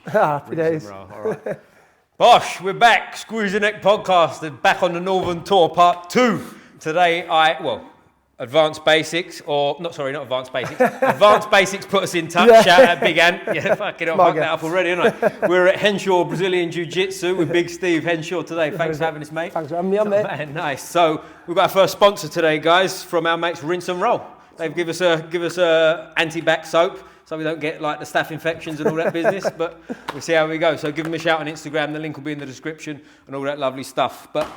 Happy days. All right. Bosh, we're back. Squeeze Your Neck podcast. And back on the Northern Tour part 2. Today, Advanced Basics, not Advanced Basics. Advanced Basics put us in touch. Shout out Big Ant. Yeah, fucking hell, fucked that up already, haven't I? We're at Henshall Brazilian Jiu-Jitsu with Big Steve Henshall today. Thanks for having us, mate. Thanks for having me on, mate. Man, nice. So we've got our first sponsor today, guys, from our mates Rinse and Roll. They've give us a anti-back soap, so we don't get like the staph infections and all that business. But we'll see how we go. So give them a shout on Instagram. The link will be in the description and all that lovely stuff. But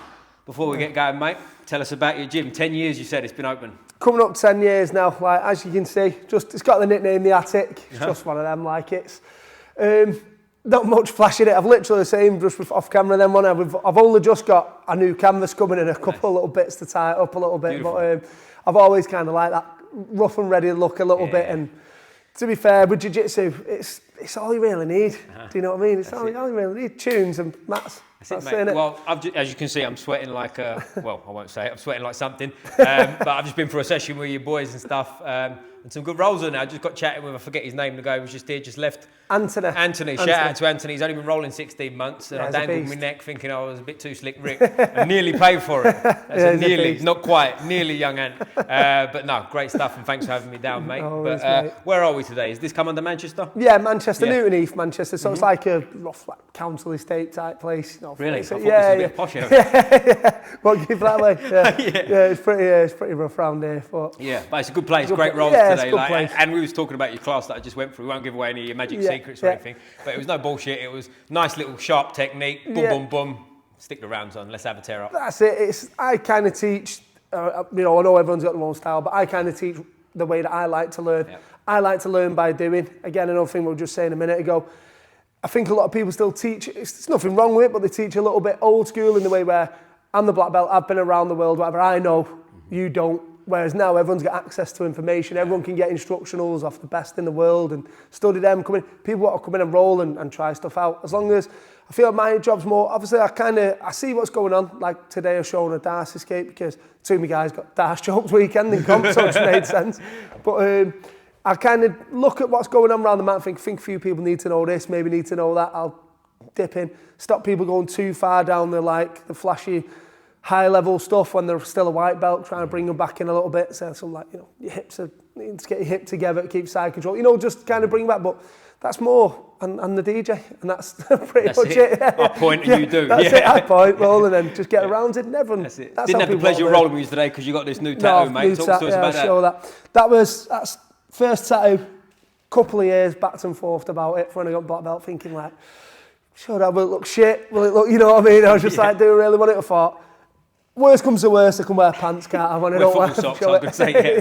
before we get going, mate, tell us about your gym. 10 years, you said it's been open. Coming up 10 years now, like as you can see, it's got the nickname The Attic. It's just one of them, like it's not much flash in it. I've literally the same just off camera then one. I've only just got a new canvas coming in, a couple of little bits to tie it up a little bit. Beautiful. But I've always kind of like that rough and ready look a little bit. And to be fair, with jiu-jitsu, it's all you really need. Do you know what I mean? It's all you really need. Tunes and mats. That's it, mate. Well, as you can see, I'm sweating like I won't say it, I'm sweating like something. But I've just been for a session with your boys and stuff. And some good rolls on now. I just got chatting with, I forget his name, the guy who was just here, just left. Anthony. Shout out to Anthony. He's only been rolling 16 months. And I dangled my neck thinking I was a bit too slick Rick. I nearly paid for it. That's nearly, not quite, nearly young Ant. But no, great stuff and thanks for having me down, mate. Always, mate. Where are we today? Is this come under Manchester? Yeah, Manchester, Newton Heath, Manchester. So it's like a rough council estate type place. You know, really? So, yeah, it was a bit posh yeah. Won't give that way. Yeah, it's pretty rough around here. But it's a good place. Great rolls today. And we was talking about your class that I just went through. We won't give away any of your magic secrets or anything. But it was no bullshit. It was nice little sharp technique. Boom, boom, boom. Stick the rounds on. Let's have a tear up. That's it. I kind of teach. I know everyone's got their own style, but I kind of teach the way that I like to learn. Yep. I like to learn by doing. Again, another thing we were just saying a minute ago. I think a lot of people still teach. There's nothing wrong with it, but they teach a little bit old school in the way where I'm the black belt. I've been around the world. Whatever I know, you don't. Whereas now everyone's got access to information. Everyone can get instructionals off the best in the world and study them. People want to come in and roll and try stuff out. As long as I feel like my job's more, obviously I see what's going on. Like today I've shown a Darce escape because two of my guys got Darce choked weekend in comp, so it just made sense. But I kind of look at what's going on around the mat and think a few people need to know this, maybe need to know that. I'll dip in, stop people going too far down the flashy high level stuff when they're still a white belt, trying to bring them back in a little bit. So some your hips are, you need to get your hip together to keep side control. Just kind of bring back. But that's more and the DJ, and that's pretty much it. I point and you do. That's it. I point, roll, and then just get around it. Everyone. That's it. Didn't have the pleasure of rolling with you today because you got this new tattoo, mate. Talk to us about that. Show that. That's first tattoo. Couple of years back and forth about it when I got black belt, thinking like, sure, that will it look shit? Will it look? You know what I mean? I was just like, do I really want it? I thought. Worst comes to worst, I can wear pants, can't I? When I don't wear socks, I was going to say,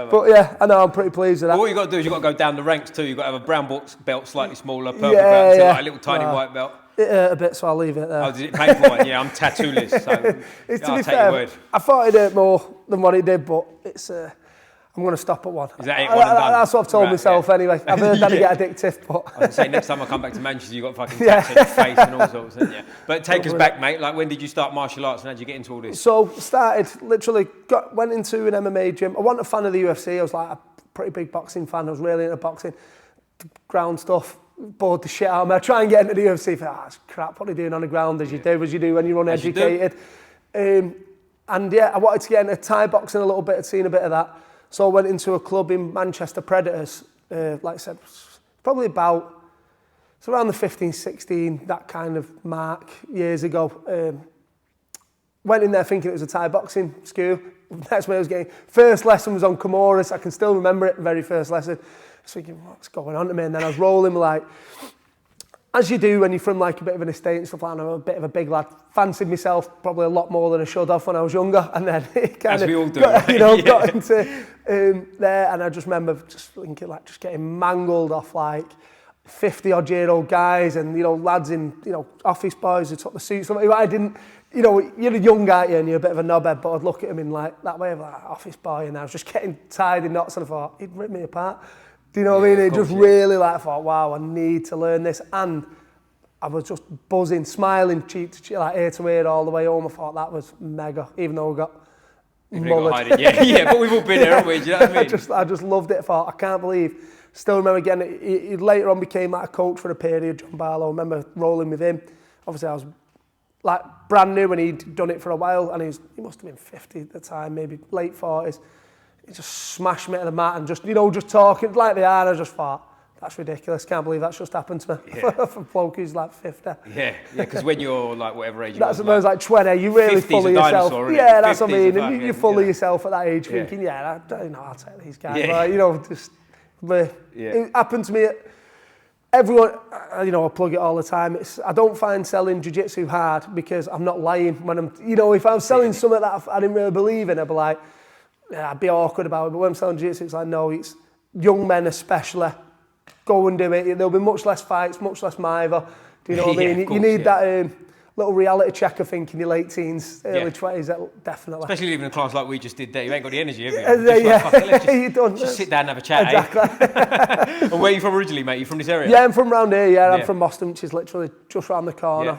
But yeah, I know, I'm pretty pleased with that. Well, what you've got to do is you've got to go down the ranks too. You've got to have a brown belt, slightly smaller, purple belt, like a little tiny white belt. It hurt a bit, so I'll leave it there. Oh, did it painful one? Yeah, I'm tattoo-less, so to be fair, I thought it hurt more than what it did, but it's... I'm going to stop at one. Is that it? One and done? That's what I've told myself anyway. I've heard that get addictive, but... I was going to say, next time I come back to Manchester, you've got fucking tats on your face and all sorts, haven't you? But take us back, mate. Like, when did you start martial arts and how did you get into all this? So, went into an MMA gym. I wasn't a fan of the UFC. I was like a pretty big boxing fan. I was really into boxing. Ground stuff. Bored the shit out of me. I try and get into the UFC. It's crap. What are you doing on the ground as you do when you're uneducated? And I wanted to get into Thai boxing a little bit. I'd seen a bit of that. So I went into a club in Manchester, Predators, like I said, probably it's around the 15, 16, that kind of mark years ago. Went in there thinking it was a Thai boxing school. That's where I was getting. First lesson was on Kimuras. I can still remember it, very first lesson. I was thinking, what's going on to me? And then I was rolling like, as you do when you're from like a bit of an estate and stuff like that, I'm a bit of a big lad. Fancied myself probably a lot more than I should have when I was younger. And then it kind of, we all do, got into there. And I just remember just thinking like, just getting mangled off like 50 odd year old guys and, lads in, office boys who took the suits. I didn't, you're a young guy and you're a bit of a knobhead, but I'd look at him in like that way of like office boy and I was just getting tied in knots and I thought, he'd rip me apart. Do you know what I mean? It just really I thought, wow, I need to learn this. And I was just buzzing, smiling, cheek to cheek, like ear to ear all the way home. I thought that was mega, even though we got mullered. Yeah, but we've all been there, haven't we? Do you know what I mean? I just loved it. I thought, I can't believe Still remember again, he later on became like a coach for a period, John Barlow. I remember rolling with him. Obviously I was like brand new and he'd done it for a while, and he must have been 50 at the time, maybe late 40s. He just smashed me to the mat and just, just talking like they are. I just thought, that's ridiculous. Can't believe that's just happened to me. Yeah. For a bloke who's like 50. Yeah, because when you're like whatever age you that's when I was like 20, you really full of yourself. Yeah, that's what I mean. You're full of yourself at that age, thinking, I'll take these guys. Yeah. But, it happened to me. Everyone, I plug it all the time. I don't find selling jiu-jitsu hard because I'm not lying. When I'm, if I'm selling something that I didn't really believe in, I'd be like, I'd be awkward about it. But when I'm selling jiu-jitsu, it's like, no, it's young men especially. Go and do it. There'll be much less fights, much less mither. Do you know what I mean? You need that little reality check, I think, in your late teens, early 20s, definitely. Especially leaving a class like we just did there. You ain't got the energy, have you? You don't. Just sit down and have a chat, Exactly. And where are you from originally, mate? You from this area? Yeah, I'm from round here, I'm from Boston, which is literally just round the corner.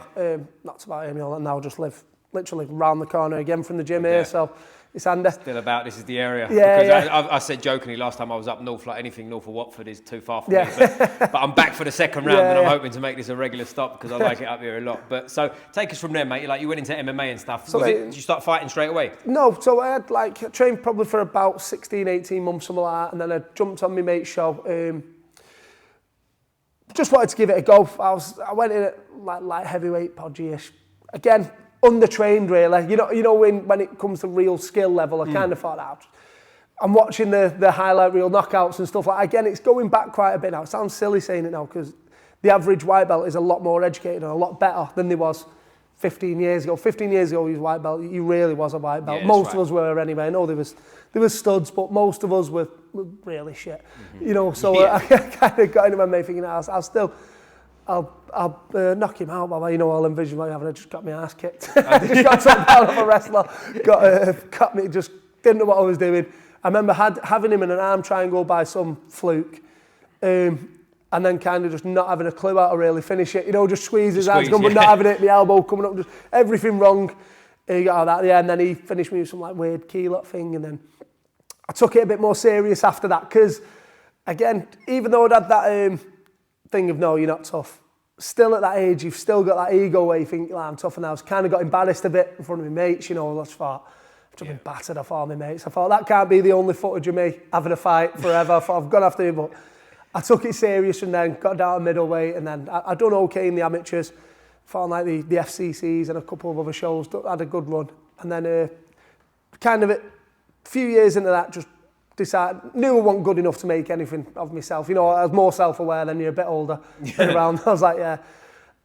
Not about here, now just live literally round the corner again from the gym here, so it's handy. Still about, this is the area. Yeah, I said jokingly last time I was up north, like anything north of Watford is too far for me. But I'm back for the second round and I'm hoping to make this a regular stop because I like it up here a lot. But so take us from there, mate. You went into MMA and stuff. So did you start fighting straight away? No, so I had trained probably for about 16, 18 months, something like that, and then I jumped on my mate's show. Just wanted to give it a go. I went in at light heavyweight, podgy-ish. Again, undertrained really. When it comes to real skill level, I kind of thought, I'm watching the highlight reel knockouts and stuff like that. Again, it's going back quite a bit now. It sounds silly saying it now because the average white belt is a lot more educated and a lot better than they was 15 years ago. 15 years ago, he was white belt. He really was a white belt. Most of us were anyway. I know there was studs, but most of us were really shit. So I kind of got into my mate thinking, I'll knock him out, I'll envision my having just got my ass kicked. I just got took down off a wrestler, cut me, just didn't know what I was doing. I remember having him in an arm triangle by some fluke, and then kind of just not having a clue how to really finish it. Just squeeze his hands, but not having it, the elbow coming up, just everything wrong. He got out of that, and then he finished me with some weird key-lock thing, and then I took it a bit more serious after that, because, again, even though I'd had that thing of, no, you're not tough, still at that age, you've still got that ego where you think, I'm tough, and I was kind of got embarrassed a bit in front of my mates, I just thought, I've just been battered off all my mates. I thought, that can't be the only footage of me having a fight forever. I thought, I've got to have to, but I took it serious and then got down to middleweight, and then I done okay in the amateurs, found the FCCs and a couple of other shows, had a good run, and then kind of a few years into that, just knew I wasn't good enough to make anything of myself. I was more self-aware than you're a bit older. Around, I was like,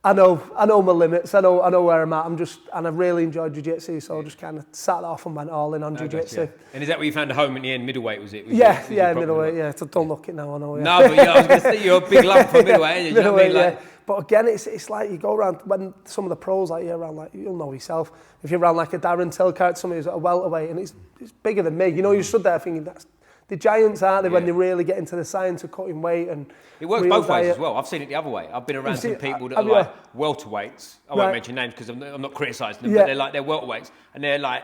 I know my limits. I know where I'm at. And I really enjoyed jiu-jitsu, so I just kind of sat off and went all in on jiu-jitsu. And is that where you found a home in the end? Middleweight, was it? Middleweight. Yeah, don't look it now. I know. Yeah. No, but I was going to say you're a big lump for middleweight, ain't you? Do you know what I mean? But again, it's like you go around when some of the pros you'll know yourself. If you're around like a Darren Till character, somebody who's at a welterweight, and it's bigger than me. You stood there thinking that's. The giants, aren't they, when they really get into the science of cutting weight and it works both ways as well. I've seen it the other way. I've been around some people that are welterweights. I won't mention names because I'm not criticising them, but they're welterweights, and they're like,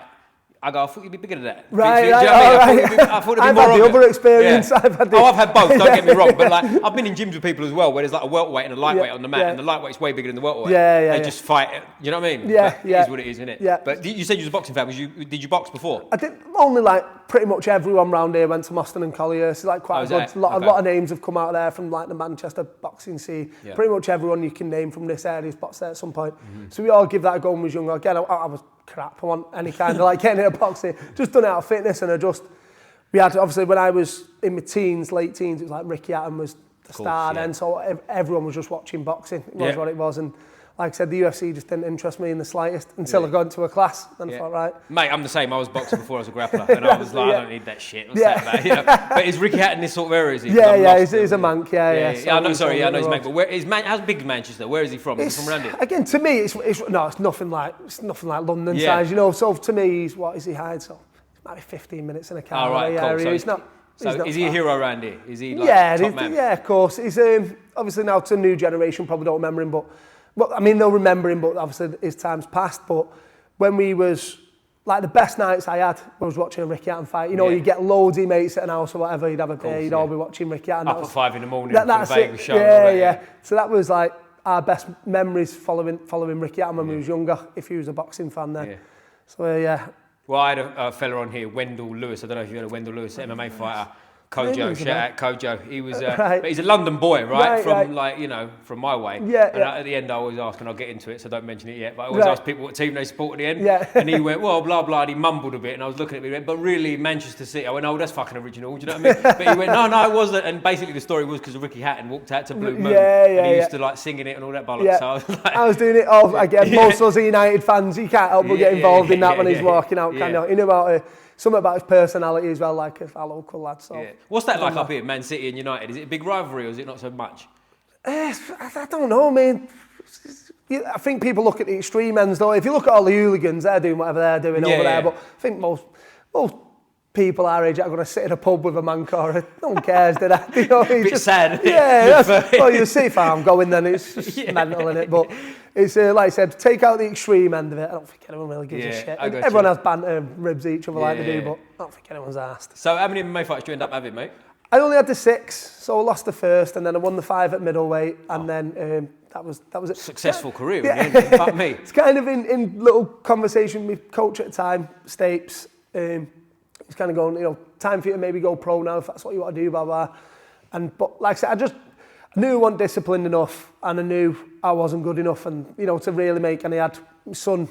I thought you'd be bigger than that. Right. I thought it'd be more I've had the other experience. Yeah. I've had both, don't get me wrong, but I've been in gyms with people as well where there's a welterweight and a lightweight on the mat, and the lightweight's way bigger than the welterweight. They just fight it, you know what I mean? It is what it is, isn't it? Yeah. But you said you was a boxing fan. Did you box before? I did. Only pretty much everyone round here went to Moston and Collier. So quite a lot of names have come out of there from the Manchester boxing scene. Yeah. Pretty much everyone you can name from this area has boxed there at some point. Mm-hmm. So we all give that a go when we was younger. Again, I was crap. I want any kind of getting into boxing. Just done it out of fitness, and we had obviously when I was in my teens, late teens, it was Ricky Hatton was the star then, so everyone was just watching boxing. It was what it was, and like I said, the UFC just didn't interest me in the slightest until I got into a class. Then I thought, right. Mate, I'm the same. I was boxing before I was a grappler, and I was like, I don't need that shit. But is Ricky Hatton this sort of area? Is he? He's a Manc. I know he's Manc. But how's big Manchester? Where is he from? Is he from around here? Again, to me, it's nothing like London size, So to me, what is he hide? So it might be 15 minutes in a car. All right, cool. So he's not. So is he a hero around here? Is he top man? Yeah, of course. He's obviously now to a new generation probably don't remember him, but I mean they'll remember him. But obviously his time's passed. But when we was like the best nights I had was watching a Ricky Hatton fight. You know, you get loads of mates at an house or whatever, you'd have a beer, you'd all be watching Ricky Hatton. Up at 5 in the morning that's for the Vegas it. show. Yeah. So that was like our best memories following Ricky Hatton when we was younger, if he was a boxing fan then. Yeah. So yeah. Well, I had a fella on here, Wendell Lewis. I don't know if you heard of Wendell Lewis, MMA fighter. Kojo, shout out Kojo. He was, but he's a London boy, right? From like, you know, from my way. And at the end, I always ask, and I'll get into it, so don't mention it yet. But I always ask people what team they support at the end. And he went, well, blah blah. And he mumbled a bit, and I was looking at me, went, but really, Manchester City. I went, oh, that's fucking original. Do you know what I mean? But he went, no, it wasn't. And basically, the story was because Ricky Hatton walked out to Blue Moon, and he used to like singing it and all that bollocks. So I was like, I was doing it all again. Most of us are United fans. You can't help but get involved in that when he's walking out. Kind of, you know about something about his personality as well, like a local lad. So what's that like up here, Man City and United? Is it a big rivalry or is it not so much? I don't know, man. I think people look at the extreme ends though. If you look at all the hooligans, they're doing whatever they're doing over there. But I think most people our age are going to sit in a pub with a man or no one cares, do they? You know, a bit sad. Well, you see if I'm going, then it's just mental, innit? But it's like I said, take out the extreme end of it. I don't think anyone really gives a shit. Everyone has banter, ribs each other like they do, but I don't think anyone's asked. So how many MMA fights do you end up having, mate? I only had the 6, so I lost the first, and then I won the 5 at middleweight, and then that was it. Successful career, fuck me. It's kind of in little conversation with coach at the time, Stapes. He's kind of going, you know, time for you to maybe go pro now if that's what you want to do, blah, blah. But like I said, I knew I wasn't disciplined enough, and I knew I wasn't good enough, and, you know, to really make, and I had my son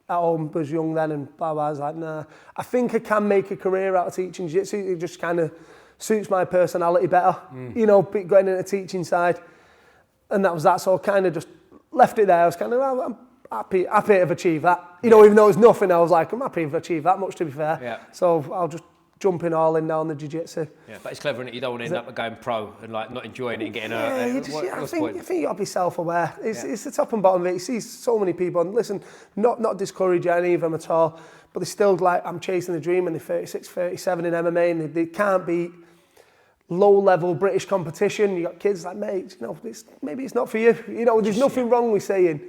at home, was young then, and blah, blah. I was like, nah, I think I can make a career out of teaching jiu-jitsu. It just kind of suits my personality better, you know, going into the teaching side. And that was that, so I kind of just left it there. I was kind of, well, I'm happy to have achieved that. You know, even though it was nothing, I was like, I'm happy to have achieved that much, to be fair. So I'll just jump in all in now on the jiu-jitsu. But it's clever, isn't it? You don't want to end up going pro and like not enjoying it and getting I think you got to be self-aware. It's the top and bottom of it. You see so many people, and listen, not discourage any of them at all, but they're still like, I'm chasing the dream, and they're 36, 37 in MMA, and they can't beat low-level British competition. You got kids like, mate, you know, maybe it's not for you. You know, there's nothing wrong with saying,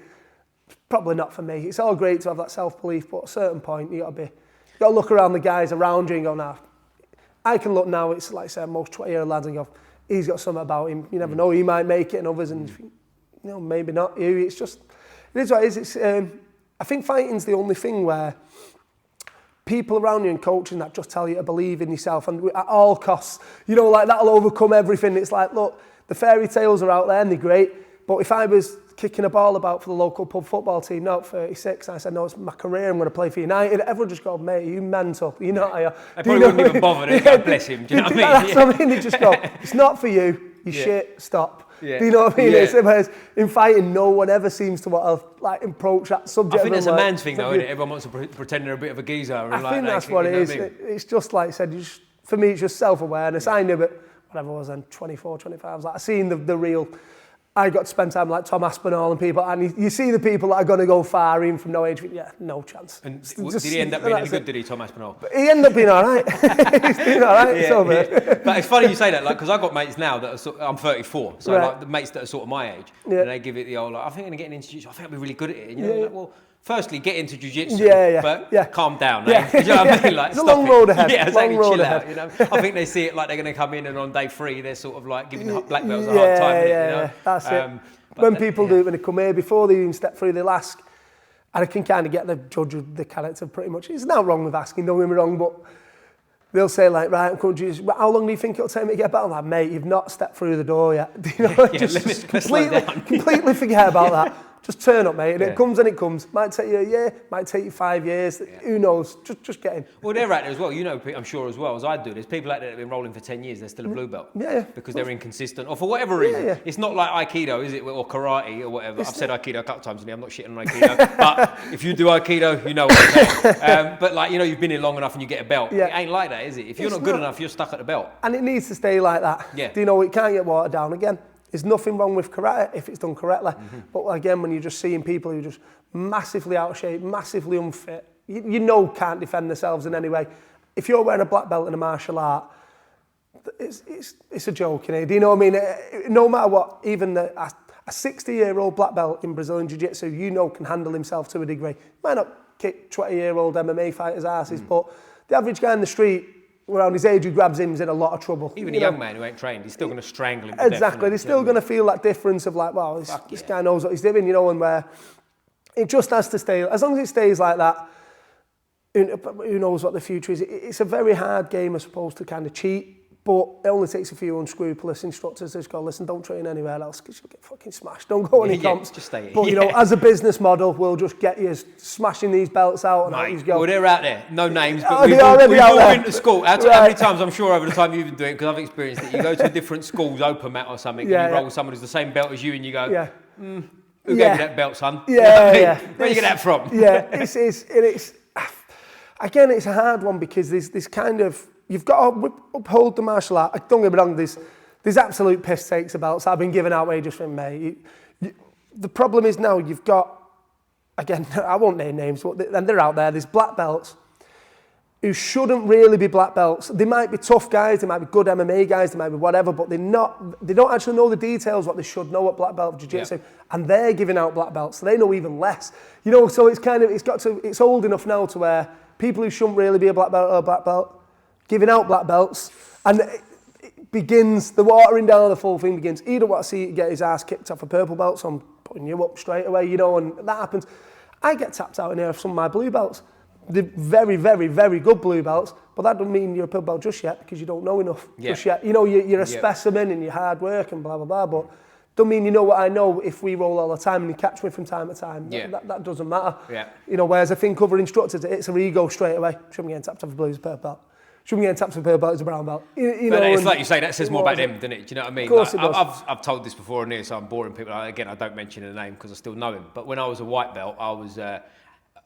it's probably not for me. It's all great to have that self-belief, but at a certain point, you got to look around the guys around you and go, nah, I can look now, it's like I said, most 20-year-old lads, and go, he's got something about him. You never know, he might make it, and others, and you think, you know, maybe not you. It's just, it is what it is. I think fighting's the only thing where people around you and coaching that just tell you to believe in yourself, and at all costs, you know, like that'll overcome everything. It's like, look, the fairy tales are out there and they're great, but if I was kicking a ball about for the local pub football team, now at 36, and I said, no, it's my career, I'm going to play for United, everyone just go, mate, you mental, you know. They probably wouldn't even bother, God bless him, do you know what I mean? That's what I mean, they just go, it's not for you, you shit, stop. Do you know what I mean? It's, in fighting, no one ever seems to want to like approach that subject. I think that's a man's thing though, isn't it? Everyone wants to pretend they're a bit of a geezer. And I think that's what it is. It's just like I said, for me, it's just self-awareness. I knew it, whatever I was then, 24, 25, I was like, I seen the real, I got to spend time like Tom Aspinall and people, and you see the people that are going to go far in from no age, no chance. And did he end up being any good, did he, Tom Aspinall? But he ended up being all right. He's doing all right. But it's funny you say that, like, because I've got mates now that are I'm 34, so like the mates that are sort of my age, and they give it the old, like, I think I'm going to get into jiu-jitsu, I think I'll be really good at it. And you're like, well, firstly, get into jiu-jitsu, but calm down. Do you know what I mean? Like, it's a long road ahead. Yeah, exactly, chill out. You know? I think they see it like they're going to come in and on day 3, they're sort of like giving black belts a hard time. You know? That's it. When people do it, when they come here, before they even step through, they'll ask, and I can kind of get the judge of the character pretty much. There's nothing wrong with asking, don't get me wrong, but they'll say like, right, I'm coming to you, how long do you think it'll take me to get better? I'm like, mate, you've not stepped through the door yet. You know, just completely forget about that. Just turn up, mate, and it comes and it comes. Might take you a year, might take you 5 years. Who knows? Just get in. Well, they're out there as well. You know, I'm sure as well as I do. There's people out there that have been rolling for 10 years. They're still a blue belt. Because they're inconsistent, or for whatever reason. It's not like Aikido, is it, or karate or whatever. I've said Aikido a couple of times, and I'm not shitting on Aikido. But if you do Aikido, you know what I'm saying. But like, you know, you've been here long enough and you get a belt. It ain't like that, is it? If you're not good enough, you're stuck at the belt. And it needs to stay like that. Do you know, it can't get watered down again. There's nothing wrong with karate if it's done correctly. But again, when you're just seeing people who are just massively out of shape, massively unfit, you know can't defend themselves in any way. If you're wearing a black belt in a martial art, it's a joke, you know? Do you know what I mean? No matter what, even a 60-year-old black belt in Brazilian Jiu-Jitsu, you know, can handle himself to a degree. Might not kick 20-year-old MMA fighters' asses, but the average guy in the street around his age who grabs him is in a lot of trouble. Even a young man who ain't trained, he's still going to strangle him. Exactly, they're still going to feel that difference of like, well, this guy knows what he's doing, you know, and where it just has to stay. As long as it stays like that, who knows what the future is. It's a very hard game, I suppose, to kind of cheat. But it only takes a few unscrupulous instructors to just go, listen, don't train anywhere else because you'll get fucking smashed. Don't go any comps. Just stay here. But, you know, as a business model, we'll just get you smashing these belts out and out you go. Well, they're out there. No names, but we've all been to school. How many times, I'm sure, over the time you've been doing it, because I've experienced it, you go to a different school's open mat or something, and you roll with someone who's the same belt as you, and you go, who gave you that belt, son? Yeah. Where do you get that from? Yeah, it's again, it's a hard one because there's this kind of, you've got to uphold the martial art. Don't get me wrong, there's absolute piss takes about I've been given out wages from me. The problem is now you've got, again, I won't name names, and they're out there, there's black belts who shouldn't really be black belts. They might be tough guys, they might be good MMA guys, they might be whatever, but they don't actually know the details, what they should know at black belt jiu-jitsu, and they're giving out black belts, so they know even less. You know, so it's old enough now to where people who shouldn't really be a black belt or a black belt, giving out black belts, and it begins, the watering down of the full thing begins. He don't want to see it get his ass kicked off a purple belt, so I'm putting you up straight away, you know, and that happens. I get tapped out in here of some of my blue belts. They're very, very, very good blue belts, but that doesn't mean you're a purple belt just yet because you don't know enough just yet. You know, you're a specimen and you're hard work and blah, blah, blah, but don't mean you know what I know if we roll all the time and you catch me from time to time. That doesn't matter. You know, whereas I think other instructors, it's a ego straight away. Shouldn't be getting tapped off a blue as a purple belt. Shouldn't be getting tapped off a purple belt as a brown belt. You know, it's like you say, that says more about them, doesn't it? Do you know what I mean? Of course it does. I've told this before on here, so I'm boring people. Again, I don't mention the name because I still know him. But when I was a white belt, I was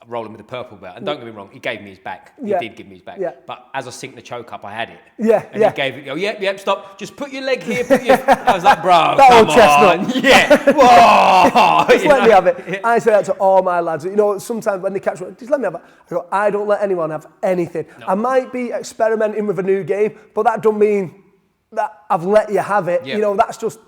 rolling with a purple belt. And don't get me wrong, he gave me his back. He did give me his back. But as I synced the choke up, I had it. And he gave it, yep, stop. Just put your leg here. I was like, bro, that come old chestnut. on. Yeah. Whoa. Just let me have it. I say that to all my lads. You know, sometimes when they catch me, just let me have it. I go, I don't let anyone have anything. No. I might be experimenting with a new game, but that don't mean that I've let you have it. You know, that's just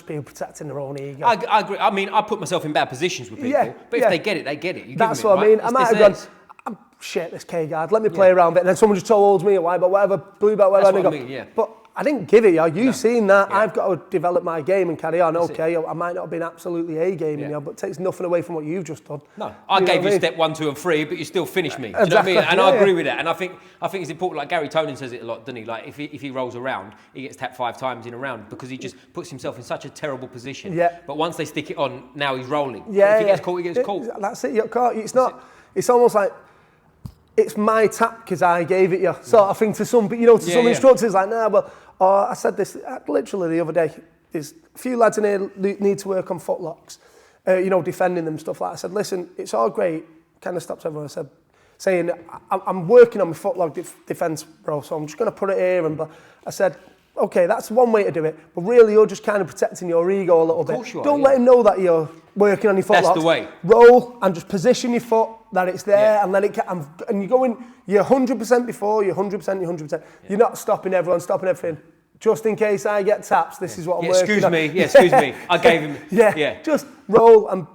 people protecting their own ego. I agree. I mean, I put myself in bad positions with people, but if they get it, they get it. That's what I mean. I might have gone, shit, this K-guard, let me play around a bit, and then someone just told me a white belt, whatever, blue belt, whatever. That's what I mean, But I didn't give it you. You've seen that. I've got to develop my game and carry on. I might not have been absolutely A-gaming you, but it takes nothing away from what you've just done. No, I gave you step 1, 2 and 3, but you still finished me. Do you know what I mean? And I agree with that. And I think it's important, like Gary Tonin says it a lot, doesn't he? Like if he rolls around, he gets tapped 5 times in a round because he just puts himself in such a terrible position. But once they stick it on, now he's rolling. If he gets caught, he gets caught. That's it, you're caught. It's almost like, it's my tap because I gave it you. So I think to some instructors like, nah, well, I said this literally the other day. There's a few lads in here need to work on footlocks, defending them, stuff like that. I said, listen, it's all great. Kind of stopped everyone. I said, saying, I'm working on my footlock defence, bro, so I'm just going to put it here. And I said, okay, that's one way to do it, but really you're just kind of protecting your ego a little bit. Of course you are, Don't let him know that you're working on your footlocks. That's the way. Roll and just position your foot that it's there and let it. And you're going. You're 100% before. You're 100%. You're 100%. You're not stopping everyone, stopping everything. Just in case I get taps, this is what I'm working on. Excuse me. I gave him. Just roll. And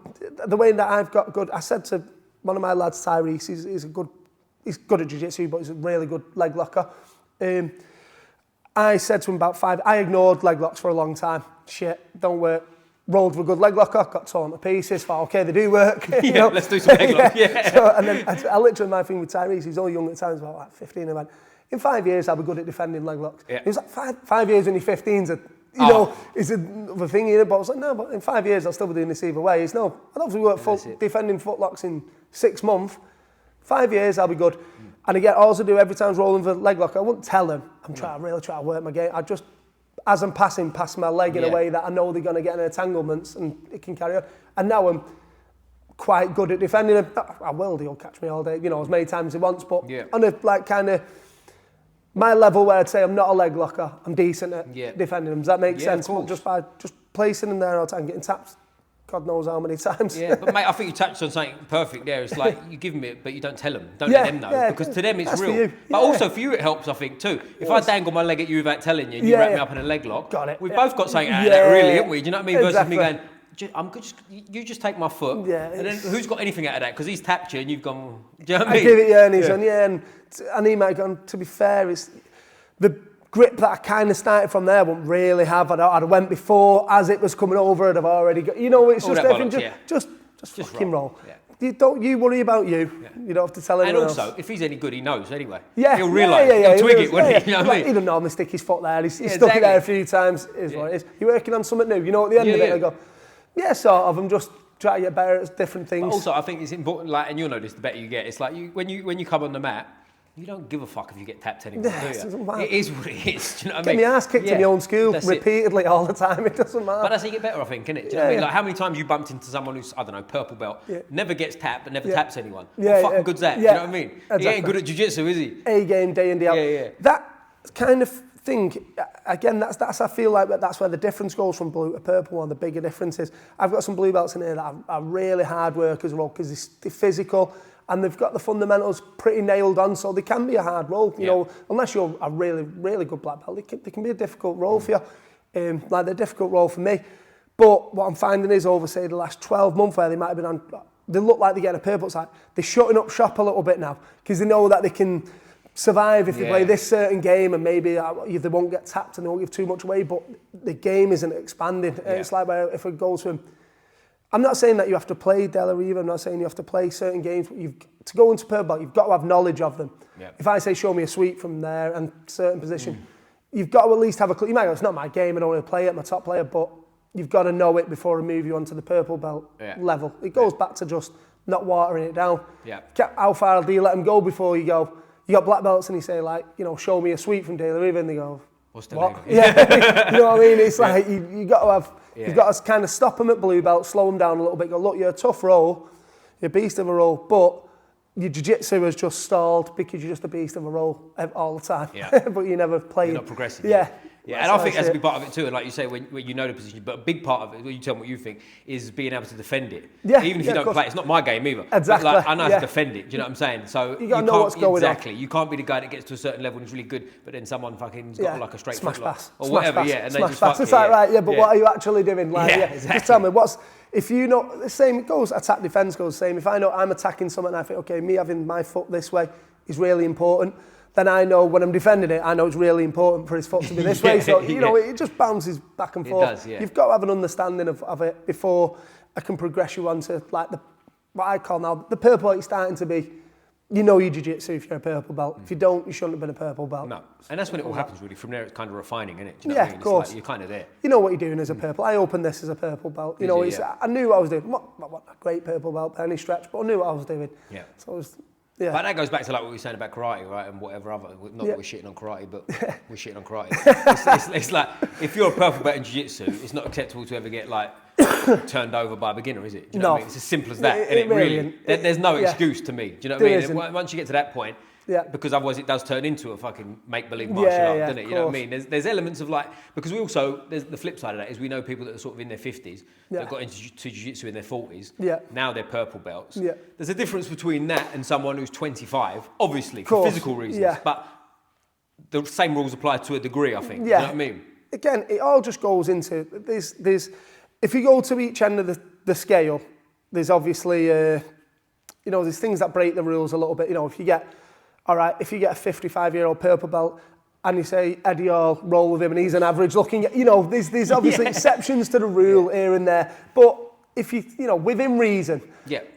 the way that I've got good. I said to one of my lads, Tyrese, he's good at jiu-jitsu, but he's a really good leg locker. I said to him about 5. I ignored leg locks for a long time. Shit, don't work. Rolled with a good leg locker, got torn to pieces. Thought, okay, they do work. Let's do some leg locks. So, and then I literally, my thing with Tyrese, he's only young at times, about like 15, and I went, in 5 years, I'll be good at defending leg locks. He was like, 5 years when you're 15 is a thing here. But I was like, no, but in 5 years, I'll still be doing this either way. I don't think we work defending footlocks in 6 months. 5 years, I'll be good. And again, all I do every time I'm rolling for leg lock, I wouldn't tell them. I'm really trying to work my game. I just, as I'm passing, pass my leg in a way that I know they're going to get in entanglements and it can carry on. And now I'm quite good at defending him. I will, he'll catch me all day, as many times as he wants. But on a my level where I'd say I'm not a leg locker, I'm decent at defending him. Does that make sense? Just by placing him there all the time, getting tapped. God knows how many times. Yeah, but mate, I think you touched on something perfect there. It's like you give them it, but you don't tell them. Don't let them know. Because to them it's real. But also for you it helps, I think, too. If I dangle my leg at you without telling you and you wrap me up in a leg lock, we've both got something out of that, really, haven't we? Do you know what I mean? Versus me going, you just take my foot, and then who's got anything out of that? Because he's tapped you and you've gone, do you know what I mean? I give it, and he's on, and he might have gone, to be fair, it's the grip that I kind of started from there, I wouldn't really have. I'd have went before, as it was coming over, I'd have already got, it's just everything, just fucking roll. Yeah. You worry about you. Yeah. You don't have to tell anyone else. And also, if he's any good, he knows anyway. Yeah. He'll realise. He'll twig it, won't he? You know what I mean? He doesn't normally stick his foot there. He's stuck it there a few times. Is what it is. You're working on something new. At the end of it, I go, sort of. I'm just trying to get better at different things. But also, I think it's important, and you'll notice the better you get. It's like when you come on the mat, you don't give a fuck if you get tapped anymore, do you? It is what it is. Do you know what I mean? Get my ass kicked in my own school repeatedly all the time. It doesn't matter. But that's how you get better, I think, isn't it? Do you know what I mean? Like how many times you bumped into someone who's, I don't know, purple belt, never gets tapped, but never taps anyone. What fucking good's that? Do you know what I mean? Exactly. He ain't good at jiu-jitsu, is he? A game, day in, day out. Yeah. That kind of thing, again, that's I feel like that's where the difference goes from blue to purple. One of the bigger differences. I've got some blue belts in here that are really hard workers role because they're physical. And they've got the fundamentals pretty nailed on, so they can be a hard role. Unless you're a really, really good black belt, they can be a difficult role for you. Like they're a difficult role for me. But what I'm finding is over, say, the last 12 months where they might have been on, they look like they're getting a purple. It's like they're shutting up shop a little bit now because they know that they can survive if they play this certain game and maybe they won't get tapped and they won't give too much away. But the game isn't expanding. It's like if it goes to him. I'm not saying that you have to play De La Riva, I'm not saying you have to play certain games, but to go into purple belt, you've got to have knowledge of them. Yeah. If I say show me a sweep from there and certain position, you've got to at least have a clue. You might go, it's not my game, I don't want to play it, I'm a top player, but you've got to know it before I move you onto the purple belt level. It goes back to just not watering it down. Yeah. How far do you let them go before you go? You got black belts and you say show me a sweep from De La Riva, and they go, what? Yeah, you know what I mean? It's like you got to have. You've got to kind of stop them at blue belt, slow them down a little bit. Go, look, you're a tough roll, you're a beast of a roll, but your jiu-jitsu has just stalled because you're just a beast of a roll all the time. Yeah. But you never play. You're not progressing. Yeah. And I think that's a big part of it too. And like you say, when you know the position, but a big part of it, when you tell me what you think, is being able to defend it. Yeah. Even if you don't play, it's not my game either. Exactly. But I know how to defend it. Do you know what I'm saying? So you got to know what's going on. Exactly. You can't be the guy that gets to a certain level and is really good, but then someone fucking's got like a straight smash pass or whatever. Yeah. And they just pass. It's like right. Yeah. But what are you actually doing? Like, exactly. Just tell me if you know the same. It goes attack defense goes the same. If I know I'm attacking someone, and I think me having my foot this way is really important. Then I know when I'm defending it, I know it's really important for his foot to be this way. So, it just bounces back and forth. It does, yeah. You've got to have an understanding of it before I can progress you onto what I call now, the purple belt you're starting to be. You know your jiu-jitsu if you're a purple belt. If you don't, you shouldn't have been a purple belt. No. And that's when it all happens really. From there, it's kind of refining, isn't it? Do you know what I mean? Of course. It's you're kind of there. You know what you're doing as a purple. I opened this as a purple belt. I knew what I was doing. Not a great purple belt by any stretch, but I knew what I was doing. Yeah. So I was... Yeah. But that goes back to what we were saying about karate, right? And whatever other, not that we're shitting on karate, but we're shitting on karate. It's like, if you're a purple belt in jiu-jitsu, it's not acceptable to ever get turned over by a beginner, is it? Do you know what I mean? It's as simple as that. It really there's no excuse to me. Do you know what I mean? Once you get to that point, because otherwise it does turn into a fucking make-believe martial art, doesn't it? You know what I mean? There's elements of because we also, there's the flip side of that is we know people that are sort of in their 50s that got into jiu-jitsu in their 40s. Yeah. Now they're purple belts. Yeah. There's a difference between that and someone who's 25, obviously, for physical reasons. Yeah. But the same rules apply to a degrry, I think. Yeah. You know what I mean? Again, it all just goes into, there's if you go to each end of the scale, there's obviously, there's things that break the rules a little bit. If you get a 55-year-old purple belt and you say, Eddie Hall, roll with him and he's an average looking, there's obviously exceptions to the rule here and there. But if within reason,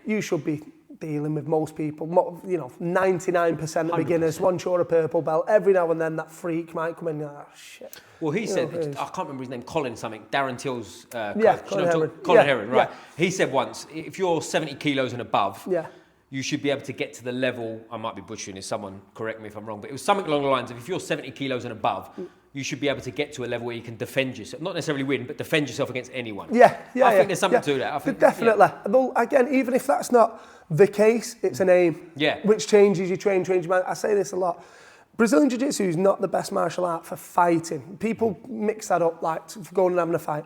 you should be dealing with most people, 99% of beginners, once you're a purple belt, every now and then that freak might come in and oh shit. Well, he said, I can't remember his name, Colin something, Darren Till's coach. Colin Heron, right. He said once, if you're 70 kilos and above, you should be able to get to the level, I might be butchering this, someone correct me if I'm wrong, but it was something along the lines of if you're 70 kilos and above, you should be able to get to a level where you can defend yourself, not necessarily win, but defend yourself against anyone. I think there's something to that. I think, definitely. Though, again, even if that's not the case, it's an aim, which changes your change your mind. I say this a lot. Brazilian Jiu-Jitsu is not the best martial art for fighting. People mix that up for going and having a fight.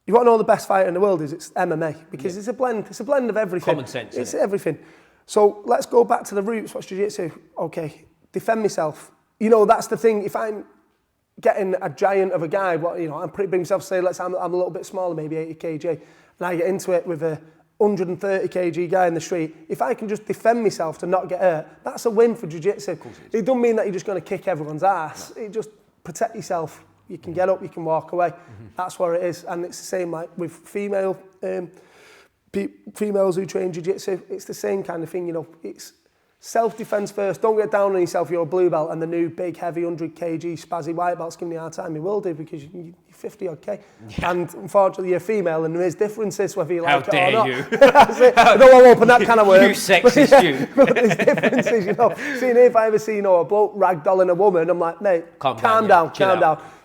You want to know the best fighter in the world it's MMA, because it's a blend of everything. Common sense. It's everything. So let's go back to the roots. What's jiu-jitsu? Okay, defend myself. That's the thing. If I'm getting a giant of a guy, I'm pretty big myself, say, I'm a little bit smaller, maybe 80 kg. and I get into it with a 130 kg guy in the street, if I can just defend myself to not get hurt, that's a win for jiu-jitsu. It doesn't mean that you're just going to kick everyone's ass. No. It just protect yourself. You can get up, you can walk away. That's what it is. And it's the same like with females who train jiu-jitsu. It's the same kind of thing, you know. It's self-defense first. Don't get down on yourself. You're a blue belt and the new big, heavy 100 kg spazzy white belt's giving you a hard time. You will do because you're 50 odd K. Yeah. And unfortunately, you're female and there is differences whether you like it or not. How dare you? That's it. I don't want to open that kind of worm. You sexist you. But there's differences, you know. Seeing if I ever see, you know, a bloke ragdolling a woman, I'm like, mate, calm down.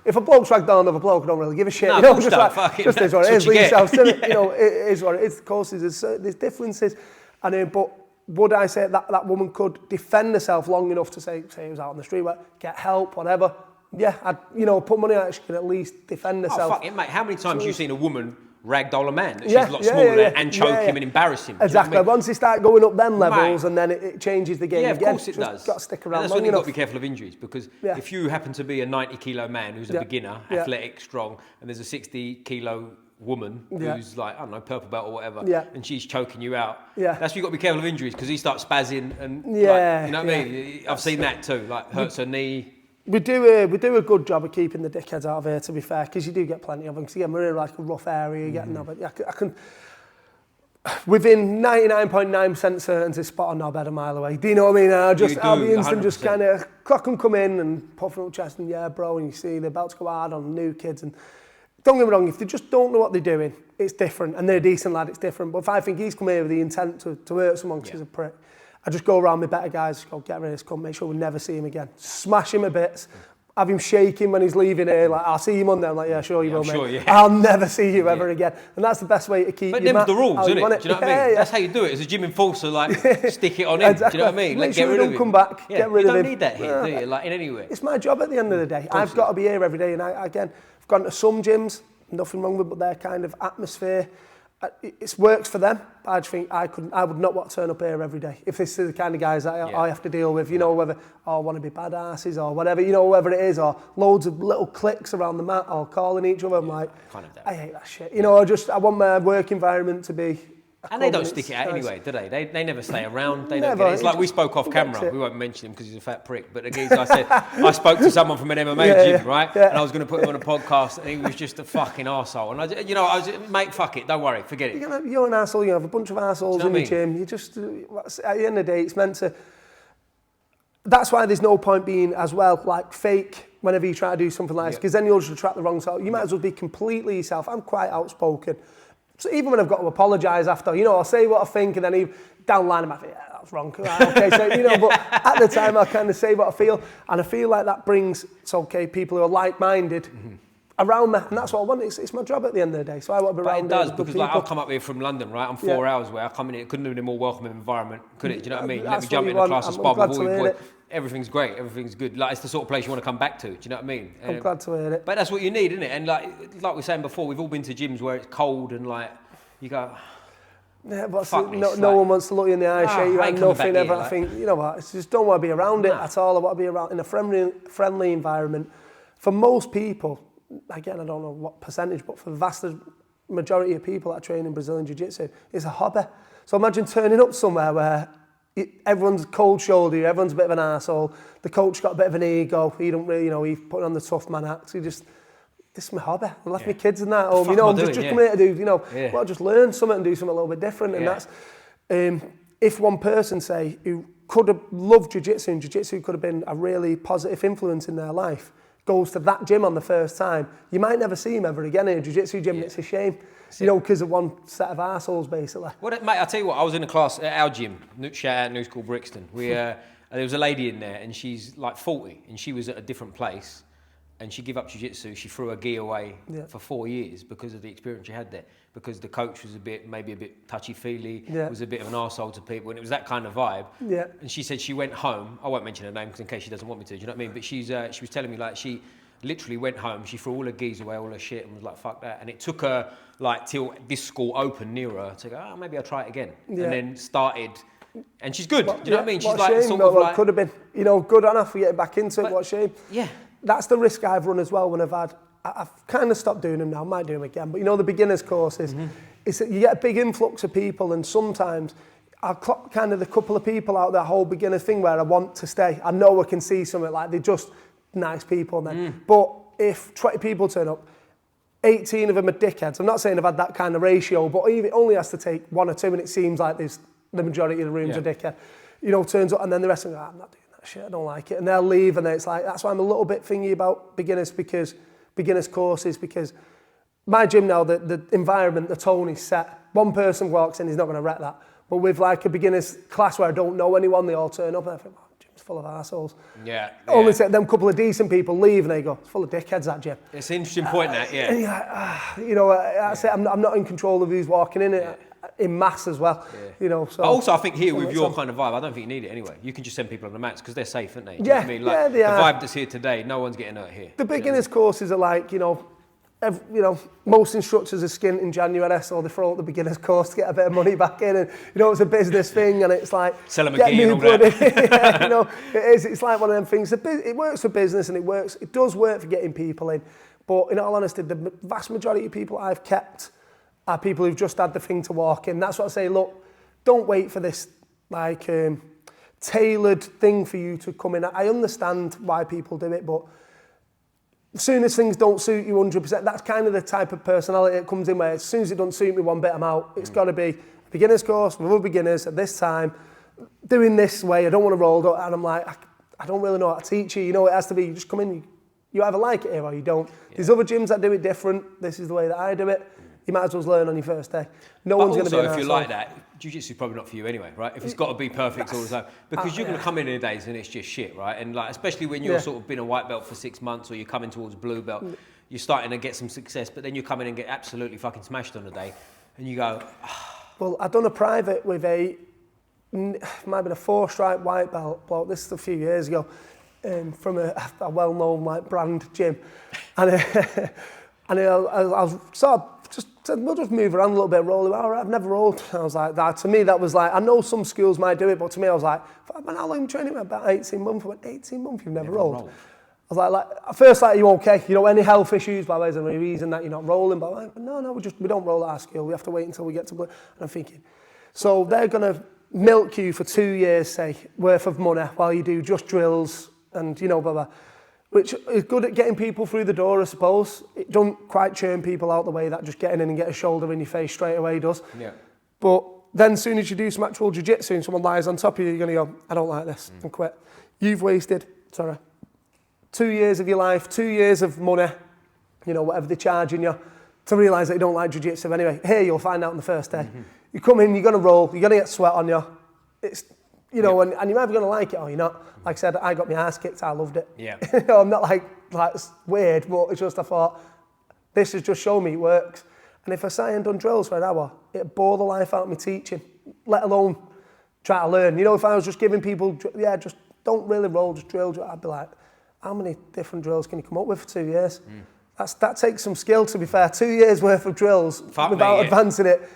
If a bloke's ragdolling another bloke, I don't really give a shit. No, you know, just is what it is. You yourself, you know, it is what it is. Of course, there's differences. And but would I say that woman could defend herself long enough to say it was out on the street, get help, whatever? Yeah, I'd, you know, put money on it, she can at least defend herself. Oh, fuck it, mate. How many times have you seen a woman ragdoll a man that she's a lot smaller than and choke him and embarrass him? Exactly. You know what I mean? Once you start going up them levels, and then it changes the game again. Yeah, of course it does. Got to stick around. And that's when you've got to be careful of injuries, because if you happen to be a 90 kilo man who's a beginner, athletic, strong, and there's a 60 kilo woman who's like, I don't know, purple belt or whatever, and she's choking you out. That's why you've got to be careful of injuries, because he starts spazzing and like, you know what I mean? I've seen that too, like hurts her knee. We do a good job of keeping the dickheads out of here, to be fair, because you do get plenty of them. Because again, we're in like a rough area, but I can within 99.9% certainty spot a knobhead a mile away. Do you know what I mean? I'll be instant 100%. Just kind of clock them come in and puffing up chest and bro, and you see they're about to go hard on new kids. And don't get me wrong, if they just don't know what they're doing, it's different. And they're a decent lad, it's different. But if I think he's come here with the intent to hurt someone because he's a prick, I just go around with better guys, go get rid of this cunt, make sure we never see him again. Smash him a bit, have him shaking when he's leaving here, like, I'll see you Monday. I'm like, yeah, sure you will, mate. Sure, I'll never see you ever again. And that's the best way to keep But them's the rules, isn't it? Do you know what I mean? That's how you do it. As a gym enforcer, like, stick it on him. Exactly. Do you know what I mean? Make sure he don't come back, get rid of him. You don't need that here, do you? Like, in any way. It's my job at the end of the day. I've got to be here every day. And I've gone to some gyms, nothing wrong with it, but their kind of atmosphere, it works for them. But I just think I would not want to turn up here every day if this is the kind of guys that I have to deal with. You know, whether I want to be badasses or whatever, you know, whatever it is, or loads of little cliques around the mat or calling each other. I'm like, I hate that shit. You know, I want my work environment to be. And they don't stick it out anyway, do they? They never stay around. They don't get it. It's like we spoke off camera. We won't mention him because he's a fat prick. But the geezer, I said, I spoke to someone from an MMA gym, right? And I was going to put him on a podcast, and he was just a fucking arsehole. And I was, mate, fuck it, don't worry, forget it. You're an arsehole. You have a bunch of arseholes in the gym. You just, at the end of the day, it's meant to. That's why there's no point being as well like fake whenever you try to do something like this, because then you'll just attract the wrong sort. You might as well be completely yourself. I'm quite outspoken. So even when I've got to apologise after, you know, I'll say what I think, and then even down the line I might think, that was wrong. Right, okay, so, you know, but at the time I'll kind of say what I feel, and I feel like that brings, people who are like-minded around me, and that's what I want. It's my job at the end of the day, so I want to be around. It does, because like, I've come up here from London, right? I'm 4 hours away. I come in here, it couldn't have been a more welcoming environment, could it? Do you know what I mean? Let me jump in a class of spar with all your boys. Everything's great, everything's good. Like, it's the sort of place you want to come back to, do you know what I mean? I'm glad to hear it. But that's what you need, isn't it? And like we were saying before, we've all been to gyms where it's cold and like, you go, but no one wants to look you in the eye, shake you, nothing ever. I think, you know what, I just don't want to be around it at all. I want to be around in a friendly environment. For most people, again, I don't know what percentage, but for the vast majority of people that train in Brazilian Jiu-Jitsu, it's a hobby. So imagine turning up somewhere where everyone's cold shoulder, everyone's a bit of an arsehole, the coach got a bit of an ego, he don't really, you know, he's putting on the tough man act, this is my hobby. I left my kids in that home, you know, I'm just coming here to do, you know, well, just learn something and do something a little bit different, and that's, if one person, say, who could have loved Jiu-Jitsu, and Jiu-Jitsu could have been a really positive influence in their life, goes to that gym on the first time, you might never see him ever again in a Jiu-Jitsu gym, and it's a shame. You know, because of one set of arseholes, basically. Well, mate, I'll tell you what, I was in a class at our gym, shout out New School Brixton. There was a lady in there, and she's like 40, and she was at a different place, and she gave up jiu-jitsu. She threw her gi away for 4 years because of the experience she had there, because the coach was maybe a bit touchy-feely, was a bit of an arsehole to people, and it was that kind of vibe. And she said she went home, I won't mention her name because in case she doesn't want me to, do you know what I mean? But she was telling me, like, she literally went home, she threw all her gis away, all her shit, and was like, fuck that. And it took her, like, till this school opened near her to go, maybe I'll try it again. And then started, and she's good, do you know what I mean? She's like, shame, sort of like... could have been, you know, good on her for getting back into it, what a shame. Yeah. That's the risk I've run as well when I've kind of stopped doing them now, I might do them again, but you know, the beginners courses, it's that you get a big influx of people, and sometimes I'll clock kind of the couple of people out that whole beginner thing where I want to stay. I know I can see something like they're just nice people then. But if 20 people turn up, 18 of them are dickheads. I'm not saying I've had that kind of ratio, but it only has to take 1 or 2, and it seems like the majority of the rooms are dickhead. You know, turns up, and then the rest of them go, I'm not doing that shit, I don't like it. And they'll leave, and then it's like, that's why I'm a little bit thingy about beginners courses, because my gym now, the environment, the tone is set. One person walks in, he's not going to wreck that. But with like a beginner's class where I don't know anyone, they all turn up and I think, oh, gym's full of arseholes. Only take them couple of decent people leave and they go, it's full of dickheads, that gym. It's an interesting point, that, yeah. And you're like, you know, that's it. I'm not in control of who's walking in it. In mass as well, you know. So also, I think here with your kind of vibe, I don't think you need it anyway. You can just send people on the mats because they're safe, aren't they? You know what I mean? Like, the vibe that's here today, no one's getting hurt here. The beginners courses are like, you know, most instructors are skint in January, so they throw out the beginners course to get a bit of money back in, and you know it's a business thing, and it's like sell them a key and all that. You know, it is. It's like one of them things. It works for business, and it does work for getting people in. But in all honesty, the vast majority of people I've kept are people who've just had the thing to walk in. That's what I say. Look, don't wait for this like tailored thing for you to come in. I understand why people do it, but as soon as things don't suit you 100%, that's kind of the type of personality that comes in where as soon as it doesn't suit me one bit, I'm out. It's got to be a beginner's course with other beginners at this time, doing this way. I don't want to roll, and I'm like, I don't really know how to teach you. You know, it has to be, you just come in, you either like it here or you don't. There's other gyms that do it different. This is the way that I do it. You might as well learn on your first day. No one's going to be an if you're arsehole. like that, jiu-jitsu is probably not for you anyway, right? If it's got to be perfect all the time. Because you're going to come in days and it's just shit, right? And like, especially when you're sort of been a white belt for 6 months or you're coming towards blue belt, you're starting to get some success, but then you come in and get absolutely fucking smashed on a day and you go... Well, I've done a private with might have been a 4-stripe white belt bloke. This is a few years ago, from a well-known like brand gym. And I was sort of just said, we'll just move around a little bit, roll. All right, I've never rolled. I was like, that. To me, that was like, I know some schools might do it, but to me, I was like, man, how long have you training? About 18 months. I went, 18 months, you've never rolled. I was like, at first, like, are you okay? You know, any health issues? By the way, is there any reason that you're not rolling? But like, no, we don't roll at our school. We have to wait until we get to blue. And I'm thinking, so they're going to milk you for 2 years, say, worth of money while you do just drills and, you know, blah, blah. Which is good at getting people through the door, I suppose. It don't quite churn people out the way that just getting in and get a shoulder in your face straight away does. Yeah. But then as soon as you do some actual jiu-jitsu and someone lies on top of you, you're going to go, I don't like this, and quit. You've wasted, 2 years of your life, 2 years of money, you know, whatever they're charging you, to realise that you don't like jiu-jitsu anyway. Here, you'll find out on the first day. You come in, you're going to roll, you're going to get sweat on you. It's, you know, and you're either going to like it or you're not. Like I said, I got my ass kicked, I loved it. Yeah. You know, I'm not like it's weird, but it's just I thought, this has just shown me it works. And if I sat and done drills for an hour, it'd bore the life out of me teaching, let alone try to learn. You know, if I was just giving people, just don't really roll, just drill, I'd be like, how many different drills can you come up with for 2 years? That takes some skill, to be fair. 2 years worth of drills without advancing it.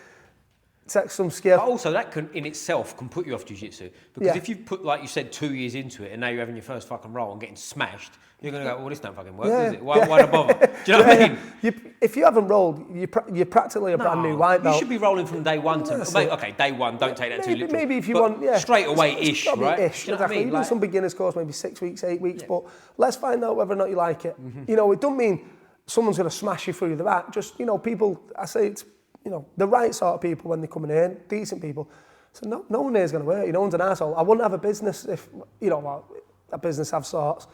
Takes some skill. But also that can, in itself, can put you off jiu-jitsu. Because if you put, like you said, 2 years into it and now you're having your first fucking roll and getting smashed, you're going to go, well, this don't fucking work, does it? Why not bother? Do you know what I mean? If you haven't rolled, you're practically a brand new white belt. You should be rolling from day one to... Okay, day one, don't take that too literal. Maybe if you want, straight away-ish, right? Ish, exactly. You do some beginner's course, maybe 6 weeks, 8 weeks, but let's find out whether or not you like it. You know, it don't mean someone's going to smash you through the back. Just, you know, people, I say it's, you know, the right sort of people when they're coming in, decent people. So no one here is going to work. No one's an arsehole. I wouldn't have a business if, you know, well, a business of sorts,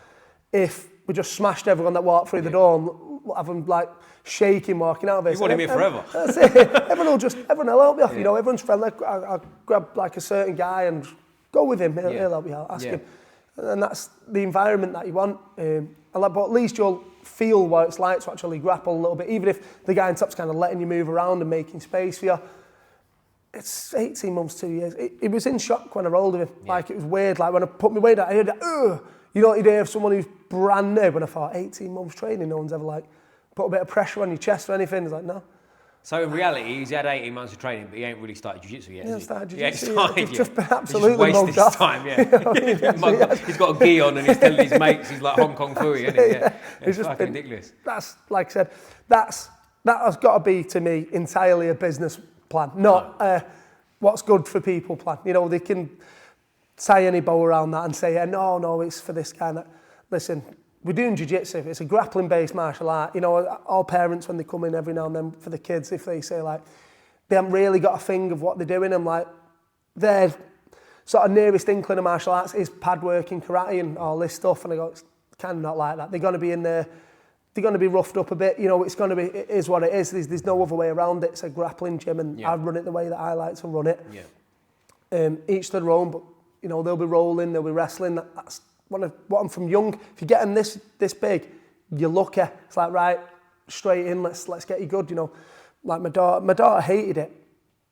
if we just smashed everyone that walked through the door and have them like shaking walking out of it. You want him here forever. That's it. Everyone will help you off. You know, everyone's friendly. I'll grab like a certain guy and go with him. He'll help you out. Ask him. And that's the environment that you want. But at least you'll feel what it's like to actually grapple a little bit, even if the guy on top's kind of letting you move around and making space for you. It's 18 months, 2 years. It was in shock when I rolled with him. Like, it was weird. Like, when I put my weight down, I heard that, you know what you do if someone who's brand new, and I thought, 18 months training, no one's ever like, put a bit of pressure on your chest or anything. It's like, no. So in reality, he's had 18 months of training, but he ain't really started jiu-jitsu yet. He hasn't started jiu-jitsu. He's just been absolutely wasted his time, you know I mean? He's got a gi on and he's telling his mates he's like Hong Kong Fooey, isn't he? Yeah. It's just fucking ridiculous. That's, like I said, that's that has got to be, to me, entirely a business plan, not what's good for people plan. You know, they can tie any bow around that and say, no, it's for this guy. Listen, we're doing jiu-jitsu. It's a grappling-based martial art. You know, all parents, when they come in every now and then for the kids, if they say, like, they haven't really got a thing of what they're doing, I'm like, their sort of nearest inkling of martial arts is pad working, karate and all this stuff. And I go, it's kind of not like that. They're going to be in there, they're going to be roughed up a bit. You know, it is what it is. There's no other way around it. It's a grappling gym, and I run it the way that I like to run it. Each to their own, but, you know, they'll be rolling, they'll be wrestling. That's what I'm from young. If you're getting this big, you're lucky. It's like, right, straight in, let's get you good, you know. Like my daughter hated it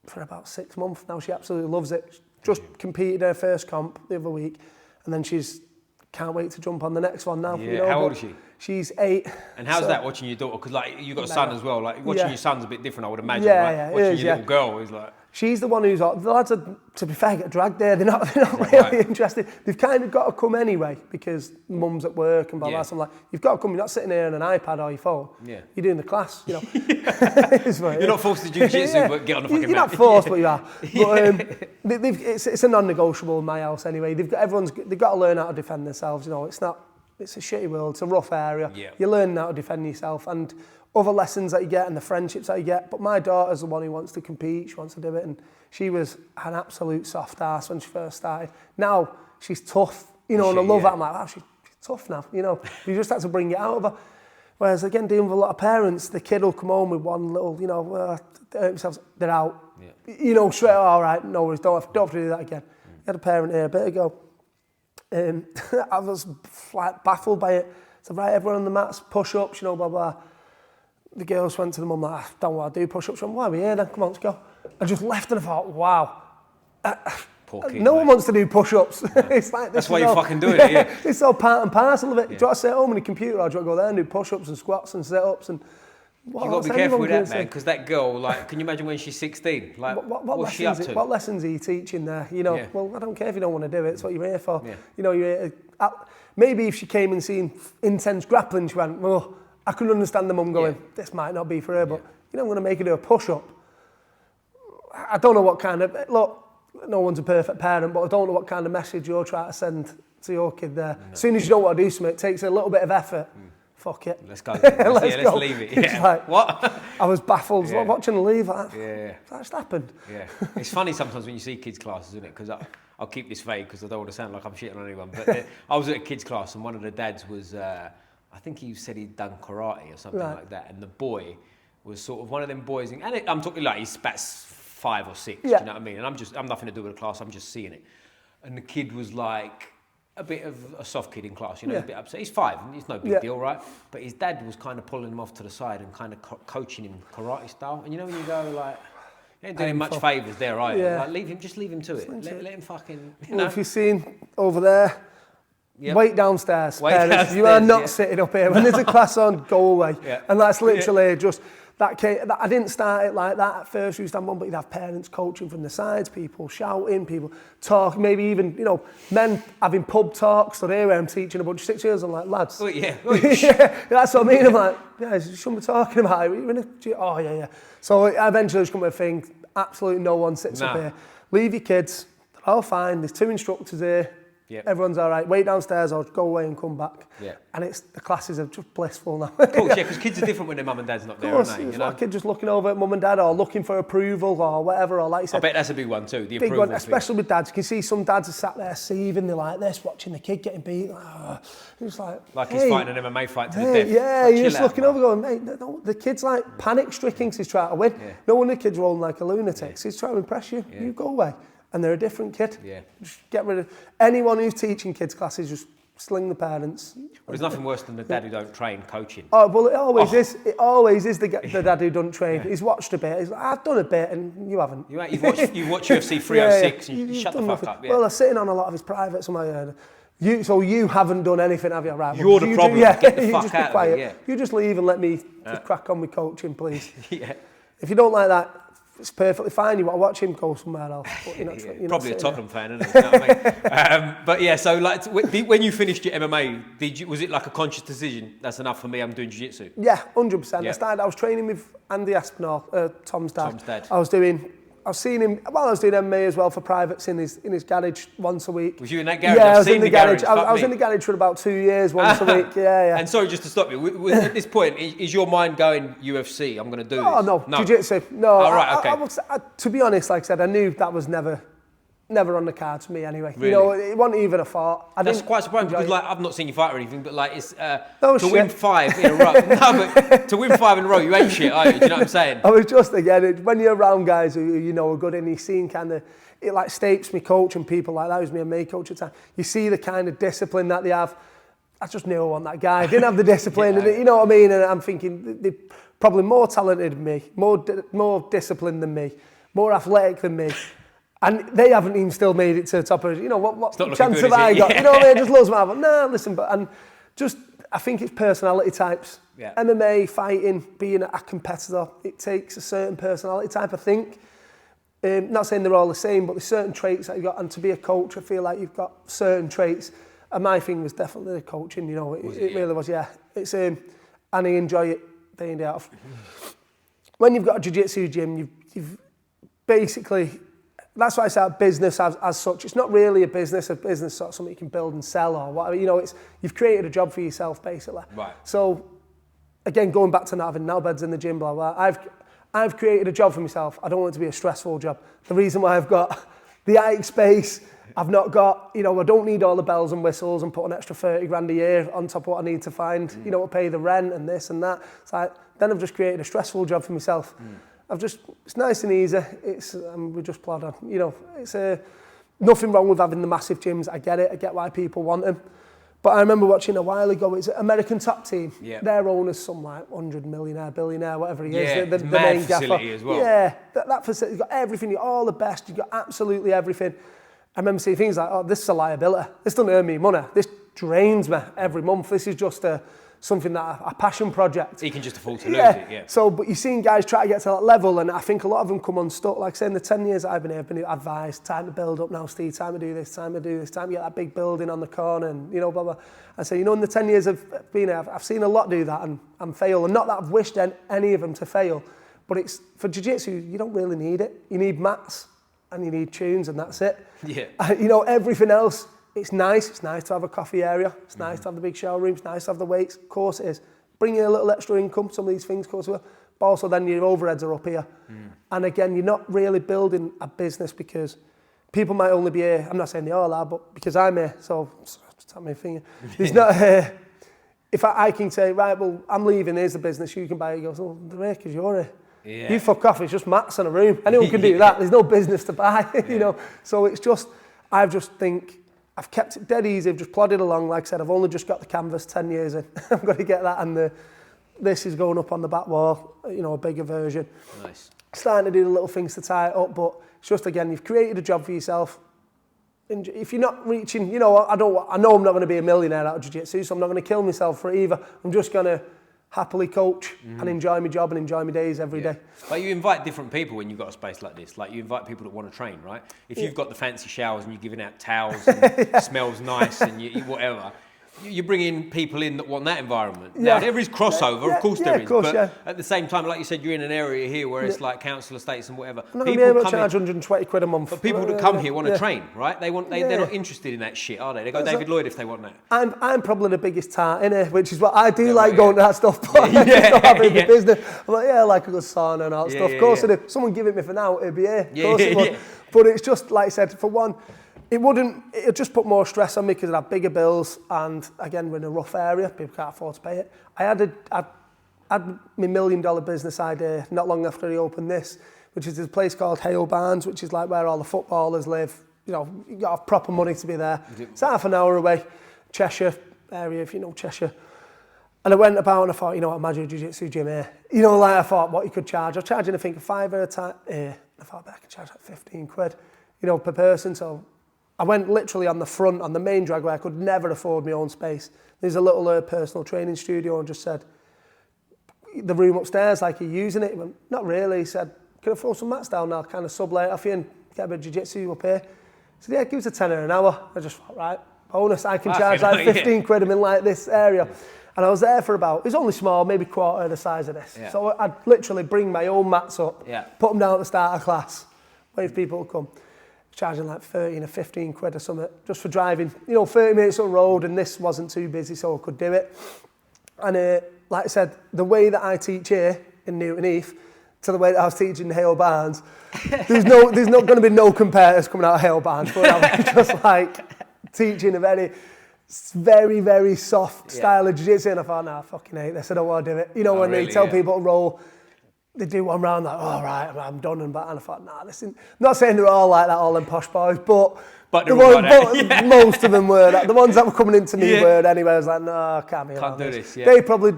for about 6 months. Now she absolutely loves it. Just competed her first comp the other week, and then can't wait to jump on the next one now. Yeah. You know, how old is she? She's 8. And how's that watching your daughter? Because like you got a son as well. Like watching your son's a bit different, I would imagine. Yeah, watching your little girl is like. She's the one who's the lads are, to be fair, get dragged there. They're not really interested. They've kind of got to come anyway because mum's at work and blah blah. So I'm like, you've got to come. You're not sitting there on an iPad or your phone. Yeah. You're doing the class. You know. You're not forced to do jiu-jitsu, but get on the fucking mat. You're not forced, but you are. But it's a non-negotiable in my house anyway. They've got to learn how to defend themselves. You know, it's a shitty world. It's a rough area. Yeah. You're learning how to defend yourself and other lessons that you get and the friendships that you get. But my daughter's the one who wants to compete. She wants to do it, and she was an absolute soft ass when she first started. Now she's tough, you know, and I love that. I'm like, wow, she's tough now. You know, you just had to bring it out of her. Whereas again, dealing with a lot of parents, the kid will come home with one little, you know, hurt themselves, they're out. Yeah. You know, straight, all right, no worries, don't have to do that again. I had a parent here a bit ago. I was like baffled by it. So right, everyone on the mats, push-ups, you know, blah, blah. The girls went to the mum, like, I don't want to do push-ups. I'm like, why are we here then? Come on, let's go. I just left and I thought, wow. Poor kid, no one wants to do push-ups. It's like, that's why you're fucking doing it, yeah. It's all part and parcel of it. Do you want to sit at home on the computer, or do you want to go there and do push-ups and squats and sit-ups? And you've got to be careful with that, man, because that girl, like, can you imagine when she's 16? Like, what's she up to? What lessons are you teaching there? You know, well, I don't care if you don't want to do it. It's what you're here for. Yeah. You know, you're here maybe if she came and seen intense grappling, she went, well, I couldn't understand the mum going, this might not be for her, but, you know, I'm going to make her do a push-up. I don't know what kind of, look, no one's a perfect parent, but I don't know what kind of message you're trying to send to your kid there. No. As soon as you don't want to do something, it takes a little bit of effort. Fuck it. Let's go. Let's leave it. Yeah. Like, what? I was baffled watching the leave. Like, that just happened. Yeah. It's funny sometimes when you see kids' classes, isn't it? Because I'll keep this vague because I don't want to sound like I'm shitting on anyone. But I was at a kids' class and one of the dads was, I think he said he'd done karate or something like that. And the boy was sort of one of them boys, and I'm talking like he's about 5 or 6, do you know what I mean? And I'm nothing to do with the class, I'm just seeing it. And the kid was like a bit of a soft kid in class, you know, a bit upset. He's 5, and it's no big deal, right? But his dad was kind of pulling him off to the side and kind of coaching him karate style. And you know when you go like, you ain't doing him much favours there, are you? Like, just leave him to it. Let him fucking, you know. Well, if you've seen over there, wait downstairs, parents. You are not sitting up here. When there's a class on, go away. And that's literally just... I didn't start it like that at first. We used to have one, but you'd have parents coaching from the sides, people shouting, people talking, maybe even, you know, men having pub talks. So there where I'm teaching a bunch of 6-year-olds, I'm like, lads. That's what I mean. I'm like, you shouldn't be talking about it. So I eventually just come to a thing, absolutely no one sits up here. Leave your kids, they're all fine. There's 2 instructors here. Everyone's all right. Wait downstairs or go away and come back. And the classes are just blissful now. Of course, because kids are different when their mum and dad's not there, aren't they? It's like a kid just looking over at mum and dad or looking for approval or whatever. Or like you said, I bet that's a big one too, the big approval one, especially with dads. You can see some dads are sat there seething, they're like this, watching the kid getting beat. It's like he's fighting an MMA fight to the death. Yeah, you're just looking over going, mate, the kid's like panic-stricken because he's trying to win. No wonder the kid's rolling like a lunatic. He's trying to impress you. You go away. And they're a different kid. Just get rid of anyone who's teaching kids classes. Just sling the parents. Well, there's nothing worse than the dad who don't train coaching. Oh well, it always is the dad who doesn't train. He's watched a bit. He's like, I've done a bit, and you haven't. You've watched UFC 306, and you shut the fuck up. Well, they're sitting on a lot of his privates. I'm like, you haven't done anything, have you? Right? You're the problem. Get the fuck out of it. You just leave and let me just crack on with coaching, please. If you don't like that. it's perfectly fine. You want to watch him, go somewhere else. But you're probably a Tottenham fan, isn't it? You know what I mean? But yeah, so like when you finished your MMA, was it like a conscious decision? That's enough for me. I'm doing jiu-jitsu. Yeah, 100%. Yeah. I was training with Andy Aspinall, Tom's dad. Tom's dad. I was seeing him while I was doing MMA as well for privates in his garage once a week. Was you in that garage? Yeah, I've I was seen in the garage. I was in the garage for about 2 years, once a week. Yeah. And sorry, just to stop you, at this point, is your mind going UFC? I'm going to do this. Oh no, jiu-jitsu. No. Oh, right, okay. To be honest, like I said, I knew that was never on the cards for me anyway. Really? It wasn't even a thought. That's quite surprising because like I've not seen you fight or anything, but like it's win 5 in a row. No, but to win 5 in a row, you ain't shit, are you? Do you know what I'm saying? I was just when you're around guys who are good and you see kind of it like Stapes, me coach, and people like that who's me and me coach at the time. You see the kind of discipline that they have. I just knew I wasn't that guy. I didn't have the discipline, and you know what I mean. And I'm thinking they're probably more talented than me, more disciplined than me, more athletic than me. And they haven't even still made it to the top of, what chance have I got? You know what I mean? Just loads of them. No, listen, I think it's personality types. Yeah. MMA, fighting, being a competitor, it takes a certain personality type, I think. Not saying they're all the same, but there's certain traits that you've got. And to be a coach, I feel like you've got certain traits. And my thing was definitely the coaching, it really was, yeah. It's and I enjoy it day in, day out. When you've got a jiu-jitsu gym, you've basically... That's why I say business as such. It's not really a business. A business is sort of something you can build and sell or whatever. You've created a job for yourself basically. Right. So, again, going back to not having nail beds in the gym, blah blah. I've created a job for myself. I don't want it to be a stressful job. The reason why I've got the attic space, I've not got, I don't need all the bells and whistles and put an extra 30 grand a year on top of what I need to find, to pay the rent and this and that. So then I've just created a stressful job for myself. It's nice and easy. We just plod on. It's nothing wrong with having the massive gyms. I get it. I get why people want them. But I remember watching a while ago, it's an American Top Team. Yeah. Their owner's some like 100 millionaire, billionaire, whatever he is. Yeah, The mad main facility gaffer. as well. Yeah, that facility, you've got everything, you've got all the best, you've got absolutely everything. I remember seeing things like, this is a liability. This doesn't earn me money. This drains me every month. This is just something that a passion project. He can just afford to lose it, yeah. So, but you're seeing guys try to get to that level, and I think a lot of them come unstuck. Like I say, in the 10 years that I've been here, I've been advised, time to build up now, Steve, time to do this, time to get that big building on the corner, and blah, blah. I say, in the 10 years of being here, I've seen a lot do that and fail, and not that I've wished any of them to fail, but it's, for jiu-jitsu, you don't really need it. You need mats, and you need tunes, and that's it. Yeah. Everything else, it's nice to have a coffee area, it's nice to have the big shower room, it's nice to have the weights, of course it is. Bring in a little extra income, some of these things cost well, but also then your overheads are up here. And again, you're not really building a business because people might only be here, I'm not saying they all are, but because I'm here, so tap my finger. There's not if I can say, right, well, I'm leaving, here's the business, you can buy it, he goes, oh, they're here because you're here. Yeah. You fuck off, it's just mats in a room. Anyone can do that, there's no business to buy, So it's just, I've kept it dead easy, I've just plodded along. Like I said, I've only just got the canvas 10 years in. I'm going to get that, and this is going up on the back wall, a bigger version. Nice. Starting to do the little things to tie it up, but it's just, again, you've created a job for yourself. And if you're not reaching, I know I'm not going to be a millionaire out of jiu-jitsu, so I'm not going to kill myself for it either. I'm just going to happily coach and enjoy my job and enjoy my days every day. Like you invite different people when you've got a space like this. Like you invite people that want to train, right? If you've got the fancy showers and you're giving out towels and smells nice and you whatever, you bring in people in that want that environment. Yeah. Now there is crossover, of course there is. Of course, but at the same time, like you said, you're in an area here where it's like council estates and whatever. I'm not going to be able to charge 120 quid a month. But people that come here want to train, right? They're not interested in that shit, are they? They go David Lloyd if they want that. I'm probably the biggest tart in here, which is what I do going to that stuff. But I just don't have it in the business. I'm like, I like a good sauna and all that stuff. Of course, if someone give it me for now, it'd be here. Of course it would. But it's just, like I said, for one, it'd just put more stress on me because I'd have bigger bills, and again, we're in a rough area, people can't afford to pay it. I had my $1 million business idea not long after he opened this, which is this place called Hale Barnes, which is like where all the footballers live. You got to have proper money to be there. It's half an hour away, Cheshire area, if you know Cheshire. And I went about and I thought, imagine a jiu-jitsu gym here. I thought what you could charge. I was charging, I think, a £5 at a time here. I thought, I could charge like 15 quid, per person. So I went literally on the front, on the main drag where I could never afford my own space. There's a little personal training studio, and just said, the room upstairs, like, you're using it? He went, not really. He said, can I throw some mats down now, kind of sub late off you and get a bit of jiu-jitsu up here? He said, yeah, give us a tenner an hour. I just thought, right, bonus, I can charge like 15 quid, I'm in like this area. Yeah. And I was there for about, it was only small, maybe quarter of the size of this. Yeah. So I'd literally bring my own mats up, put them down at the start of class, wait for people to come. Charging like 13 or 15 quid or something, just for driving, 30 minutes on the road, and this wasn't too busy, so I could do it. And like I said, the way that I teach here in Newton Heath to the way that I was teaching in Hale Barnes, there's not going to be no competitors coming out of Hale Barnes, but I was just like teaching a very, very soft style of jiu-jitsu, and I thought, nah, I fucking hate this, I don't want to do it. When they tell people to roll, they do one round like, all right, I'm done and back, and I thought, nah, this isn't, not saying they're all like that, all them posh boys, but most of them were. The ones that were coming into me were anyway. I was like, no, I can't be Can't do this. They probably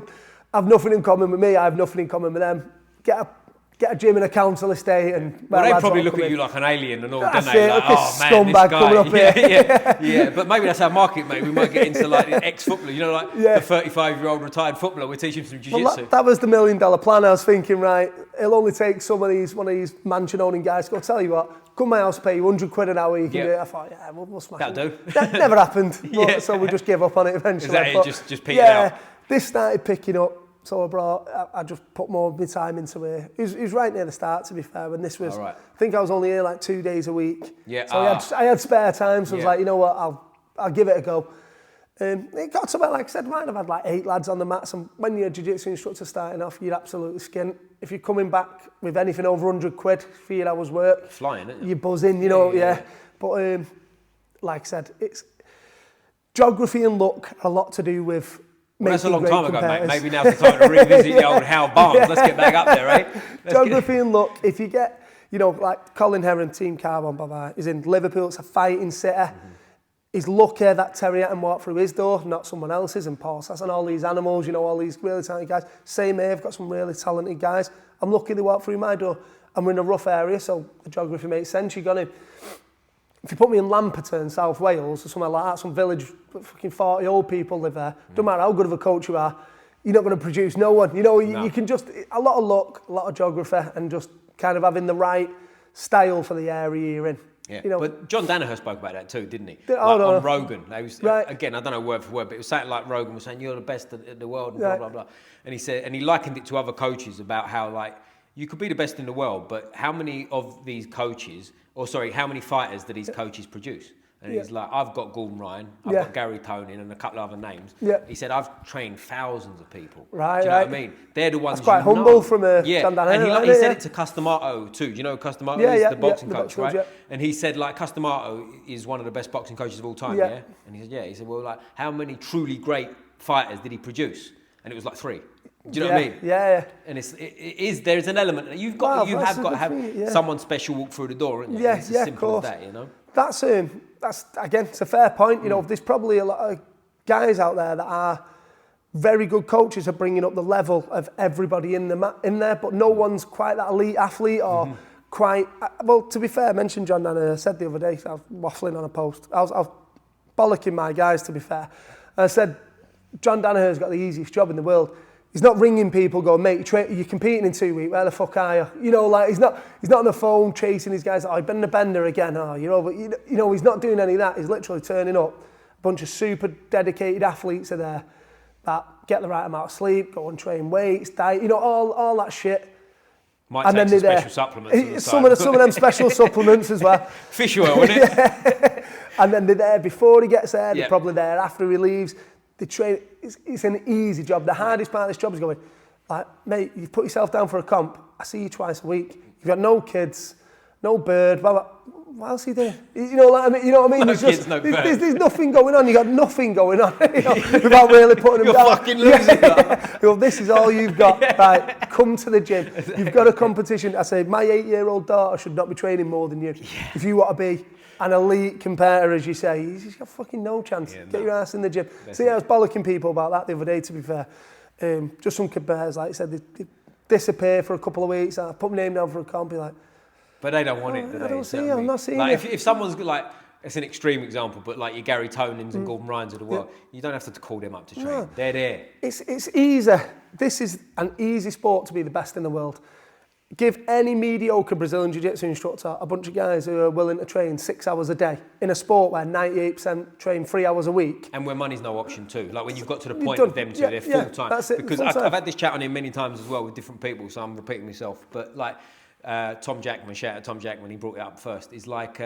have nothing in common with me. I have nothing in common with them. Get a gym in a council estate, and they probably look at you like an alien and all, don't they? Like, oh man, this guy. Coming up here. Yeah. But maybe that's our market, mate. We might get into like the ex-footballer, the 35-year-old retired footballer. We're teaching him some jiu-jitsu. Well, that was the $1 million plan. I was thinking, right, it'll only take one of these mansion-owning guys to go, tell you what, come my house, pay you 100 quid an hour, you can do it. I thought, yeah, we'll smash it. That'll do. That never happened, so we just gave up on it eventually. Is that it? Just petered out? This started picking up. So I just put more of my time into it. It was right near the start, to be fair, when this was, I think I was only here like 2 days a week. Yeah. So I had spare time, so I was like, you know what, I'll give it a go. It got to about, like I said, might have had like 8 lads on the mats, and when you're a jiu-jitsu instructor starting off, you're absolutely skint. If you're coming back with anything over 100 quid for your hours work, flying, isn't it? You're buzzing, yeah. But like I said, it's geography and luck, a lot to do with. Well, that's a long time ago, mate. Maybe now's the time to revisit the old Hal Barnes. Let's get back up there, right? Geography and luck. If you get, like Colin Heron, Team Carbon, he's in Liverpool, it's a fighting city. Mm-hmm. He's lucky that Terry Hatton walked through his door, not someone else's, and Paul Sass and all these animals, all these really talented guys. Same here, I've got some really talented guys. I'm lucky they walked through my door. And we're in a rough area, so the geography makes sense. You're going to, if you put me in Lamperton, South Wales, or somewhere like that, some village, fucking 40 old people live there. Don't matter how good of a coach you are, you're not going to produce no one. You can just, a lot of luck, a lot of geography, and just kind of having the right style for the area you're in. Yeah, but John Danaher spoke about that too, didn't he? On Rogan. Again, I don't know word for word, but it was something like Rogan was saying, you're the best in the world, and blah, blah, blah. And he said, and he likened it to other coaches about how, like, you could be the best in the world, but how many of these coaches, how many fighters do these coaches produce? And he's like, I've got Gordon Ryan, I've got Gary Tonin and a couple of other names. Yeah. He said, I've trained thousands of people. Right, do you know what I mean? They're the ones. That's quite humble from a John Danaher. And he said it to Custamato too. Do you know who Custamato is? The boxing coach, right? Yeah. And he said, like, Custamato is one of the best boxing coaches of all time, yeah? And he said, He said, well, like, how many truly great fighters did he produce? And it was like 3. Do you know what I mean? Yeah. And there's an element you have got to have someone special walk through the door, isn't it? Yeah, it's as simple as that, That's again, it's a fair point. There's probably a lot of guys out there that are very good coaches are bringing up the level of everybody in there, but no one's quite that elite athlete or quite. Well, to be fair, I mentioned John Danaher. I said the other day, I was waffling on a post. I was bollocking my guys, to be fair. I said, John Danaher's got the easiest job in the world. He's not ringing people going, mate, you're competing in 2 weeks, where the fuck are you? He's not on the phone chasing his guys, I've been in the bender again, but he's not doing any of that. He's literally turning up. A bunch of super dedicated athletes are there that get the right amount of sleep, go and train weights, diet, all that shit. Might take some special supplements. Some of them special supplements as well. Fish oil, wouldn't it? And then they're there before he gets there, they're probably there after he leaves. They train, it's an easy job. The hardest part of this job is going, like, mate, you've put yourself down for a comp. I see you twice a week. You've got no kids, no bird, blah, blah. What else are you doing? You know what I mean? No kids, no bird. There's nothing going on. You got nothing going on without really putting them down. You're fucking losing. This is all you've got. Right, come to the gym. You've got a competition. I say, my 8-year-old daughter should not be training more than you. Yeah. If you want to be an elite competitor, as you say, he's got fucking no chance. Get your ass in the gym. So I was bollocking people about that the other day, to be fair. Just some competitors, like I said, they disappear for a couple of weeks. I put my name down for a comp, like. But they don't want it, do they? I'm not seeing it. If someone's like, it's an extreme example, but like your Gary Tonins and Gordon Ryans of the world, you don't have to call them up to train. No. They're there. It's easy. This is an easy sport to be the best in the world. Give any mediocre Brazilian Jiu-Jitsu instructor a bunch of guys who are willing to train 6 hours a day in a sport where 98% train 3 hours a week. And where money's no option too. Like when you've got to the point of them two, they're full-time. That's it, because I've had this chat on him many times as well with different people, so I'm repeating myself. But like Tom Jackman, shout out Tom Jackman, he brought it up first, is like...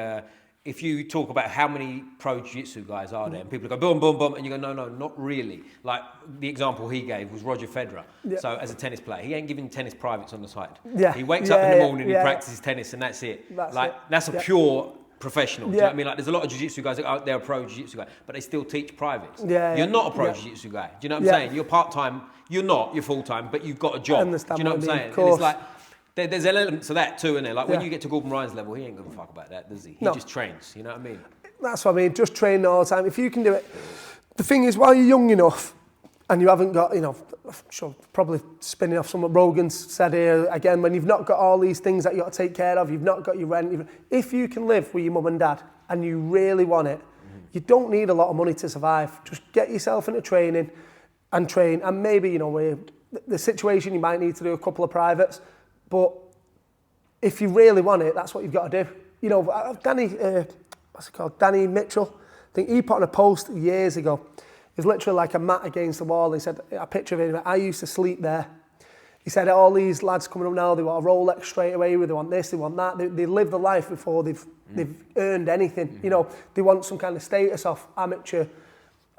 if you talk about how many pro jiu-jitsu guys are there, and people go boom, boom, boom, and you go, no, not really. Like the example he gave was Roger Federer. Yeah. So as a tennis player, he ain't giving tennis privates on the side. Yeah. He wakes up in the morning, he practices tennis, and that's it. That's a pure professional. Do you know what I mean? Like there's a lot of jiu-jitsu guys that are out there, pro jiu-jitsu guy, but they still teach privates. You're not a pro jiu-jitsu guy. Do you know what I'm saying? You're part-time. You're not. You're full-time, but you've got a job. Do you know what I'm saying? And it's like. There's elements of that too, isn't there? Like when you get to Gordon Ryan's level, he ain't gonna fuck about that, does he? He just trains, you know what I mean? That's what I mean, just train all the time. If you can do it. The thing is, while you're young enough and you haven't got, sure, probably spinning off something Rogan's said here again, when you've not got all these things that you've got to take care of, you've not got your rent, if you can live with your mum and dad and you really want it, you don't need a lot of money to survive. Just get yourself into training and train, and maybe, the situation you might need to do a couple of privates. But if you really want it, that's what you've got to do. Danny Mitchell, I think he put on a post years ago. It was literally like a mat against the wall. He said, a picture of him, I used to sleep there. He said, all these lads coming up now, they want a Rolex straight away, they want this, they want that. They live the life before they've earned anything. They want some kind of status off an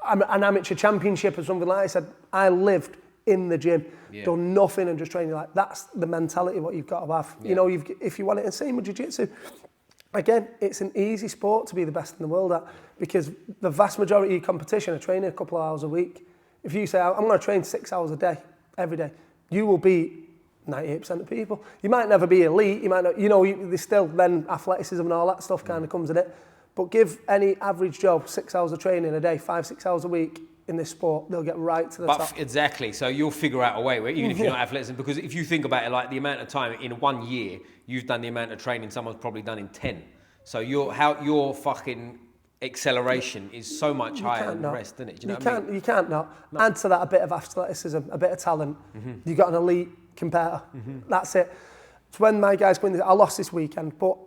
amateur championship or something like that. He said, I lived in the gym, done nothing and just training. Like that's the mentality what you've got to have. If you want it, and same with jiu-jitsu. Again, it's an easy sport to be the best in the world at, because the vast majority of competition are training a couple of hours a week. If you say, I'm going to train 6 hours a day, every day, you will beat 98% of people. You might never be elite, you might not, there's still then athleticism and all that stuff kind of comes in it. But give any average job 6 hours of training a day, 5-6 hours a week, in this sport, they'll get right to the top. Exactly. So you'll figure out a way, even if you're not athleticism, because if you think about it, like the amount of time in 1 year, you've done the amount of training someone's probably done in 10. So your fucking acceleration is so much higher than the rest, isn't it? Do you know what I mean? You can't not. No. Add to that a bit of athleticism, a bit of talent. You've got an elite competitor. That's it. It's when my guys go in, I lost this weekend, but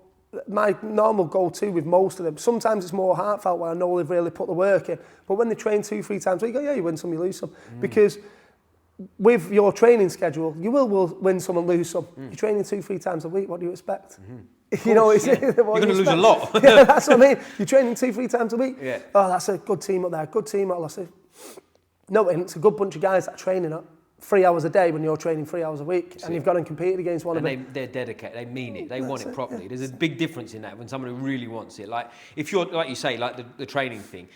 my normal go-to with most of them, sometimes it's more heartfelt when I know they've really put the work in, but when they train 2-3 times a week, you win some, you lose some. Because with your training schedule, you will win some and lose some. You're training 2-3 times a week, what do you expect? You're going to lose a lot. Yeah, that's what I mean. You're training 2-3 times a week. Yeah. Oh, that's a good team up there, good team up there. No, it's a good bunch of guys that are training up 3 hours a day when you're training 3 hours a week, and you've got to compete against one of them. They're dedicated, they mean it, they want it properly. Yeah. There's a big difference in that when someone who really wants it. Like if you're, like you say, like the training thing,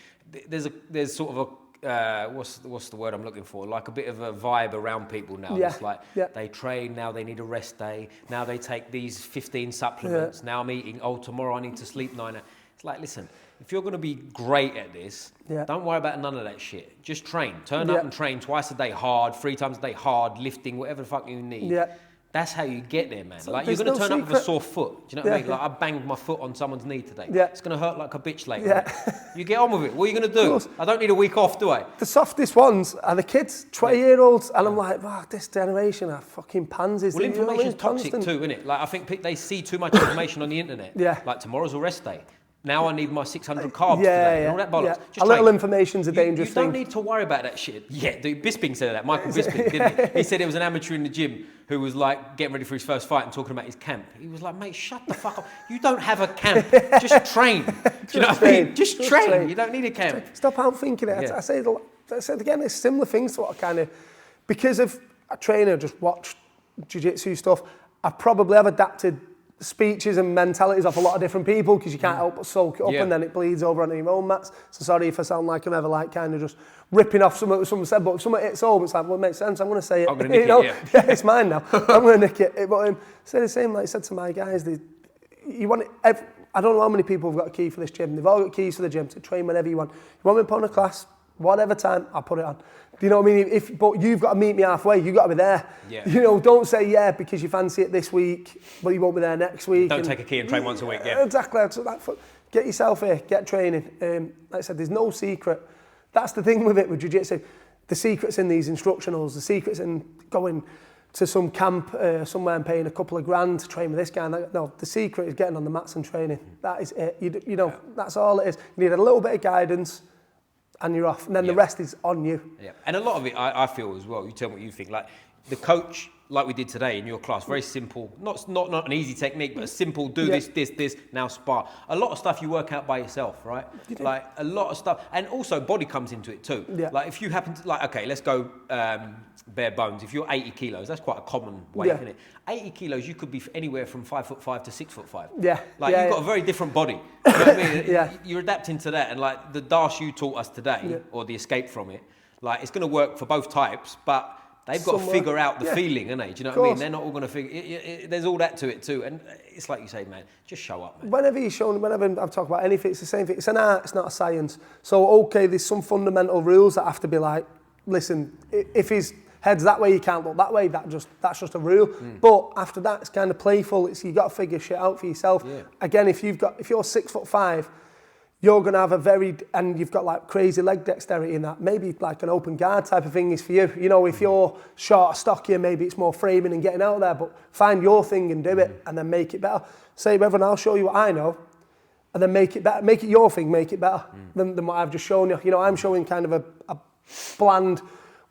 there's sort of a, what's the word I'm looking for? Like a bit of a vibe around people now. Yeah. It's like they train, now they need a rest day, now they take these 15 supplements, now I'm eating, tomorrow I need to sleep 9 hours. It's like, listen, if you're going to be great at this, don't worry about none of that shit. Just train. Turn up and train twice a day hard, 3 times a day hard, lifting, whatever the fuck you need. Yeah. That's how you get there, man. So like you're going to turn up with a sore foot. Do you know what I mean? Like I banged my foot on someone's knee today. Yeah. It's going to hurt like a bitch later. Yeah. You get on with it. What are you going to do? I don't need a week off, do I? The softest ones are the kids, 20-year-olds, and I'm like, this generation are fucking pansies. Well, information's toxic too, isn't it? Like I think they see too much information on the internet. Yeah. Like tomorrow's a rest day. Now I need my 600 carbs today. And all that bollocks. A little information's a dangerous thing. You don't need to worry about that shit. Yeah, Bisping said that. Michael Bisping, didn't he? He said it was an amateur in the gym who was like getting ready for his first fight and talking about his camp. He was like, mate, shut the fuck up. You don't have a camp. Just train. Do you know what I mean? Just train. You don't need a camp. Stop outthinking it. Yeah. I said again, it's similar things to what I kind of, because of a trainer, just watched jiu-jitsu stuff, I probably have adapted speeches and mentalities off a lot of different people, because you can't help but soak it up and then it bleeds over onto your own mats. So sorry if I sound like I'm ever like kind of just ripping off something someone said, but if someone hits home, it's like, well, it makes sense, I'm going to say it. I'm going to nick it, yeah, it's mine now. I'm going to nick it. But say the same, like I said to my guys, you want it, I don't know how many people have got a key for this gym. They've all got keys for the gym to train whenever you want. You want me to put on a class, whatever time, I'll put it on. Do you know what I mean? But you've got to meet me halfway. You've got to be there. Yeah. Don't say because you fancy it this week, but you won't be there next week. Don't take a key and train once a week. Yeah. Exactly. Get yourself here. Get training. Like I said, there's no secret. That's the thing with jiu-jitsu. The secret's in these instructionals. The secret's in going to some camp somewhere and paying a couple of grand to train with this guy. No, the secret is getting on the mats and training. That is it. You know, that's all it is. You need a little bit of guidance and you're off. And then the rest is on you. Yeah. And a lot of it, I feel as well, you tell me what you think, like the coach, like we did today in your class, very simple, not an easy technique, but a simple do this, now spar. A lot of stuff you work out by yourself, right? Like a lot of stuff. And also body comes into it too. Yeah. Like if you happen to, like, okay, let's go bare bones. If you're 80 kilos, that's quite a common weight, isn't it? 80 kilos, you could be anywhere from 5'5" to 6'5". Yeah. Like you've got a very different body. You know what I mean? You're adapting to that. And like the dash you taught us today, or the escape from it, like it's going to work for both types, but they've got to figure out the feeling, innit? Do you know what I mean? They're not all going to figure... there's all that to it too. And it's like you say, man, just show up, man. Whenever I'm talking about anything, it's the same thing. It's an art, it's not a science. So, okay, there's some fundamental rules that have to be like, listen, if his head's that way, you can't look that way. That's just a rule. But after that, it's kind of playful. You got to figure shit out for yourself. Yeah. Again, if you're 6'5", you're going to have and you've got like crazy leg dexterity in that. Maybe like an open guard type of thing is for you. You know, if you're short, stockier, maybe it's more framing and getting out there, but find your thing and do it and then make it better. Say, everyone, I'll show you what I know and then make it better. Make it your thing, make it better than what I've just shown you. You know, I'm showing kind of a bland,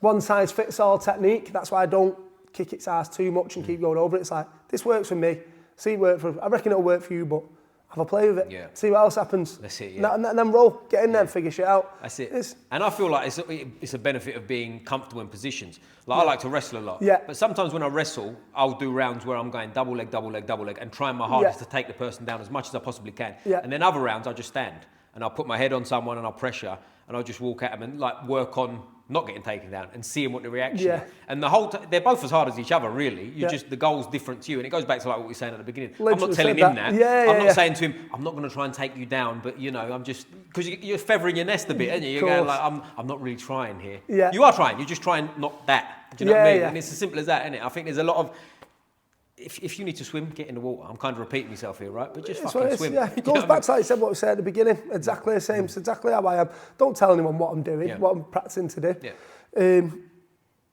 one-size-fits-all technique. That's why I don't kick its ass too much and keep going over it. It's like, this works for me. See, I reckon it'll work for you, but have a play with it. Yeah. See what else happens. That's it, yeah. And then roll. Get in there and figure shit out. That's it. And I feel like it's a benefit of being comfortable in positions. Like I like to wrestle a lot. Yeah. But sometimes when I wrestle, I'll do rounds where I'm going double leg, and trying my hardest to take the person down as much as I possibly can. Yeah. And then other rounds, I'll just stand. And I'll put my head on someone and I'll pressure. And I'll just walk at them and like work on not getting taken down and seeing what the reaction is. And the whole they're both as hard as each other, really. The goal's different to you. And it goes back to like what we were saying at the beginning. I'm not telling him that. I'm not saying to him, I'm not going to try and take you down, but you know, I'm just, because you're feathering your nest a bit, aren't you? You're going like, I'm not really trying here. Yeah. You are trying, you're just trying not that. Do you know what I mean? And it's as simple as that, isn't it? I think there's a lot of, if you need to swim, get in the water. I'm kind of repeating myself here, right? But just fucking swim. Yeah, it goes back to like you said, what we said at the beginning. Exactly the same. It's exactly how I am. Don't tell anyone what I'm doing, what I'm practicing to do. Yeah.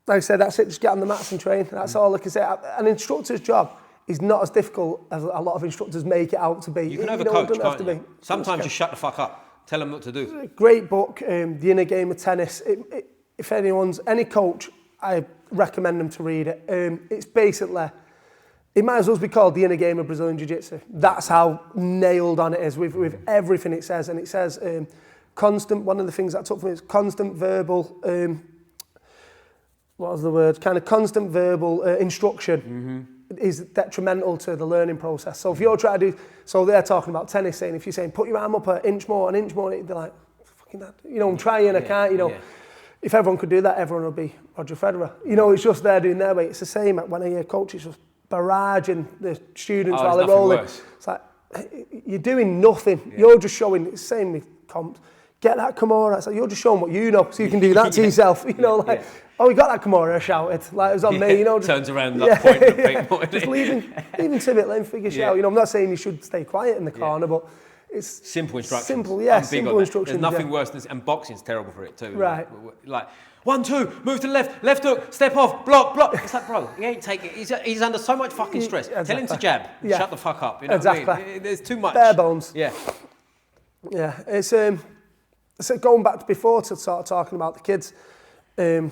Like I said, that's it. Just get on the mats and train. That's all I can say. An instructor's job is not as difficult as a lot of instructors make it out to be. You can overcoach, can't you? Sometimes just shut the fuck up. Tell them what to do. Great book, The Inner Game of Tennis. If any coach, I recommend them to read it. It's basically... It might as well be called The Inner Game of Brazilian Jiu-Jitsu. That's how nailed on it is with everything it says. And it says constant, one of the things that I took from it is constant verbal, what was the word? Kind of constant verbal instruction is detrimental to the learning process. So if you're trying to do, so they're talking about tennis, saying if you're saying put your arm up an inch more, they're like, fucking that, you know, I'm trying, I can't, you know. If everyone could do that, everyone would be Roger Federer. You know, it's just they're doing their way. It's the same when I hear coaches just barraging the students while they're rolling. Worse. It's like, you're doing nothing. Yeah. You're just showing, it's the same with comps. Get that Kimura. It's like, you're just showing what you know, so you can do that to yourself. You know, like, oh, we got that Kimura, I shouted. Like, it was on me, you know. Just, turns around that point at people. Just leaving to it, let him figure shit out. You know, I'm not saying you should stay quiet in the corner, but it's... Simple instructions. Simple, simple instructions. There's nothing worse than... And boxing's terrible for it too. Right. Like 1, 2, move to the left hook, step off, block. It's like, bro, he ain't taking it. He's under so much fucking stress. Exactly. Tell him to jab. Shut the fuck up. You know what I mean? There's too much. Bare bones. Yeah. Yeah. It's so going back to before to sort of talking about the kids, you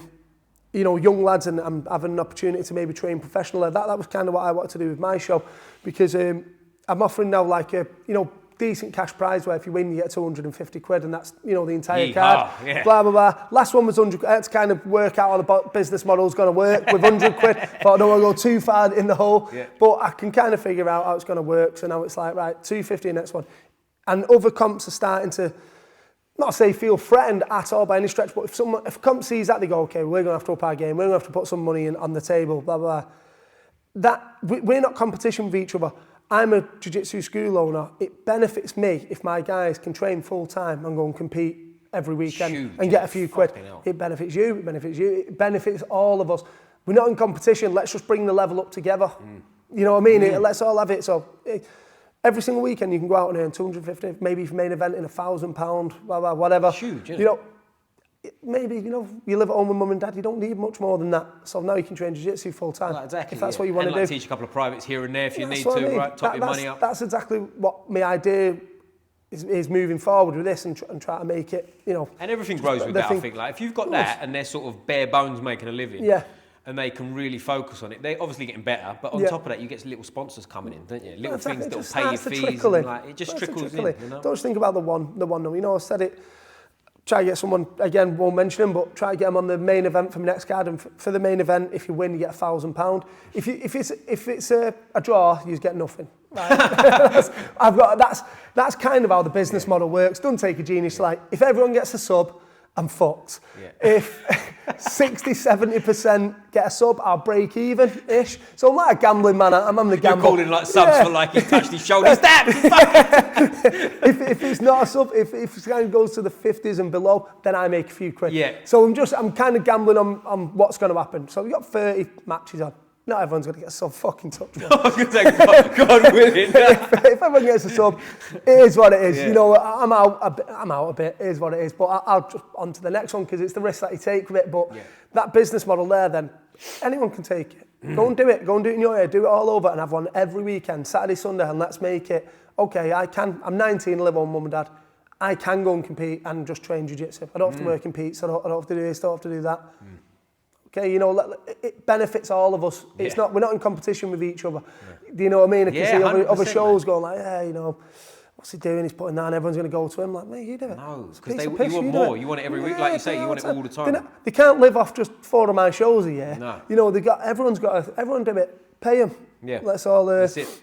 know, young lads, and I'm having an opportunity to maybe train professionally. That was kind of what I wanted to do with my show, because I'm offering now like a, you know, decent cash prize where if you win you get 250 quid and that's, you know, the entire card, blah blah blah. Last one was 100 quid. I had to kind of work out how the business model's going to work with 100 quid, but I don't want to go too far in the hole, but I can kind of figure out how it's going to work. So now it's like, right, 250 next one, and other comps are starting to not say feel threatened at all by any stretch, but if a comp sees that, they go, okay, we're going to have to up our game, we're going to have to put some money on the table, blah blah blah. That we're not competition with each other. I'm a jiu-jitsu school owner. It benefits me if my guys can train full time and go and compete every weekend and get a few quid. It benefits you, it benefits all of us. We're not in competition, let's just bring the level up together. You know what I mean? Let's all have it. So every single weekend you can go out and earn 250, maybe if main event in £1,000, blah, blah, whatever. Huge, isn't it? You know, maybe, you know, you live at home with mum and dad, you don't need much more than that. So now you can train jiu-jitsu full time. Well, exactly. If that's what you want to do. Teach a couple of privates here and there if you need what to, I mean. right? Top your money up. That's exactly what my idea is moving forward with this and try to make it, you know. And everything grows with that, I think. Like, if you've got that and they're sort of bare bones making a living, and they can really focus on it, they're obviously getting better, but on top of that, you get little sponsors coming in, don't you? Little things that will pay your fees, and like, it just trickles in, you know? Don't just think about the one, no. You know, I said it, try to get someone, again, won't mention him, but try to get him on the main event for my next card, and for the main event, if you win, you get £1,000. If it's a draw, you just get nothing. Right? That's kind of how the business model works. Don't take a genius. Like, if everyone gets a sub, I'm fucked. If 60-70% get a sub, I'll break even-ish. So I'm like a gambling man. I'm the gambler. You're calling like subs for like he touched his shoulder. Stab! If it's not a sub, if it kind of goes to the 50s and below, then I make a few quid. So I'm kind of gambling on what's going to happen. So we've got 30 matches on. Not everyone's going to get a sub, fucking touch one. I was going to say, God willing. if everyone gets a sub, it is what it is. You know, I'm out a bit, it is what it is. But I'll just on to the next one because it's the risk that you take with it. But that business model there, then, anyone can take it. Go and do it. Go and do it in your area. Do it all over and have one every weekend, Saturday, Sunday, and let's make it. Okay, I'm 19, I live on mum and dad. I can go and compete and just train jiu-jitsu. I don't have to work in Pete's. I don't have to do this, don't have to do that. Okay, you know, it benefits all of us. It's not, we're not in competition with each other. Do you know what I mean? I can see other shows going like, you know, what's he doing? He's putting that, and everyone's going to go to him. Like, mate, you do it. No, because you want more. You want it every week, like you say. You want it all the time. They can't live off just 4 of my shows a year. No. You know, everyone do it. Pay them. Let's all. That's it.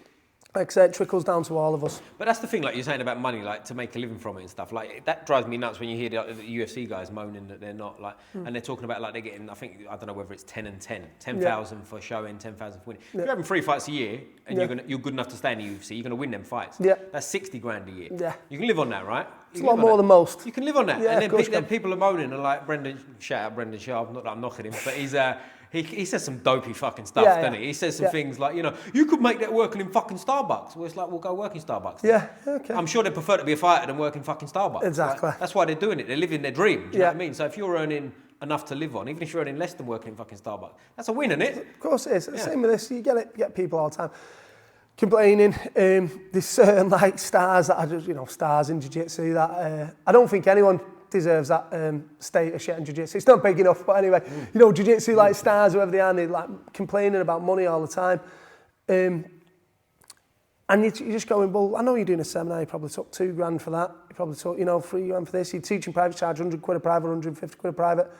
Like I said, it trickles down to all of us. But that's the thing, like you're saying about money, like to make a living from it and stuff. Like that drives me nuts when you hear the UFC guys moaning that they're not like, and they're talking about like they're getting, I don't know whether it's 10 and 10, 10,000 for showing, 10,000 for winning. If you're having 3 fights a year and you're good enough to stay in the UFC, you're going to win them fights. That's 60 grand a year. You can live on that, right? It's a lot more than most. You can live on that. And then people are moaning and like shout out Brendan Sharp, not that I'm knocking him, but he's he says some dopey fucking stuff, doesn't he? He says some things like, you know, you could make that working in fucking Starbucks. Well, it's like, we'll go work in Starbucks. Okay. I'm sure they prefer to be a fighter than work in fucking Starbucks. Exactly. Right? That's why they're doing it. They're living their dream. Do you know what I mean? So if you're earning enough to live on, even if you're earning less than working in fucking Starbucks, that's a win, isn't it? Of course it is. Same with this. You get people all the time complaining. There's certain like stars that are just, you know, stars in jiu-jitsu that I don't think anyone deserves that status yet in jiu-jitsu. It's not big enough, but anyway, you know, jiu-jitsu like stars, whoever they are, they're like complaining about money all the time. And you're just going, well, I know you're doing a seminar, you probably took $2,000 for that, you probably took, you know, $3,000 for this, you're teaching private, charge 100 quid a private, 150 quid a private,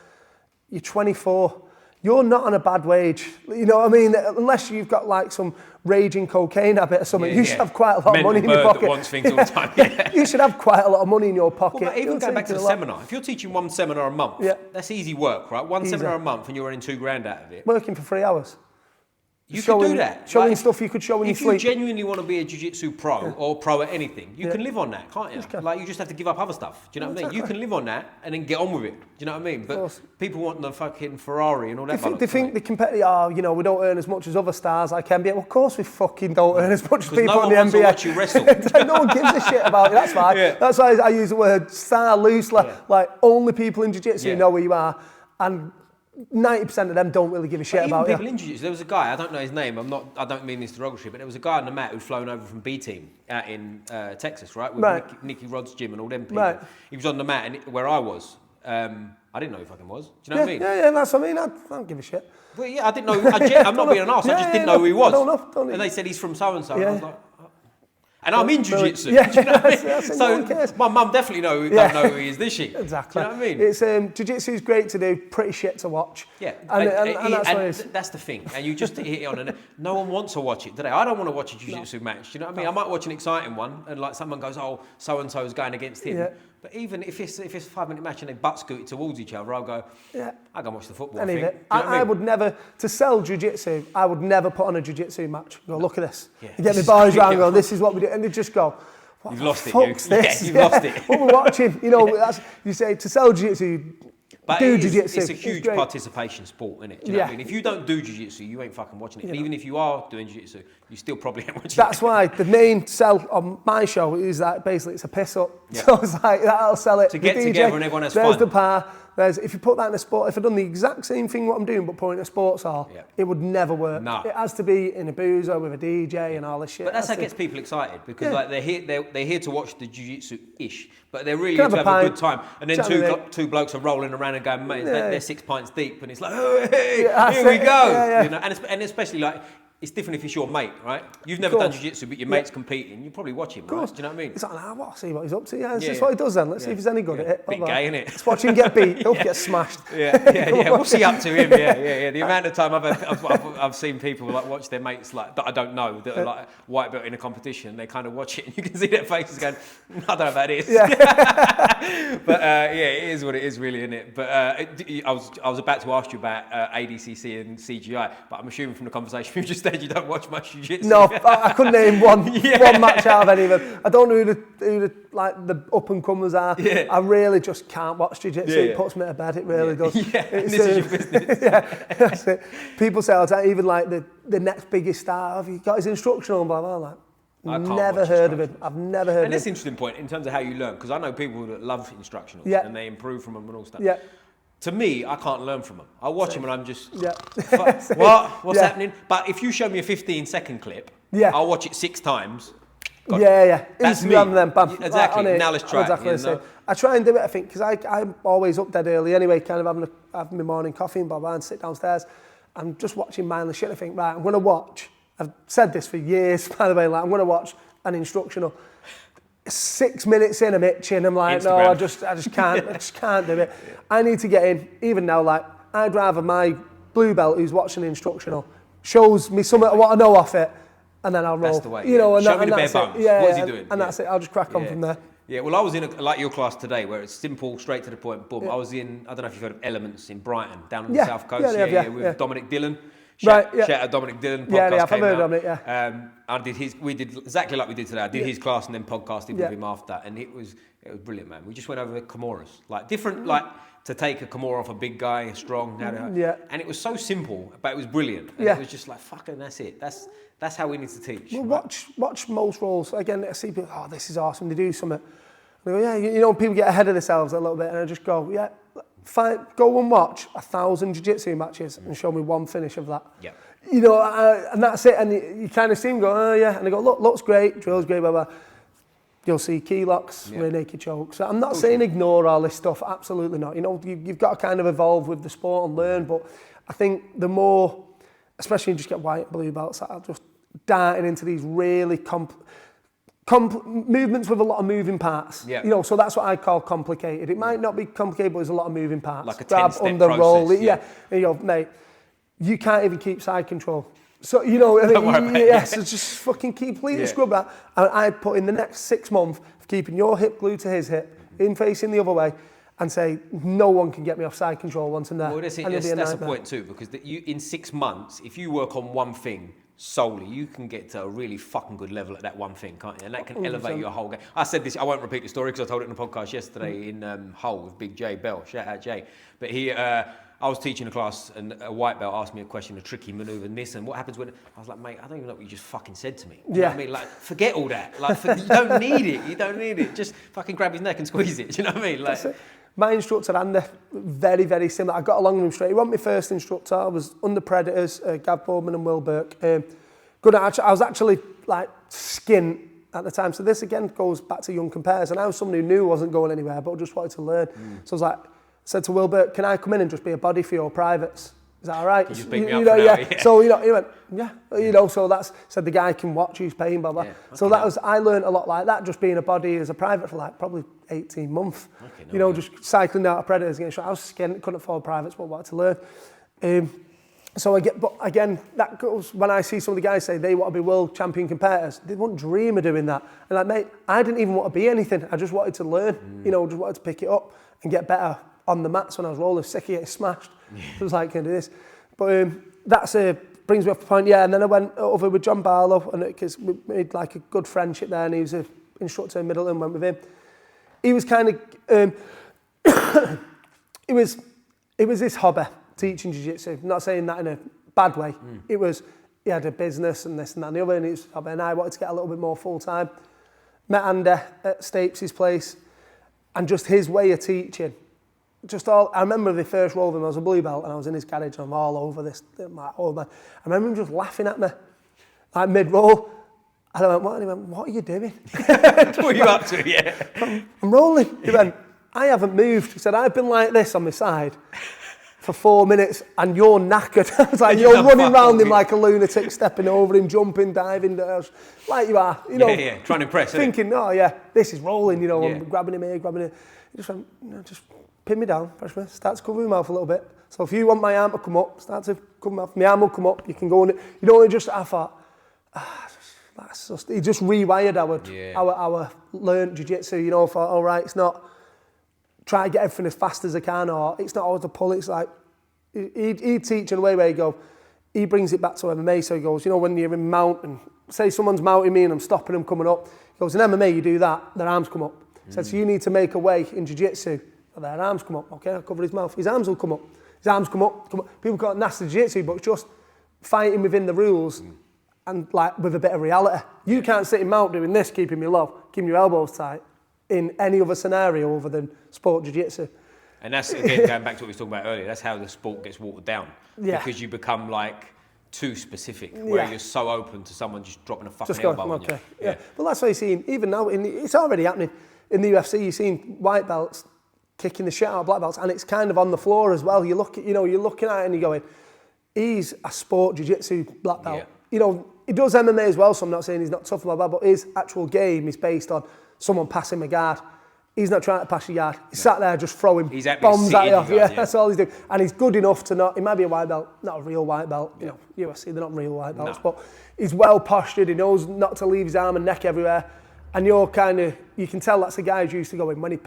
you're 24, you're not on a bad wage, you know what I mean? Unless you've got like some raging cocaine habit or something, you should have quite a lot of money in your pocket. That wants things all the time. You should have quite a lot of money in your pocket. Well, but even going back to the seminar, if you're teaching 1 seminar a month, that's easy work, right? One seminar a month and you're earning $2,000 out of it. Working for 3 hours. You could do that. Showing like, stuff you could show when you sleep. If you genuinely want to be a jiu-jitsu pro or pro at anything, you can live on that, can't you? Like, you just have to give up other stuff. Do you know what I mean? You can live on that and then get on with it. Do you know what I mean? But people want the fucking Ferrari and all that. They think the competitor, you know, we don't earn as much as other stars like NBA. Well, of course we fucking don't earn as much as people in the NBA. No one wants to watch you wrestle. No one gives a shit about it. That's why. That's why I use the word star loosely. Like, only people in jiu-jitsu know where you are. And 90% of them don't really give a shit about it. Even people in jiu-jitsu, there was a guy, I don't know his name, I don't mean this derogatory, but there was a guy on the mat who'd flown over from B Team out in Texas, right? With Nicky Rod's gym and all them people. Right. He was on the mat where I was. I didn't know who fucking was. Do you know what I mean? Yeah, that's what I mean. I don't give a shit. Well, yeah, I didn't know. I'm not being an arse. I just didn't know who he was. I don't know. And they said he's from so-and-so. And I was like, and I'm in jiu-jitsu. Yeah, do you know what I mean? That's so my mum definitely don't know who he is, does she? Exactly. Do you know what I mean? It's jiu-jitsu is great to do, pretty shit to watch. Yeah, and that's what it is. That's the thing. And you just hit it on, and no one wants to watch it, do they? I don't want to watch a jiu-jitsu match. Do you know what I mean? I might watch an exciting one, and like someone goes, "Oh, so and so is going against him." Yeah. But even if it's a 5-minute match and they butt scoot it towards each other, I'll go, I go watch the football. I would never, to sell jiu-jitsu, I would never put on a jiu-jitsu match. Go, look at this. You get the boys round and go, this is what we do. And they just go, you've lost it, this? you've lost it. What we're watching, you know, you say, to sell jiu-jitsu, but do jiu-jitsu. It's a huge participation sport, isn't it? Do you know what I mean? If you don't do jiu-jitsu, you ain't fucking watching it. And even if you are doing jiu-jitsu, you still probably ain't watching it. That's why the main sell on my show is that basically it's a piss up. So it's like, that'll sell it. To get together and everyone has There's fun. the par, Whereas if you put that in a sport, if I'd done the exact same thing what I'm doing but put it in a sports hall, it would never work. No. It has to be in a boozer with a DJ and all this shit. But that's what gets people excited because like they're here to watch the jiu-jitsu-ish, but they're really here to have a good time. And then two blokes are rolling around and going, mate, they're 6 pints deep, and it's like, hey, here we go. You know, and especially like. It's different if it's your mate, right? You've never done jiu-jitsu, but your mate's competing. You probably watch him, right? Do you know what I mean? It's like, I'll see what he's up to. Yeah, it's just what he does then. Let's see if he's any good at it. Bit gay, innit? Let's watch him get beat. He'll get smashed. Yeah. What's he up to him? Yeah. The amount of time I've seen people like watch their mates like that I don't know that are like white belt in a competition. They kind of watch it and you can see their faces going, I don't know about this. But it is what it is, really, isn't it? But I was about to ask you about ADCC and CGI, but I'm assuming from the conversation you just said you don't watch much jiu-jitsu. No, I couldn't name one match out of any of them. I don't know who the up and comers are. Yeah. I really just can't watch jiu-jitsu. It puts me to bed. It really does. This is your business. That's it. People say all the time, even like the next biggest star, have you got his instructional and blah blah blah. Like, never heard of him. I've never heard of him. And that's an interesting point in terms of how you learn, because I know people that love instructionals and they improve from them and all stuff. Yeah. To me, I can't learn from them. I watch them and I'm just, what's happening? But if you show me a 15-second clip, I'll watch it 6 times. That's me. Them, bam, exactly. Now let's try it. I try and do it, I think, because I'm always up dead early anyway, kind of having my morning coffee and blah, blah, and sit downstairs. I'm just watching mindless shit. I think, right, I'm going to watch. I've said this for years, by the way, like, I'm going to watch an instructional. 6 minutes in, I'm itching. I'm like, Instagram. No, I just can't. I just can't do it. I need to get in. Even now, like, I'd rather my blue belt who's watching the instructional shows me something what I know off it, and then I'll roll. That's the way. You know, and show me the bare bones. What is he doing? And that's it. I'll just crack on from there. Yeah, well, I was in like your class today, where it's simple, straight to the point, boom. I was in, I don't know if you've heard of Elements in Brighton, down on the south coast. With Dominic Dillon. Shout out Dominic Dillon. Podcast I've heard of it. I did we did exactly like we did today. I did his class and then podcasted with him after, and it was brilliant, man. We just went over Kimuras, like different, like to take a Kimura off a big guy, strong, and it was so simple, but it was brilliant. And it was just like fucking, that's it. That's how we need to teach. Well, watch most roles. Again, I see people, this is awesome. They do something. They go, you know, people get ahead of themselves a little bit, and I just go, fine, go and watch 1,000 jiu-jitsu matches and show me one finish of that. Yeah. You know, and that's it. And you kind of see them go, and they go, looks great, drill's great, blah, blah. You'll see key locks, rear naked chokes. So I'm not saying ignore all this stuff, absolutely not. You know, you've got to kind of evolve with the sport and learn, but I think the more, especially you just get white and blue belts, that are just darting into these really movements with a lot of moving parts. Yeah. You know, so that's what I call complicated. It might not be complicated, but there's a lot of moving parts. Like a 10-step process. Roll. And you go, mate, you can't even keep side control. So, you know, so just fucking completely scrub that. And I'd put in the next 6 months of keeping your hip glued to his hip, in facing the other way, and say, no one can get me off side control once I'm there. Well, that's a point too, because in 6 months, if you work on one thing solely, you can get to a really fucking good level at that one thing, can't you? And that can elevate your whole game. I said this, I won't repeat the story because I told it in the podcast yesterday in Hull with Big J Bell. Shout out Jay. But I was teaching a class and a white belt asked me a question, a tricky manoeuvre and this, and what happens when, I was like, mate, I don't even know what you just fucking said to me. You know what I mean? Like, forget all that. Like, you don't need it. You don't need it. Just fucking grab his neck and squeeze it. Do you know what I mean? Like, that's it. My instructor, Andy, very, very similar. I got along with him straight. He wasn't my first instructor. I was under Predators, Gav Boardman and Will Burke. Good. I was actually like skint at the time. So this again goes back to young compares. And I was someone who knew wasn't going anywhere, but just wanted to learn. So I was like, said to Will Burke, can I come in and just be a body for your privates? Is that all right? You just beat me up for now, So, he went, so that's, said the guy can watch who's paying, blah, blah. Yeah, so I learned a lot like that, just being a body as a private for like probably 18 months. Just cycling out of Predators, getting shot. I was skint, couldn't afford privates, but wanted to learn. But again, that goes, when I see some of the guys say they want to be world champion competitors, they wouldn't dream of doing that. And like, mate, I didn't even want to be anything. I just wanted to learn, just wanted to pick it up and get better on the mats when I was rolling, sick of getting smashed. It was like, can I do this? But that's brings me off the point, and then I went over with John Barlow, and because we made like a good friendship there, and he was an instructor in Middleton, went with him. He was kind of, it was his hobby, teaching jiu-jitsu. I'm not saying that in a bad way. It was, he had a business and this and that and the other, and it was hobby, and I wanted to get a little bit more full-time. Met Andy at Stapes' place, and just his way of teaching, I remember the first roll of him, I was a blue belt and I was in his garage and I'm all over this, my old man. I remember him just laughing at me, like mid-roll. And I went, what? And he went, what are you doing? What are you up to? Yeah. I'm rolling. He went, I haven't moved. He said, I've been like this on my side for 4 minutes and you're knackered. I was like, you're running around him like a lunatic, stepping over him, jumping, diving, like you are, you know. Yeah, trying to impress, thinking, oh yeah, this is rolling, you know, I'm grabbing him here, grabbing it. He just went, just pin me down, press me, start to cover my mouth a little bit. So if you want my arm to come up, start to cover my mouth, my arm will come up, you can go on it. You don't want to just, I thought, that's just, he just rewired our learned jiu-jitsu, you know, I thought, all right, it's not, try to get everything as fast as I can, or it's not always a pull, it's like, he'd teach in a way where he brings it back to MMA, so he goes, you know, when you're in mount, and say someone's mounting me and I'm stopping them coming up, he goes, in MMA you do that, their arms come up. He said, so you need to make a way in jiu-jitsu, their arms come up, okay, I'll cover his mouth, his arms will come up, his arms come up. People call it nasty jiu-jitsu, but it's just fighting within the rules and like with a bit of reality. You can't sit in mount doing this, keeping me low, keeping your elbows tight, in any other scenario other than sport jiu-jitsu. And that's, again, going back to what we were talking about earlier, that's how the sport gets watered down. Yeah. Because you become like too specific, where you're so open to someone just dropping a fucking elbow on you. Yeah. Well, that's what you're seeing, even now, it's already happening. In the UFC, you're seeing white belts kicking the shit out of black belts, and it's kind of on the floor as well. You look at, you're looking at it and you're going, he's a sport jiu-jitsu black belt. Yeah. You know, he does MMA as well, so I'm not saying he's not tough, blah, blah, but his actual game is based on someone passing a guard. He's not trying to pass your guard. He's sat there just throwing bombs at you off. Yeah, that's all he's doing. And he's good enough to not, he might be a white belt, not a real white belt. You know, UFC, they're not real white belts, but he's well postured. He knows not to leave his arm and neck everywhere. And you're kind of, you can tell that's the guy who's used to going, when he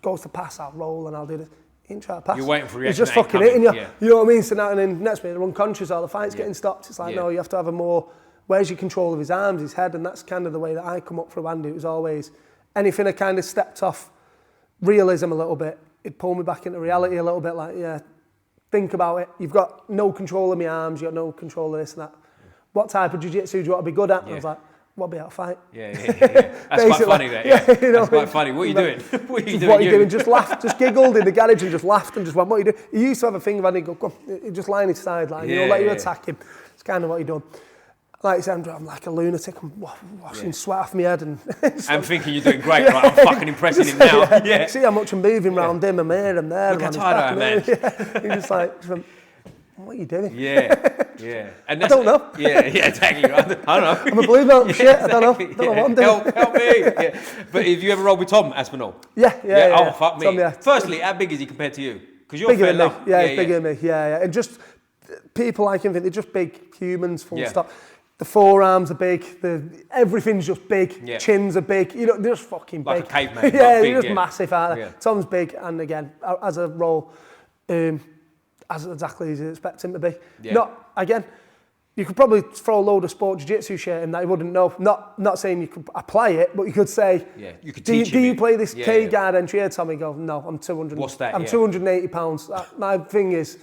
goes to pass, I'll roll and I'll do this. He ain't trying to pass. You're waiting for a reaction. reaction. He's just fucking hitting you. Yeah. You know what I mean? So now, and then next minute, they're unconscious, or the fight's getting stopped. It's like, no, you have to have a more, where's your control of his arms, his head? And that's kind of the way that I come up through Andy. It was always, anything I kind of stepped off realism a little bit, it'd pull me back into reality a little bit, like, think about it. You've got no control of my arms, you've got no control of this and that. What type of jiu-jitsu do you want to be good at? And I was like, what be able to fight? That's quite funny there. You know, that's quite funny. What are you doing? What are you doing? Just laughed, just giggled in the garage and just laughed and just went, what are you doing? He used to have a thing of Andy go, come on, he just lie on his sideline, let you attack him. It's kind of what he done. Like I said, I'm like a lunatic, I'm washing sweat off my head. And I'm thinking you're doing great, right? I'm fucking impressing him now. See how much I'm moving around him, I'm here, I'm there. Look how tired I am, man. He's just like, what are you doing? And I don't know. Exactly. I don't know. I'm a blue belt, shit, I don't know what I'm doing. Help me. But have you ever rolled with Tom Aspinall? Yeah. Oh, fuck me. Tom, Firstly, how big is he compared to you? Because you're bigger than me. He's bigger than me. Yeah. And just, people like him, they're just big humans, full stop. The forearms are big, everything's just big, chins are big, you know, they're just fucking big. Like a caveman. They're just massive, aren't they? Tom's big, and again, as a role, as exactly as you expect him to be. Not, again, you could probably throw a load of sport jiu-jitsu shit in that he wouldn't know. Not saying you could apply it, but you could say, you could do teach him you play this K-guard entry here, Tommy? Go, no, I'm 200. What's that? I'm 280 pounds. My thing is,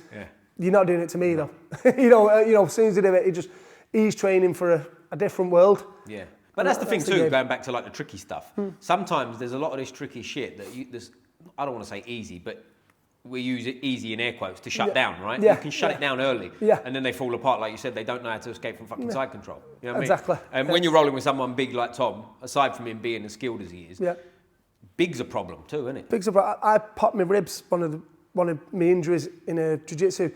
you're not doing it to me though. you know, as soon as you do it, he's training for a different world. Yeah. But that's the thing too, going back to like the tricky stuff. Sometimes there's a lot of this tricky shit that I don't want to say easy, but we use it easy in air quotes to shut down, right? You can shut it down early. And then they fall apart. Like you said, they don't know how to escape from fucking side control. You know what I mean? Exactly. And when you're rolling with someone big like Tom, aside from him being as skilled as he is, big's a problem too, isn't it? Big's a problem. I popped my ribs, one of my injuries in a jiu-jitsu.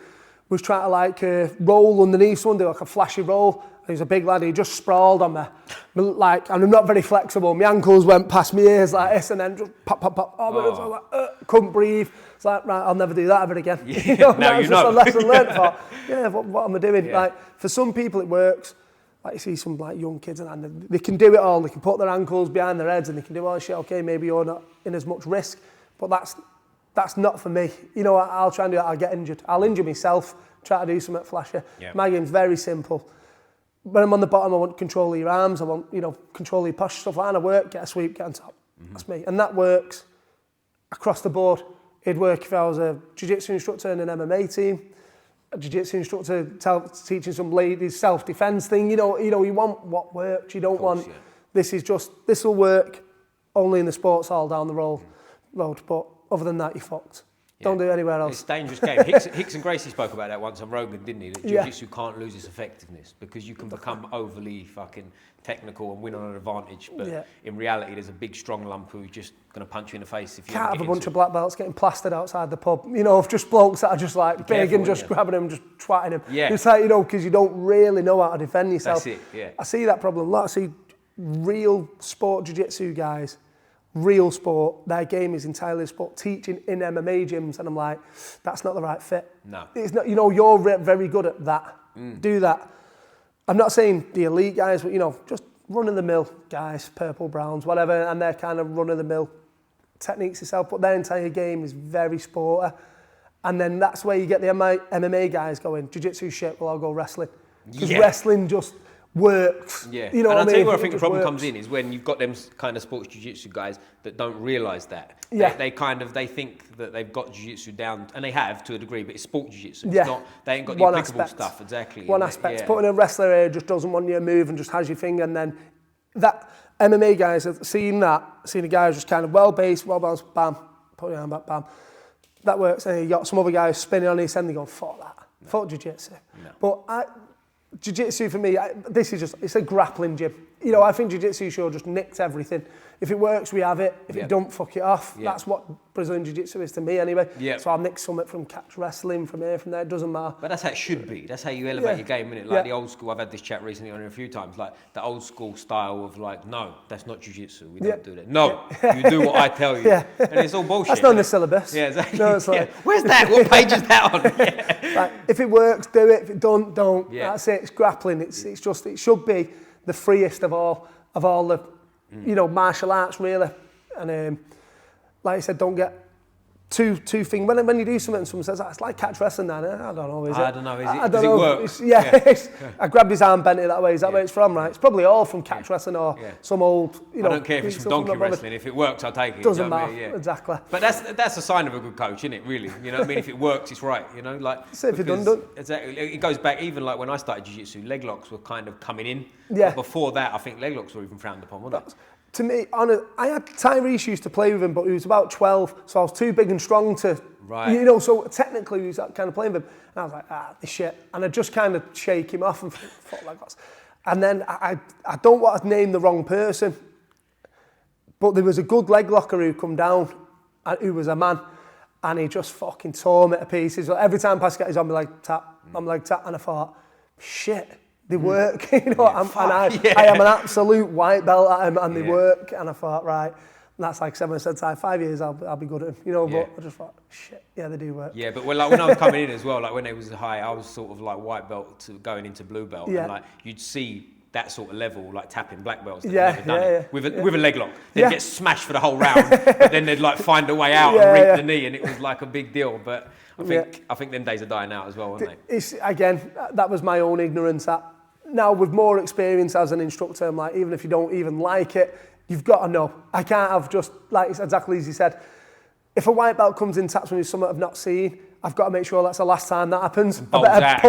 Was trying to like roll underneath someone, do like a flashy roll. He was a big lad, he just sprawled on me. Like, and I'm not very flexible. My ankles went past my ears like this and then just pop. Oh, like, couldn't breathe. It's like, right, I'll never do that ever again. You know, now you know. Just a lesson learned. Thought, what am I doing? Like, for some people it works. Like you see some like young kids and they can do it all. They can put their ankles behind their heads and they can do all this shit. Okay, maybe you're not in as much risk, but that's not for me. You know, I'll try and do that, I'll get injured. I'll injure myself, try to do something flashy. My game's very simple. When I'm on the bottom, I want control of your arms, I want, control of your posture, stuff like that. I work, get a sweep, get on top. That's me. And that works across the board. It'd work if I was a jiu-jitsu instructor in an MMA team, a jiu-jitsu instructor teaching some ladies self-defense thing. You want what works. You don't want, this will work only in the sports hall down the road. But other than that, you're fucked. Don't do it anywhere else. It's a dangerous game. Hicks and Gracie spoke about that once on Rogan, didn't he? That jiu-jitsu can't lose its effectiveness because you can become overly fucking technical and win on an advantage. But in reality, there's a big, strong lump who's just going to punch you in the face if you can't have a bunch of black belts getting plastered outside the pub. You know, of just blokes that are just like big and just grabbing them, just twatting them. Yeah. It's like, you know, because you don't really know how to defend yourself. That's it, yeah. I see that problem a lot. I see real sport jiu-jitsu guys, real sport, their game is entirely sport, teaching in MMA gyms, and I'm like, that's not the right fit. No. It's not, you know, you're very good at that. Do that. I'm not saying the elite guys, but, you know, just run-of-the-mill guys, purple, browns, whatever, and they're kind of run-of-the-mill techniques itself, but their entire game is very sporty. And then that's where you get the MMA guys going, jiu-jitsu shit, well, I'll go wrestling. Because wrestling just works. Yeah, you know and what I'll tell you where I think the just problem works. comes in is when you've got them kind of sports jiu-jitsu guys that don't realise that. Yeah. They think that they've got jiu-jitsu down, and they have to a degree, but it's sport jiu-jitsu. Yeah. It's not, they ain't got the One applicable aspect. stuff, exactly. One aspect. Putting a wrestler here just doesn't want you to move and just has your finger, and then that MMA guys have seen a guy who's just kind of well-based, well-balanced, bam, put your hand back, bam. That works. And you got some other guys spinning on his head and they go, fuck that. Fuck jiu-jitsu. No. But jiu-jitsu for me, it's a grappling gym. You know, I think jiu-jitsu should just nicked everything. If it works, we have it. If it don't, fuck it off. That's what Brazilian jiu-jitsu is to me anyway. So I'll nick something from catch wrestling, from here, from there, it doesn't matter. But that's how it should be. That's how you elevate your game, innit? Like the old school, I've had this chat recently on it a few times, like the old school style of like, no, that's not jiu-jitsu, we don't do that. No, you do what I tell you. And it's all bullshit. That's not in the syllabus. Yeah, exactly. No, it's like, where's that? What page is that on? Like, if it works, do it. If it don't. Yeah. That's it. It's grappling. It's just, it should be the freest of all the, you know, martial arts really. And like I said, don't get too thing. When you do something and someone says, it's like catch wrestling, then I don't know, is it? I don't know, is it? I don't Does know. It work? I grabbed his arm, bent it that way. Is that where it's from, right? It's probably all from catch wrestling or some old, you know. I don't care if it's from donkey wrestling. If it works, I'll take it. Doesn't you know matter. I mean? Exactly. But that's a sign of a good coach, isn't it? Really, you know what I mean? If it works, it's right. You know, like so if you're done. Exactly. It goes back even like when I started jiu-jitsu, leg locks were kind of coming in. Yeah. But before that, I think leg locks were even frowned upon, weren't they? To me, I had Tyrese used to play with him, but he was about 12, so I was too big and strong to, you know, so technically he was kind of playing with him. And I was like, this shit. And I just kind of shake him off and thought like that. And then I don't want to name the wrong person, but there was a good leg locker who come down, who was a man, and he just fucking tore me to pieces. Every time Pascal is on me like tap, I'm like tap, and I thought, shit. They work, you know, I am an absolute white belt at them, and they work. And I thought, right, and that's like 7 said, 5 years, I'll be good at them, you know. But I just thought, shit, yeah, they do work. Yeah, but when I was coming in as well, like when they was high, I was sort of like white belt to going into blue belt, and like you'd see that sort of level, like tapping black belts that never done it with a leg lock. They'd get smashed for the whole round, but then they'd like find a way out and rip the knee, and it was like a big deal. But I think them days are dying out as well, aren't they? It's again, that was my own ignorance. Now, with more experience as an instructor, I'm like, even if you don't even like it, you've got to know. I can't have just, like exactly as you said, if a white belt comes in, taps me with something I've not seen, I've got to make sure that's the last time that happens. I better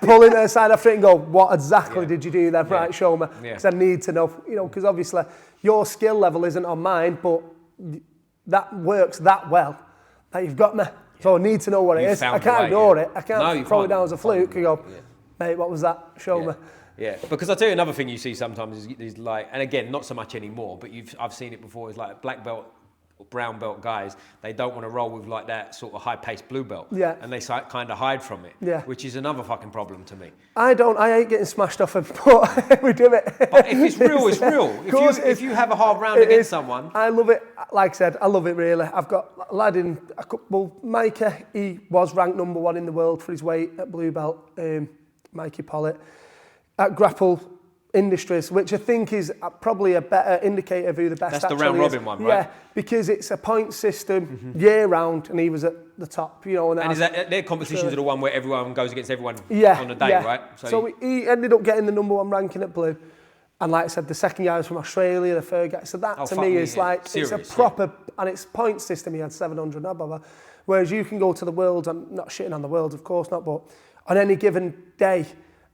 pull him aside after it and go, what exactly did you do then? Right, show me. Because I need to know, you know, because obviously your skill level isn't on mine, but that works that well that you've got me. So I need to know what it is. I can't ignore it. I can't throw it down as a fluke and go, mate, what was that? Show me. Yeah, because I'll tell you another thing you see sometimes is like, and again, not so much anymore, but I've seen it before, is like black belt or brown belt guys, they don't want to roll with like that sort of high-paced blue belt. Yeah. And they kind of hide from it. Yeah. Which is another fucking problem to me. I ain't getting smashed off, but we do it. But if it's real, it's real. If you have a hard round against someone. I love it. Like I said, I love it really. I've got a lad in a couple, Micah, he was ranked #1 in the world for his weight at blue belt. Mikey Pollitt at Grapple Industries, which I think is probably a better indicator of who the best That's the round robin one, right? Yeah, because it's a point system year round, and he was at the top, you know. And is that their competitions are the one where everyone goes against everyone on the day, right? So he ended up getting the #1 ranking at blue. And like I said, the second guy was from Australia, the third guy. So that to me is like, serious, it's a proper, and it's point system. He had 700, blah, blah, blah. Whereas you can go to the world, I'm not shitting on the world, of course not, but on any given day,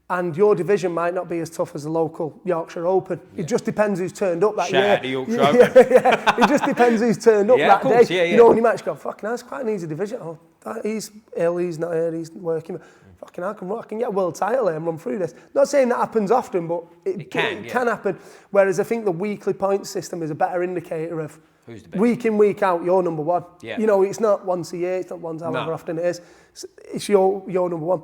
and your division might not be as tough as the local Yorkshire Open. It just depends who's turned up that year. Shout out the Yorkshire Open. It just depends who's turned up that course, day. You know, when you might go, fucking hell, it's quite an easy division. Oh, he's ill, he's not here, he's working. Fucking hell, I can get a world title here and run through this. Not saying that happens often, but it can happen. Whereas I think the weekly point system is a better indicator of who's the best. Week in, week out, you're number one. Yeah. You know, it's not once a year, it's not once however often it is. It's your number one.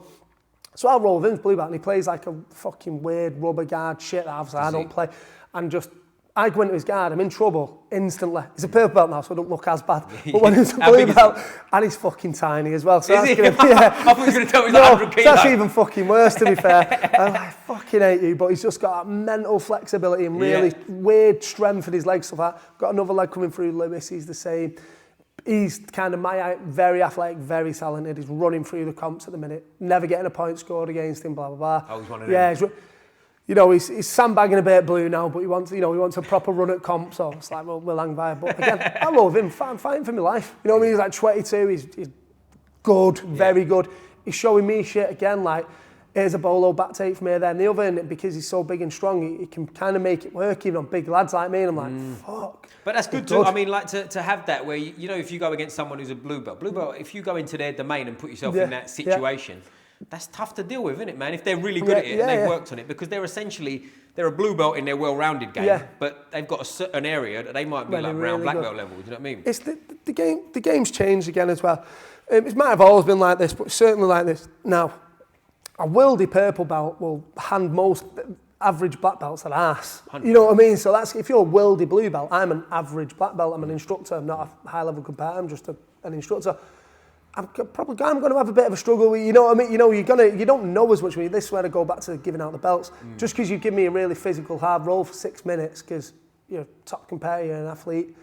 So I'll roll with him, blue belt, and he plays like a fucking weird rubber guard shit that obviously I don't play. And just, I go into his guard, I'm in trouble instantly. He's a purple belt now, so I don't look as bad. But when he's a blue belt, and he's fucking tiny as well. So is that's he? I thought you were going to tell me he's like 100 kilos. That's even fucking worse, to be fair. I fucking hate you, but he's just got that mental flexibility and really weird strength in his legs. Stuff like that. Got another leg coming through, Lewis, he's the same. He's kind of my height, very athletic, very talented. He's running through the comps at the minute. Never getting a point scored against him, blah, blah, blah. Oh, he's one of them. You know, he's sandbagging a bit at blue now, but he wants a proper run at comp, so it's like, well, we'll hang by. But again, I love him. I'm fighting for my life. You know what I mean? He's like 22, he's good, very good. He's showing me shit again, like, here's a bolo back take from here, there, and the other, and because he's so big and strong, he can kind of make it work even on big lads like me, and I'm like, fuck. But that's good too. I mean, like to have that where, you know, if you go against someone who's a blue belt, if you go into their domain and put yourself in that situation, that's tough to deal with, isn't it, man? If they're really good at it and they've worked on it, because they're a blue belt in their well-rounded game, but they've got a certain area that they might be like around black belt level. Do you know what I mean? It's the game. The game's changed again as well. It might have always been like this, but certainly like this now. A worldy purple belt will hand most average black belts an ass. 100%. You know what I mean? So that's if you're a worldy blue belt, I'm an average black belt. I'm an instructor. I'm not a high level competitor. I'm just an instructor. I'm going to have a bit of a struggle with, you know what I mean? You know, you don't know as much. This is where I go back to giving out the belts. Just because you give me a really physical hard roll for 6 minutes because you're a top competitor, you're an athlete,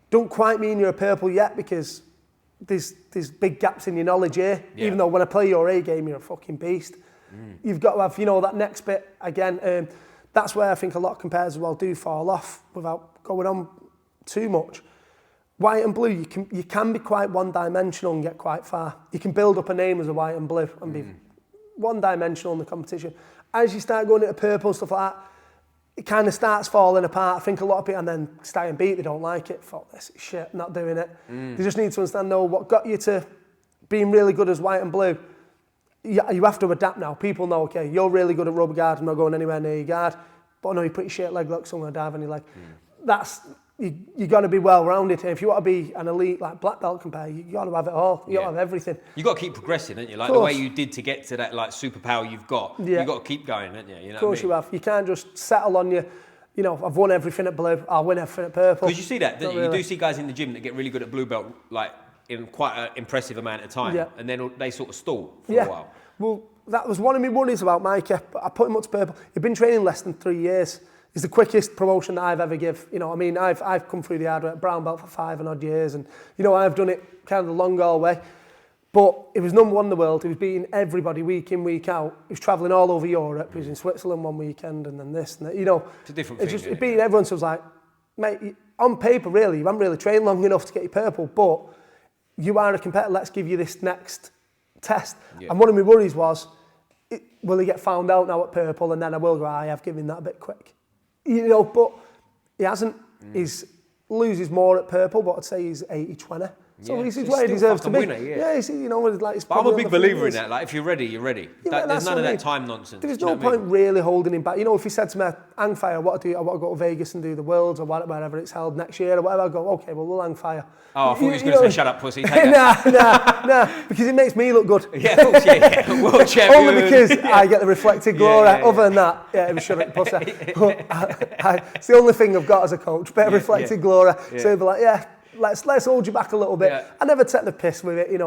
don't quite mean you're a purple yet, because there's big gaps in your knowledge here. Yeah. Even though when I play your A game, you're a fucking beast. You've got to have, that next bit again. That's where I think a lot of competitors do fall off without going on too much. White and blue, you can be quite one-dimensional and get quite far. You can build up a name as a white and blue and be one-dimensional in the competition. As you start going into purple, stuff like that, it kind of starts falling apart. I think a lot of people, and then stay and beat, they don't like it. Fuck this shit, not doing it. They just need to understand, what got you to being really good as white and blue. You have to adapt now. People know, okay, you're really good at rubber guard, I'm not going anywhere near your guard. But I know you put your shit leg locks, so I'm going to dive on your leg. You got to be well-rounded. If you want to be an elite, like black belt competitor, you got to have it all. You got to have everything. You got to keep progressing, don't you? Like the way you did to get to that like superpower you've got. You got to keep going, don't you? Of course you have. You can't just settle on I've won everything at blue, I'll win everything at purple. Because you see that, don't you? Really. You do see guys in the gym that get really good at blue belt, like in quite an impressive amount of time, and then they sort of stall for a while. Well, that was one of my worries about Mikey. I put him up to purple. He'd been training less than 3 years. It's the quickest promotion that I've ever give. I've come through the hard way, brown belt for 5 and odd years, and I've done it kind of the long haul way. But he was number one in the world. He was beating everybody week in, week out. He was travelling all over Europe. He was in Switzerland one weekend, and then this and that. It's a different thing. He beat everyone. So I was like, mate, on paper, really, you haven't really trained long enough to get your purple, but you are a competitor. Let's give you this next test. Yeah. And one of my worries was, will he get found out now at purple? And then I will go, I have given that a bit quick. But he hasn't. He's loses more at purple, but I'd say he's 80-20. So he's where he deserves to be. Winner, he's, but I'm a big believer in that. Like, if you're ready, you're ready. There's none of that time nonsense. There's no point really holding him back. If he said to me, hang fire, I want to go to Vegas and do the Worlds or wherever it's held next year or whatever, I'll go, okay, well, we'll hang fire. Oh, I thought he was going to say, shut up, pussy. Nah, because it makes me look good. Yeah, of course, World champion. Only because I get the reflected glory. Other than that, it was shut up, pussy. It's the only thing I've got as a coach, bit of reflected glory. So he'll be like, let's hold you back a little bit. Yeah. I never take the piss with it, you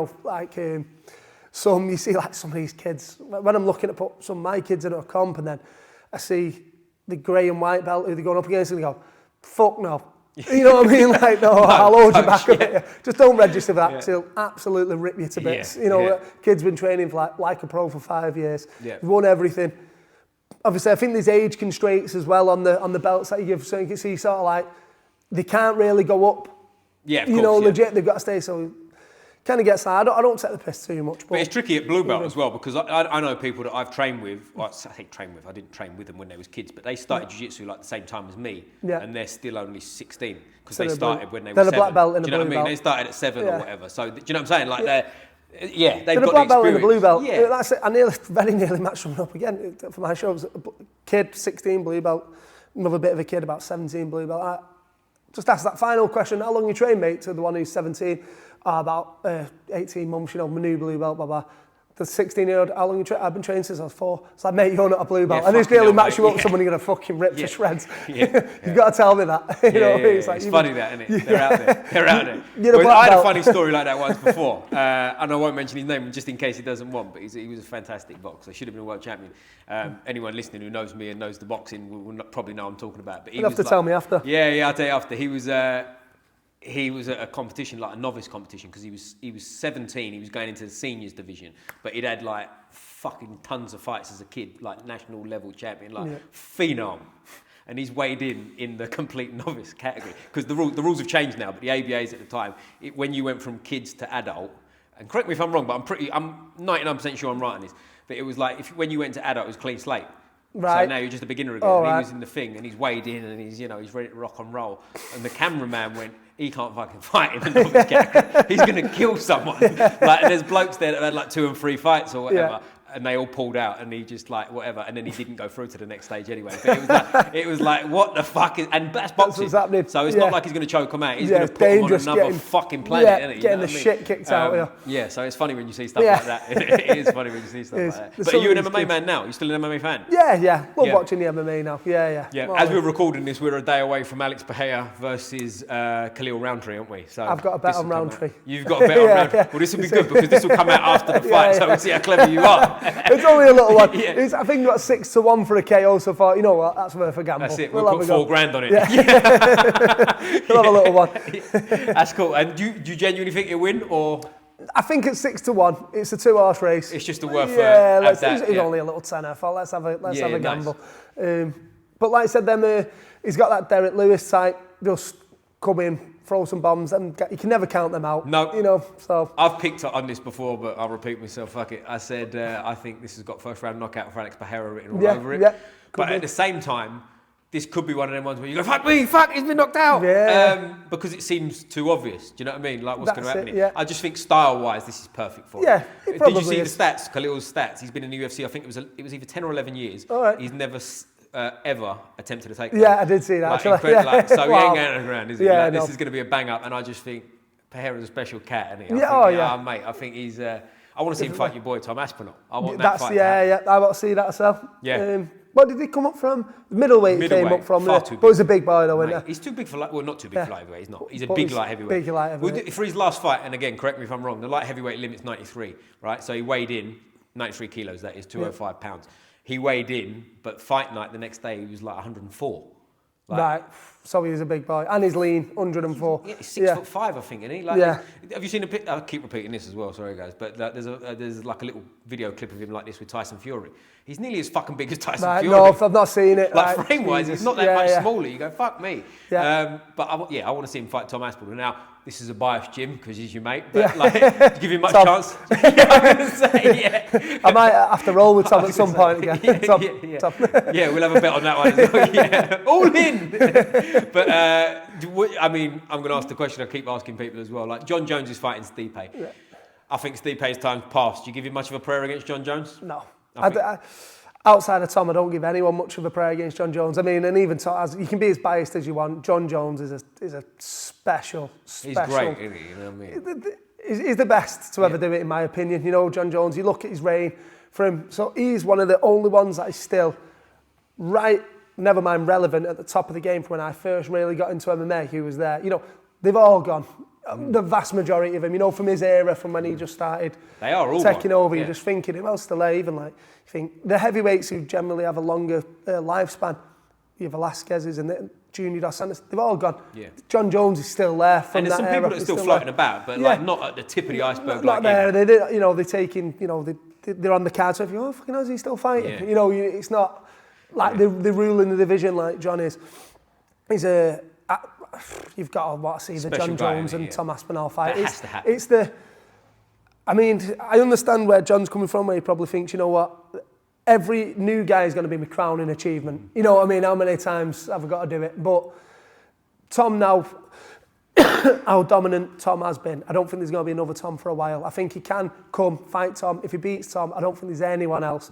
see like some of these kids, when I'm looking to put some of my kids in a comp and then I see the grey and white belt who they're going up against and they go, fuck no. You know what I mean? Like, no, I'll hold you back a bit. Just don't register for that because he'll absolutely rip you to bits. Kid's been training for like a pro for 5 years. Yeah. Won everything. Obviously, I think there's age constraints as well on the belts that you give. So you can see sort of like, they can't really go up. Yeah, of course, legit, they've got to stay. So kind of gets that. I don't take the piss too much. But it's tricky at blue belt as well, because I know people that I've trained with, well, I think trained with, I didn't train with them when they was kids, but they started jiu-jitsu like the same time as me, and they're still only 16, because they started when they were 7. They're a black belt in do the you know blue what I mean? belt. They started at 7 or whatever, so do you know what I'm saying? Like they've they're got a black the belt in the blue belt. Yeah. That's it. I very nearly matched someone up again for my shows. A kid, 16 blue belt, another bit of a kid, about 17 blue belt. I just asked that final question, how long you train, mate, to the one who's 17. About 18 months, my new blue belt, blah, blah. The 16-year-old, how long you train? I've been training since I was 4. It's like, mate, you're not a blue belt. And it's nearly match you up with someone you're going to fucking rip to shreds. You've got to tell me that. You know what I mean? It's funny that, isn't it? They're out there. They're out there. Well, I had a funny story like that once before, and I won't mention his name just in case he doesn't want, but he was a fantastic boxer. Should have been a world champion. Anyone listening who knows me and knows the boxing will probably know what I'm talking about. But You'll have to tell me after. Yeah, I'll tell you after. He was at a competition, like a novice competition, because he was 17. He was going into the seniors division, but he'd had like fucking tons of fights as a kid, like national level champion, like phenom. And he's weighed in the complete novice category, because the rules have changed now. But the ABAs at the time, when you went from kids to adult, and correct me if I'm wrong, but I'm 99% sure I'm right on this. But it was like when you went to adult, it was clean slate. Right. So now you're just a beginner again. Oh, and he was in the thing, and he's weighed in, and he's ready to rock and roll. And the cameraman went, he can't fucking fight in the novice category. He's going to kill someone. Like, and there's blokes there that had like 2 and 3 fights or whatever. And they all pulled out, and he just like whatever, and then he didn't go through to the next stage anyway. But it was like what the fuck is? And that's boxing. What's happening. So it's not like he's going to choke him out. He's going to put him on another fucking planet. Isn't it? Getting the shit kicked out. Yeah. So it's funny when you see stuff like that. It is funny when you see stuff like that. But are you an MMA man now? You still an MMA fan? Yeah. Love watching the MMA now. Yeah. As we're recording this, we're a day away from Alex Pereira versus Khalil Roundtree, aren't we? So I've got a bet on Roundtree. You've got a bet on Roundtree. Well, this will be good, because this will come out after the fight, so we'll see how clever you are. It's only a little one. I think got 6-1 for a KO so far. You know what? That's worth a gamble. That's it. We'll put $4,000 on it. We'll have a little one. That's cool. And do you genuinely think he'll win, or? I think it's 6-1. It's a 2-horse race. It's just a worth. It's only a little tenner. Let's have a gamble. Nice. But like I said, he's got that Derek Lewis type. Just come in, throw some bombs, and you can never count them out. No. So I've picked up on this before, but I'll repeat myself. Fuck it. I said I think this has got first round knockout for Alex Pereira written all over it. But at the same time, this could be one of them ones where you go, fuck, he's been knocked out. Because it seems too obvious. Do you know what I mean? Like, what's going to happen here? I just think style-wise, this is perfect for him. It Did you see the stats, Khalil's stats? He's been in the UFC, I think it was either 10 or 11 years. All right. He's never ever attempted to take that. I did see that, actually. So he ain't going to the ground, is he? This is going to be a bang-up, and I just think Pereira's a special cat, isn't he? Mate, I think he's... I want to see him fight your boy, Tom Aspinall. I want that fight. I want to see that myself. What did he come up from? Middleweight he came up from. But he's a big boy though, isn't he? He's too big for not too big for light heavyweight, he's not. He's a big light heavyweight. Big light heavyweight. For his last fight, and again, correct me if I'm wrong, the light heavyweight limit's 93, right? So he weighed in, 93 kilos, that is 205 pounds. He weighed in, but fight night the next day, he was like 104. Right, so he's a big boy, and he's lean, 104. He's 6'5", I think, isn't he? Have you seen a pic? I'll keep repeating this as well, sorry guys, but there's like a little video clip of him like this with Tyson Fury. He's nearly as fucking big as Tyson Fury. No, I've not seen it. Like frame-wise, he's not that much smaller. You go, fuck me. But I want to see him fight Tom Aspinall. Now, this is a biased Jim, because he's your mate, but give him much chance. I'm going to say, I might have to roll with Tom at some point again. Tom. We'll have a bet on that one as well. All in. But, I mean, I'm going to ask the question I keep asking people as well. Like, John Jones is fighting Stipe. Yeah. I think Stipe's time's passed. Do you give him much of a prayer against John Jones? No. Outside of Tom, I don't give anyone much of a prayer against John Jones. I mean, and even Tom, you can be as biased as you want. John Jones is a special. He's great, isn't he? You know what I mean? He's the best to ever do it, in my opinion. You know, John Jones, you look at his reign for him. So he's one of the only ones that is still never mind relevant, at the top of the game from when I first really got into MMA, who was there. You know, they've all gone. The vast majority of them, you know, from his era, from when he just started taking over, you're just thinking, who else still there? Even like, you think the heavyweights who generally have a longer lifespan, you have Velasquez's and Junior Dos Santos, they've all gone. Yeah. John Jones is still there from that era. And there's some people that are still floating about, but like not at the tip of the iceberg. Not there. They're taking, they're on the card. So if you fucking how's he still fighting? Yeah. You know, it's not like they're ruling the division like John is. He's you've got to see the John Jones and Tom Aspinall fight. That has to happen. It's the I mean, I understand where John's coming from, where he probably thinks, you know what, every new guy is going to be my crowning achievement. You know what I mean? How many times have I got to do it? But Tom now, how dominant Tom has been, I don't think there's going to be another Tom for a while. I think he can come, fight Tom. If he beats Tom, I don't think there's anyone else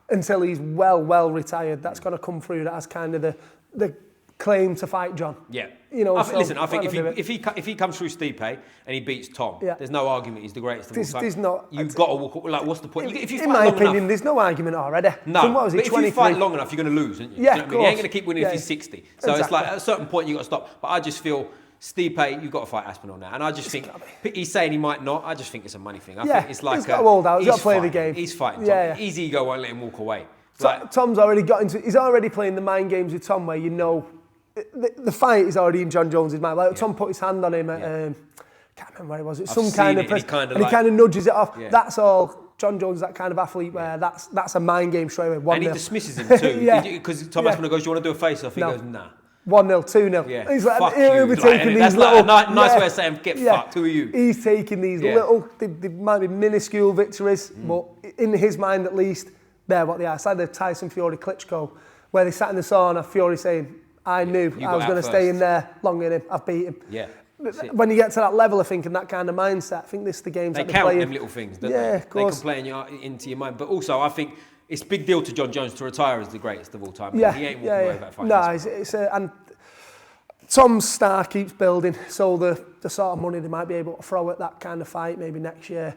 until he's well retired that's going to come through that has kind of the claim to fight John. Yeah. You know, listen, I think if he comes through Stipe and he beats Tom, there's no argument he's the greatest of all time. There's not. You've got to walk. Like, what's the point? If you in my opinion, there's no argument already. No, so what was he, but if you fight long enough, you're going to lose, aren't you? Yeah, you know what I mean? He ain't going to keep winning if he's 60. So it's like at a certain point you got to stop. But I just feel Stipe, you've got to fight Aspinall now, and I just think he's saying he might not. I just think it's a money thing. I think it's like he's got to hold out. He's got to play the game. He's fighting. Tom. His ego won't let him walk away. Tom's already got into. He's already playing the mind games with Tom, where you know. The fight is already in John Jones's mind. Like Tom put his hand on him at, can't remember where it was. It's some kind of press, and he kind of nudges it off. Yeah. That's all. John Jones is that kind of athlete where that's a mind game straight away. 1-0. And he dismisses him too. Because Tom Aspinall goes, "Do you want to do a face-off?" He goes, "Nah." 1-0, 2-0. Yeah. He's like, he'll be taking these little. Like a nice way of saying, "Get fucked." Who are you? He's taking these little. They might be minuscule victories, but in his mind at least, they're what they are. It's like the Tyson Fury Klitschko, where they sat in the sauna. Fury saying, I knew I was going to stay in there longer than him. I've beat him. Yeah. When you get to that level of thinking, that kind of mindset, I think this is the games that they're playing. They count them little things, don't they? Yeah, of course. They can play into your mind. But also, I think it's a big deal to John Jones to retire as the greatest of all time. Yeah, he ain't walking away about fighting. No, and Tom's star keeps building, so the sort of money they might be able to throw at that kind of fight maybe next year.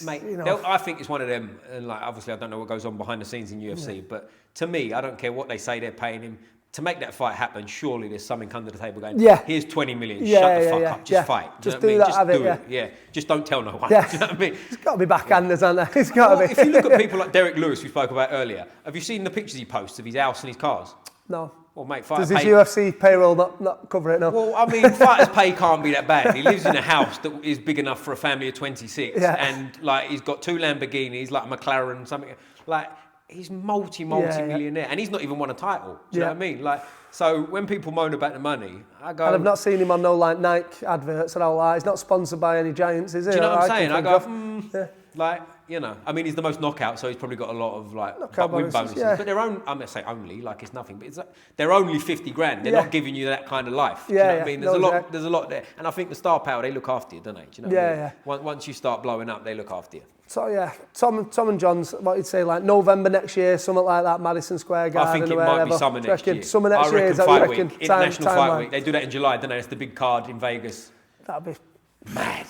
Mate, you know, I think it's one of them, and like obviously I don't know what goes on behind the scenes in UFC, but to me, I don't care what they say they're paying him. To make that fight happen, surely there's something under the table going, here's 20 million, shut the fuck up, just fight. Just do that, have it, yeah. Just don't tell no one. Yeah. Do you know what I mean? It's got to be backhanders, aren't there? It's got to be. If you look at people like Derek Lewis, we spoke about earlier, have you seen the pictures he posts of his house and his cars? No. Well, mate, does his UFC payroll not cover it now? Well, I mean, fighters' pay can't be that bad. He lives in a house that is big enough for a family of 26, and like he's got 2 Lamborghinis, like a McLaren, something like. He's multi-millionaire, and he's not even won a title. Do you know what I mean? Like, so when people moan about the money, I go. And I've not seen him on no like Nike adverts and all that. He's not sponsored by any giants, is he? Do you know what I'm saying? I go, like, you know, I mean, he's the most knockout, so he's probably got a lot of like win bonuses. Yeah. But they're I'm gonna say only, like it's nothing, but it's like, they're only 50 grand. They're not giving you that kind of life. Do you know what I mean? There's a lot there, and I think the star power, they look after you, don't they? Do you know what I mean? Once you start blowing up, they look after you. So yeah, Tom and John's, what you'd say, like November next year, something like that, Madison Square Garden. I think it might be summer next year. Summer next year, Fight Week, International Fight Week. They do that in July, don't they? It's the big card in Vegas. That'd be mad.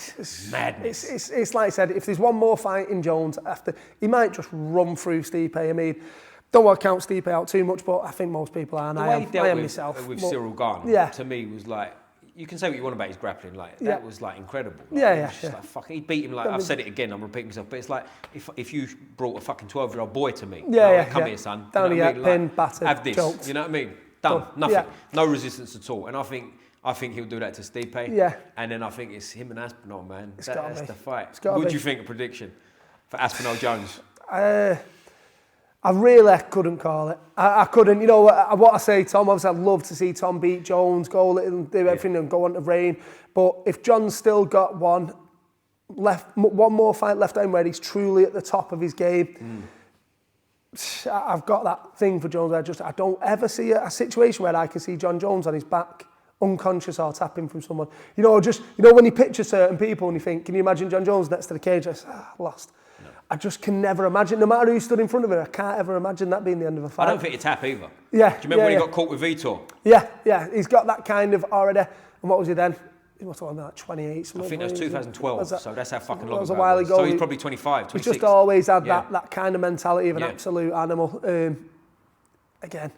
Madness. It's like I said, if there's one more fight in Jones after, he might just run through Stipe. I mean, don't want to count Stipe out too much, but I think most people are. And I am myself. With Cyril Gane, to me was like. You can say what you want about his grappling, like that was like incredible. Like, like, fuck, he beat him like I've said it again. I'm repeating myself, but it's like if you brought a fucking 12-year-old boy to me, come here, son. Down you know here, pin, batter, have this. choked. You know what I mean? Done, nothing, no resistance at all. And I think he'll do that to Stipe. Yeah. And then I think it's him and Aspinall, man. That's the fight. What do you think? A prediction for Aspinall Jones? I really couldn't call it. I couldn't. You know what I say, Tom. Obviously, I'd love to see Tom beat Jones, go little, do everything, and go on to reign. But if John's still got one more fight left in where he's truly at the top of his game, I've got that thing for Jones. I don't ever see a situation where I can see John Jones on his back, unconscious or tapping from someone. You know, when you picture certain people and you think, can you imagine John Jones next to the cage? I say, lost. I just can never imagine, no matter who stood in front of him, I can't ever imagine that being the end of a fight. I don't think it's tap either. Yeah. Do you remember when he got caught with Vitor? Yeah. He's got that kind of already. And what was he then? He must have been like 28. I think that was 2012, so that's how fucking long ago. That was a while ago. So he's probably 25, 26. He's just always had that kind of mentality of an absolute animal. Again,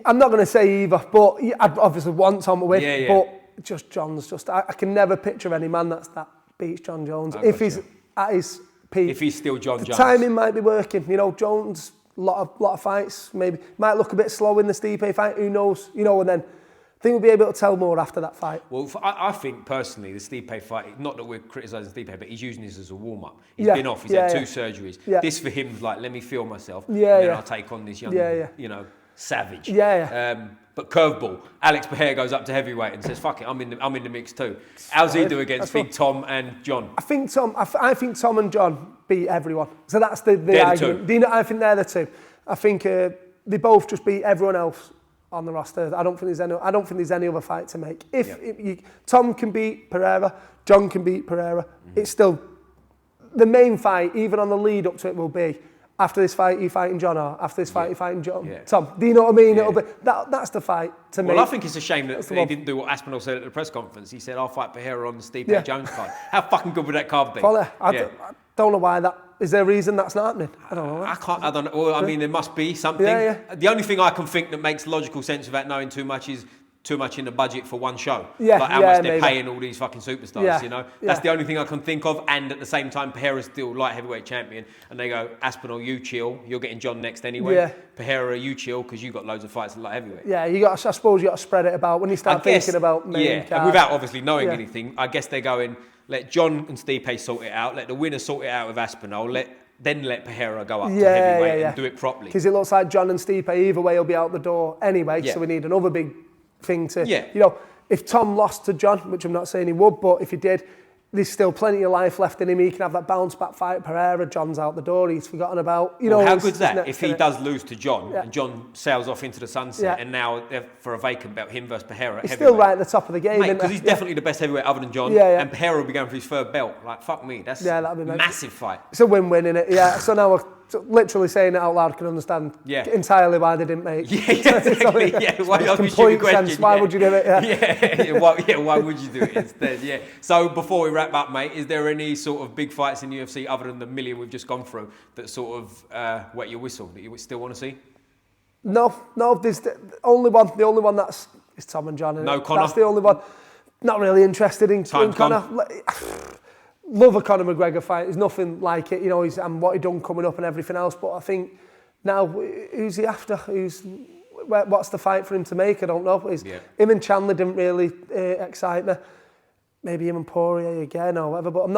I'm not going to say either, but I'd obviously want Tom to win. But just John's I can never picture any man that beats John Jones. If he's at his peak. If he's still John Jones. The timing might be working. You know, Jones, lot of fights, maybe might look a bit slow in the Stipe fight, who knows? You know, and then I think we'll be able to tell more after that fight. Well, I think personally, the Stipe fight, not that we're criticising Stipe, but he's using this as a warm-up. He's been off, he's had 2 surgeries. This for him is like, let me feel myself, and then I'll take on this young, you know, savage. But curveball, Alex Pereira goes up to heavyweight and says, "Fuck it, I'm in the mix too." How's he do against Big Tom and John? I think Tom and John beat everyone. So that's the argument. The two. I think they're the two. I think they both just beat everyone else on the roster. I don't think there's any other fight to make. Tom can beat Pereira, John can beat Pereira. It's still the main fight, even on the lead up to it, will be after this fight you fighting John, or after this fight you fighting John. Tom. Do you know what I mean? It'll be that's the fight to me. Well, I think it's a shame that they didn't do what Aspinall said at the press conference. He said, "I'll fight Pereira on the Stipe Jones card." How fucking good would that card be? I don't know why that. Is there a reason that's not happening? I don't know. I don't know. Well, I mean, there must be something. The only thing I can think that makes logical sense without knowing too much is too much in the budget for one show. Like how much they're paying all these fucking superstars, you know? That's the only thing I can think of. And at the same time, Pereira's still light heavyweight champion. And they go, Aspinall, you chill. You're getting John next anyway. Yeah. Pereira, you chill because you've got loads of fights at light heavyweight. Yeah, I suppose you got to spread it about when you start thinking about main and without obviously knowing anything, I guess they're going, let John and Stipe sort it out. Let the winner sort it out with Aspinall. Then let Pereira go up to heavyweight and do it properly. Because it looks like John and Stipe, either way, will be out the door anyway. So we need another big thing to, you know, if Tom lost to John, which I'm not saying he would, but if he did, there's still plenty of life left in him. He can have that bounce back fight. Pereira, John's out the door. He's forgotten about, you know. How good's that? If he does lose to John and John sails off into the sunset and now for a vacant belt, him versus Pereira. He's still right at the top of the game. Because he's definitely the best heavyweight other than John. And Pereira will be going for his third belt. Like, fuck me. That's a massive fight. It's a win-win, innit? Yeah. So now we're literally saying it out loud, I can understand entirely why they didn't make. Exactly. Why else would you question? Why would you do it? Why would you do it instead? So before we wrap up, mate, is there any sort of big fights in UFC other than the million we've just gone through that sort of wet your whistle that you still want to see? No. There's the only one that's is Tom and John. No Conor. That's the only one. Not really interested in Conor. Love a Conor McGregor fight. There's nothing like it, you know. And what he done coming up and everything else. But I think now, who's he after? What's the fight for him to make? I don't know. Him and Chandler didn't really excite me. Maybe him and Poirier again or whatever. But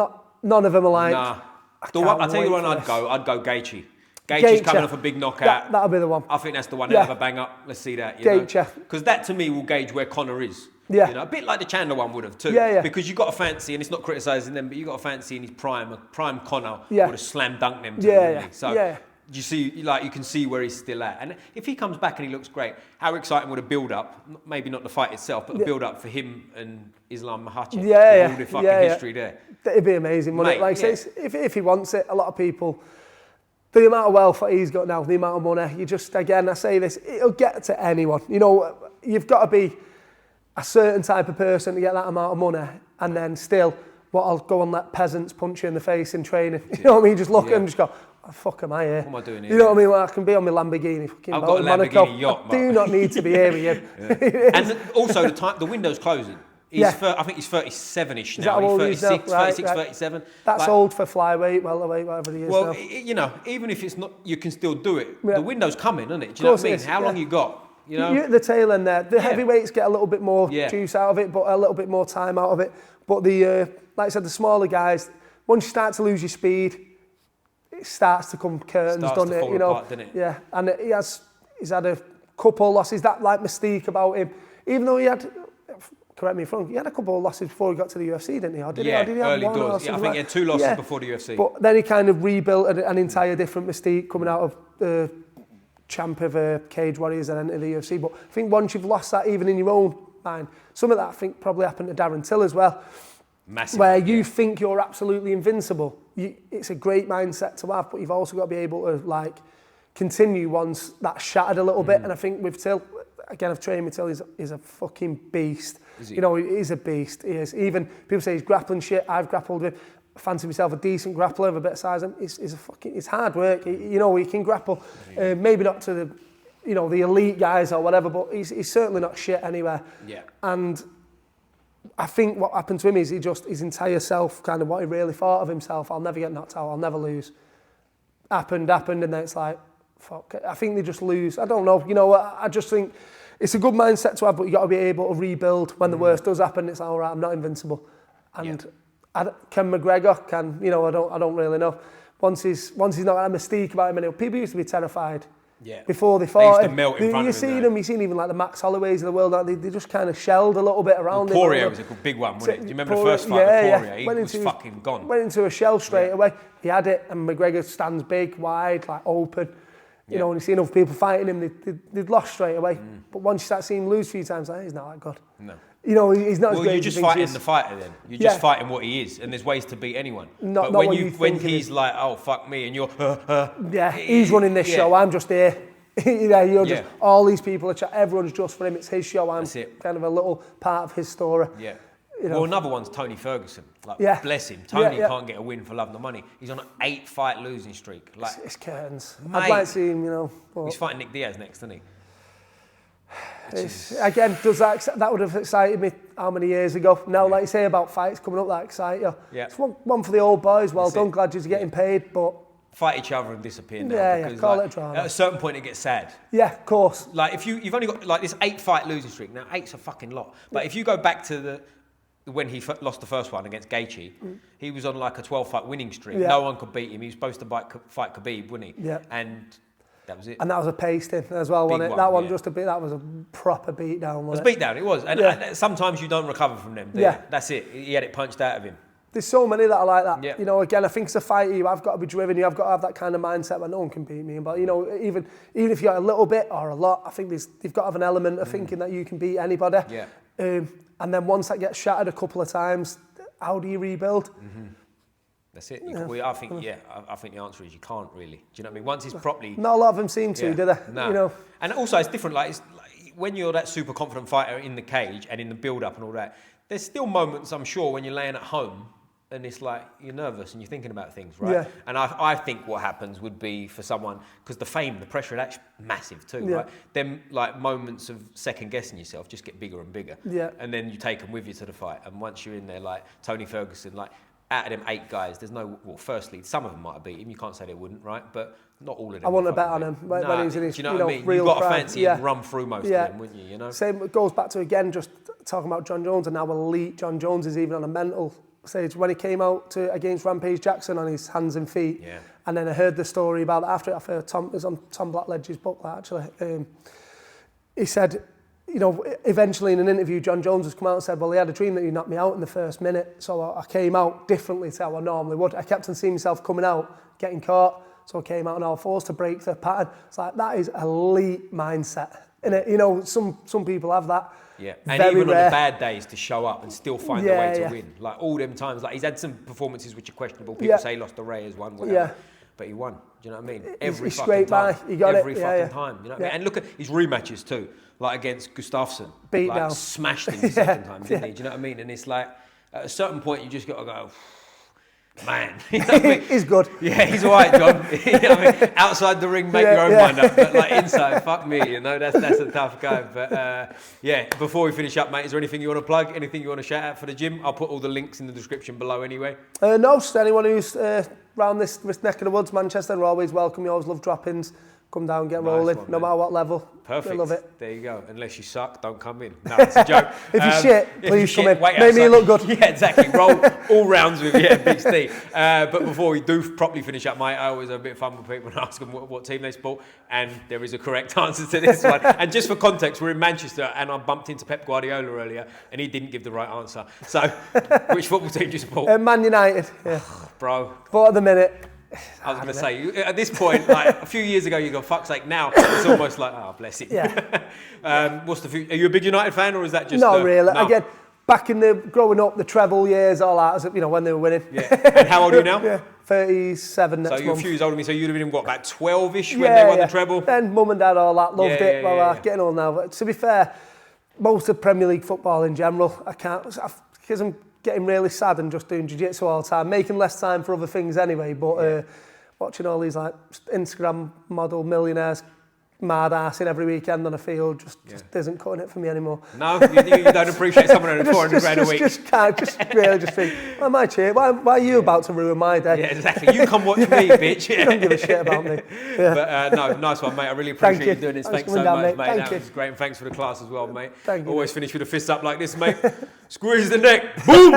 none of them are like. Nah. I'll tell you one I'd go Gaethje. Gaethje's coming off a big knockout. That'll be the one. I think that's the one. They'll have a bang up. Let's see that. Gaethje. Because that to me will gauge where Conor is. You know, a bit like the Chandler one would have too. Because you got to fancy, and it's not criticising them, but you got to fancy in his prime. A prime Conor would have slam dunked them. So you see, like you can see where he's still at. And if he comes back and he looks great, how exciting would a build up? Maybe not the fight itself, but a build up for him and Islam Makhachev. All the fucking history there. It'd be amazing, wouldn't it? Like if he wants it, a lot of people. The amount of wealth that he's got now, the amount of money, I say this, it'll get to anyone. You know, you've got to be a certain type of person to get that amount of money, and then still, I'll go and let peasants punch you in the face in training. You know what I mean? Just look at them and just go, what the fuck am I here? What am I doing here? You know what I mean? Well, I can be on my Lamborghini. I've got a Lamborghini yacht, I do not need to be here with you. And also, the window's closing. I think he's 37-ish now. He's 36, 37. That's old for flyweight, welterweight, whatever he is. Well, you know, even if it's not, you can still do it. The window's coming, isn't it? Do you know what I mean? How long you got? You know? You're at the tail end there. The heavyweights get a little bit more juice out of it, but a little bit more time out of it. But like I said, the smaller guys, once you start to lose your speed, it starts to come curtains, doesn't it? You know, doesn't it? Yeah, and he's had a couple losses. That like mystique about him, even though he had. Correct me if I'm wrong, he had a couple of losses before he got to the UFC, didn't he? Or did he have early one doors. I think he had 2 losses before the UFC. But then he kind of rebuilt an entire different mystique coming out of the champ of Cage Warriors and into the UFC. But I think once you've lost that, even in your own mind, some of that I think probably happened to Darren Till as well. Massive. Where you think you're absolutely invincible. It's a great mindset to have, but you've also got to be able to like continue once that's shattered a little bit. And I think with Till, again, I've trained with Till, he's a fucking beast. You know, he's a beast. He is. Even people say he's grappling shit. I've grappled with. I fancy myself a decent grappler with a bit of size. It's hard work. He can grapple. Maybe not to the, the elite guys or whatever, but he's certainly not shit anywhere. Yeah. And I think what happened to him is his entire self, kind of what he really thought of himself. I'll never get knocked out. I'll never lose. Happened, and then it's like, fuck. I think they just lose. I don't know. I just think. It's a good mindset to have, but you got to be able to rebuild when the worst does happen. It's all right. I'm not invincible, and can McGregor? I don't really know. Once he's not had a mystique about him, people used to be terrified before they fought. They used to melt in front of him. You've seen even like the Max Holloways of the world, they just kind of shelled a little bit around him. Poirier was a big one, wasn't it? Do you remember the first fight with Poirier? He was fucking gone. Went into a shell straight away. He had it, and McGregor stands big, wide, like open. You know, when you see enough people fighting him, they'd lost straight away. But once you start seeing him lose a few times, like, he's not that good. No. You know, he's not as great. Well, you're just fighting the fighter then. You're just fighting what he is, and there's ways to beat anyone. But when he's like, oh, fuck me, and you're... he's running this show, I'm just here. Just, all these people, everyone's just for him, it's his show, I'm kind of a little part of his story. Yeah. You know. Well, another one's Tony Ferguson. Bless him. Tony can't get a win for love nor money. He's on an 8-fight losing streak. It's curtains. Mate, I'd like to see him, you know. He's fighting Nick Diaz next, isn't he? Again, that would have excited me how many years ago? Now, like you say about fights coming up that excite you. Yeah. It's one for the old boys. Well done, glad you're getting paid, but fight each other and disappear now. Yeah, call it a drama. At a certain point, it gets sad. Yeah, of course. Like if you've only got like this 8-fight losing streak. Now 8's a fucking lot. But if you go back to when he lost the first one against Gaethje, he was on like a 12-fight winning streak. No one could beat him. He was supposed to fight Khabib, wasn't he? Yeah. And that was it. And that was a pasting as well, wasn't it? That one just a bit. That was a proper beatdown. It was a beatdown. It was. And sometimes you don't recover from them. That's it. He had it punched out of him. There's so many that are like that. Yeah. You know, again, I think it's a fight. You have got to be driven. You have got to have that kind of mindset where no one can beat me. But you know, even if you got a little bit or a lot, I think you've got to have an element of thinking that you can beat anybody. Yeah. And then once that gets shattered a couple of times, how do you rebuild? That's it. I think the answer is you can't really. Do you know what I mean? Once it's properly... Not a lot of them seem to, do they? No. You know? And also it's different. Like when you're that super confident fighter in the cage and in the build-up and all that, there's still moments, I'm sure, when you're laying at home and it's like you're nervous and you're thinking about things, right? Yeah. And I think what happens would be for someone, because the fame, the pressure, that's massive too, right? Them like moments of second guessing yourself just get bigger and bigger. Yeah. And then you take them with you to the fight. And once you're in there, like Tony Ferguson, like out of them 8 guys, there's no, well, firstly, some of them might have beat him. You can't say they wouldn't, right? But not all of them. I want to bet on him when he's in his, do you know what I mean? real You've got to prime. fancy and run through most of them, wouldn't you? You know. Same, it goes back to again just talking about John Jones and how elite John Jones is even on a mental stage. When he came out against Rampage Jackson on his hands and feet, and then I heard the story about it after. I've heard it was on Tom Blackledge's book actually. He said, you know, eventually in an interview, John Jones has come out and said, well, he had a dream that he knocked me out in the first minute, so I came out differently to how I normally would. I kept on seeing myself coming out, getting caught, so I came out on all fours to break the pattern. It's like, that is elite mindset, innit? You know, some people have that. Yeah, and very even rare. on the bad days to show up and still find a way to win. Like all them times, like he's had some performances which are questionable. People say he lost to Ray as one, whatever. But he won. Do you know what I mean? Every he's fucking time. He got Every it. fucking time. You know what I mean? And look at his rematches too. Like against Gustafsson. Beat like down. Smashed him the second time, didn't he? Do you know what I mean? And it's like, at a certain point, you just got to go, man. You know what I mean? He's good. Yeah, he's all right, John. You know what I mean? Outside the ring, make your own mind up. But like inside, fuck me, you know, that's a tough go. But before we finish up, mate, is there anything you want to plug? Anything you want to shout out for the gym? I'll put all the links in the description below anyway. No, just anyone who's around this neck of the woods, Manchester, are always welcome. You always love drop-ins. Come down, get rolling, no matter what level. Perfect. I love it. There you go. Unless you suck, don't come in. No, it's a joke. If you shit, please come in. Make me look good. Yeah, exactly. Roll all rounds with Big Steve. But before we do properly finish up, mate, I always have a bit of fun with people and ask them what team they support. And there is a correct answer to this one. And just for context, we're in Manchester and I bumped into Pep Guardiola earlier and he didn't give the right answer. So, which football team do you support? Man United. Yeah. Bro. But at the minute, I was going to say, at this point, like a few years ago, you go, fuck's sake, now it's almost like, oh, bless it. Yeah. What's the future? Are you a big United fan or is that just... No, really. No. Again, back in the growing up, the treble years, all that, you know, when they were winning. Yeah. And how old are you now? Yeah, 37 next month. So you're a few years older than me, so you'd have been, what, about 12-ish when they won the treble? Then mum and dad, all that, loved it. Getting old now. But to be fair, most of Premier League football in general, I can't, because I'm getting really sad and just doing jiu-jitsu all the time, making less time for other things anyway, but... watching all these like Instagram model millionaires mad ass in every weekend on a field just isn't cutting it for me anymore. No, you don't appreciate someone earning 400 grand a week. Just really think, why am I cheering? Why are you about to ruin my day? Yeah, exactly. You come watch me, bitch. You don't give a shit about me. Yeah. But no, nice one, mate. I really appreciate you doing this. Thanks so much, mate. That was great. And thanks for the class as well, mate. Thank you. Always finish with a fist up like this, mate. Squeeze the neck. Boom!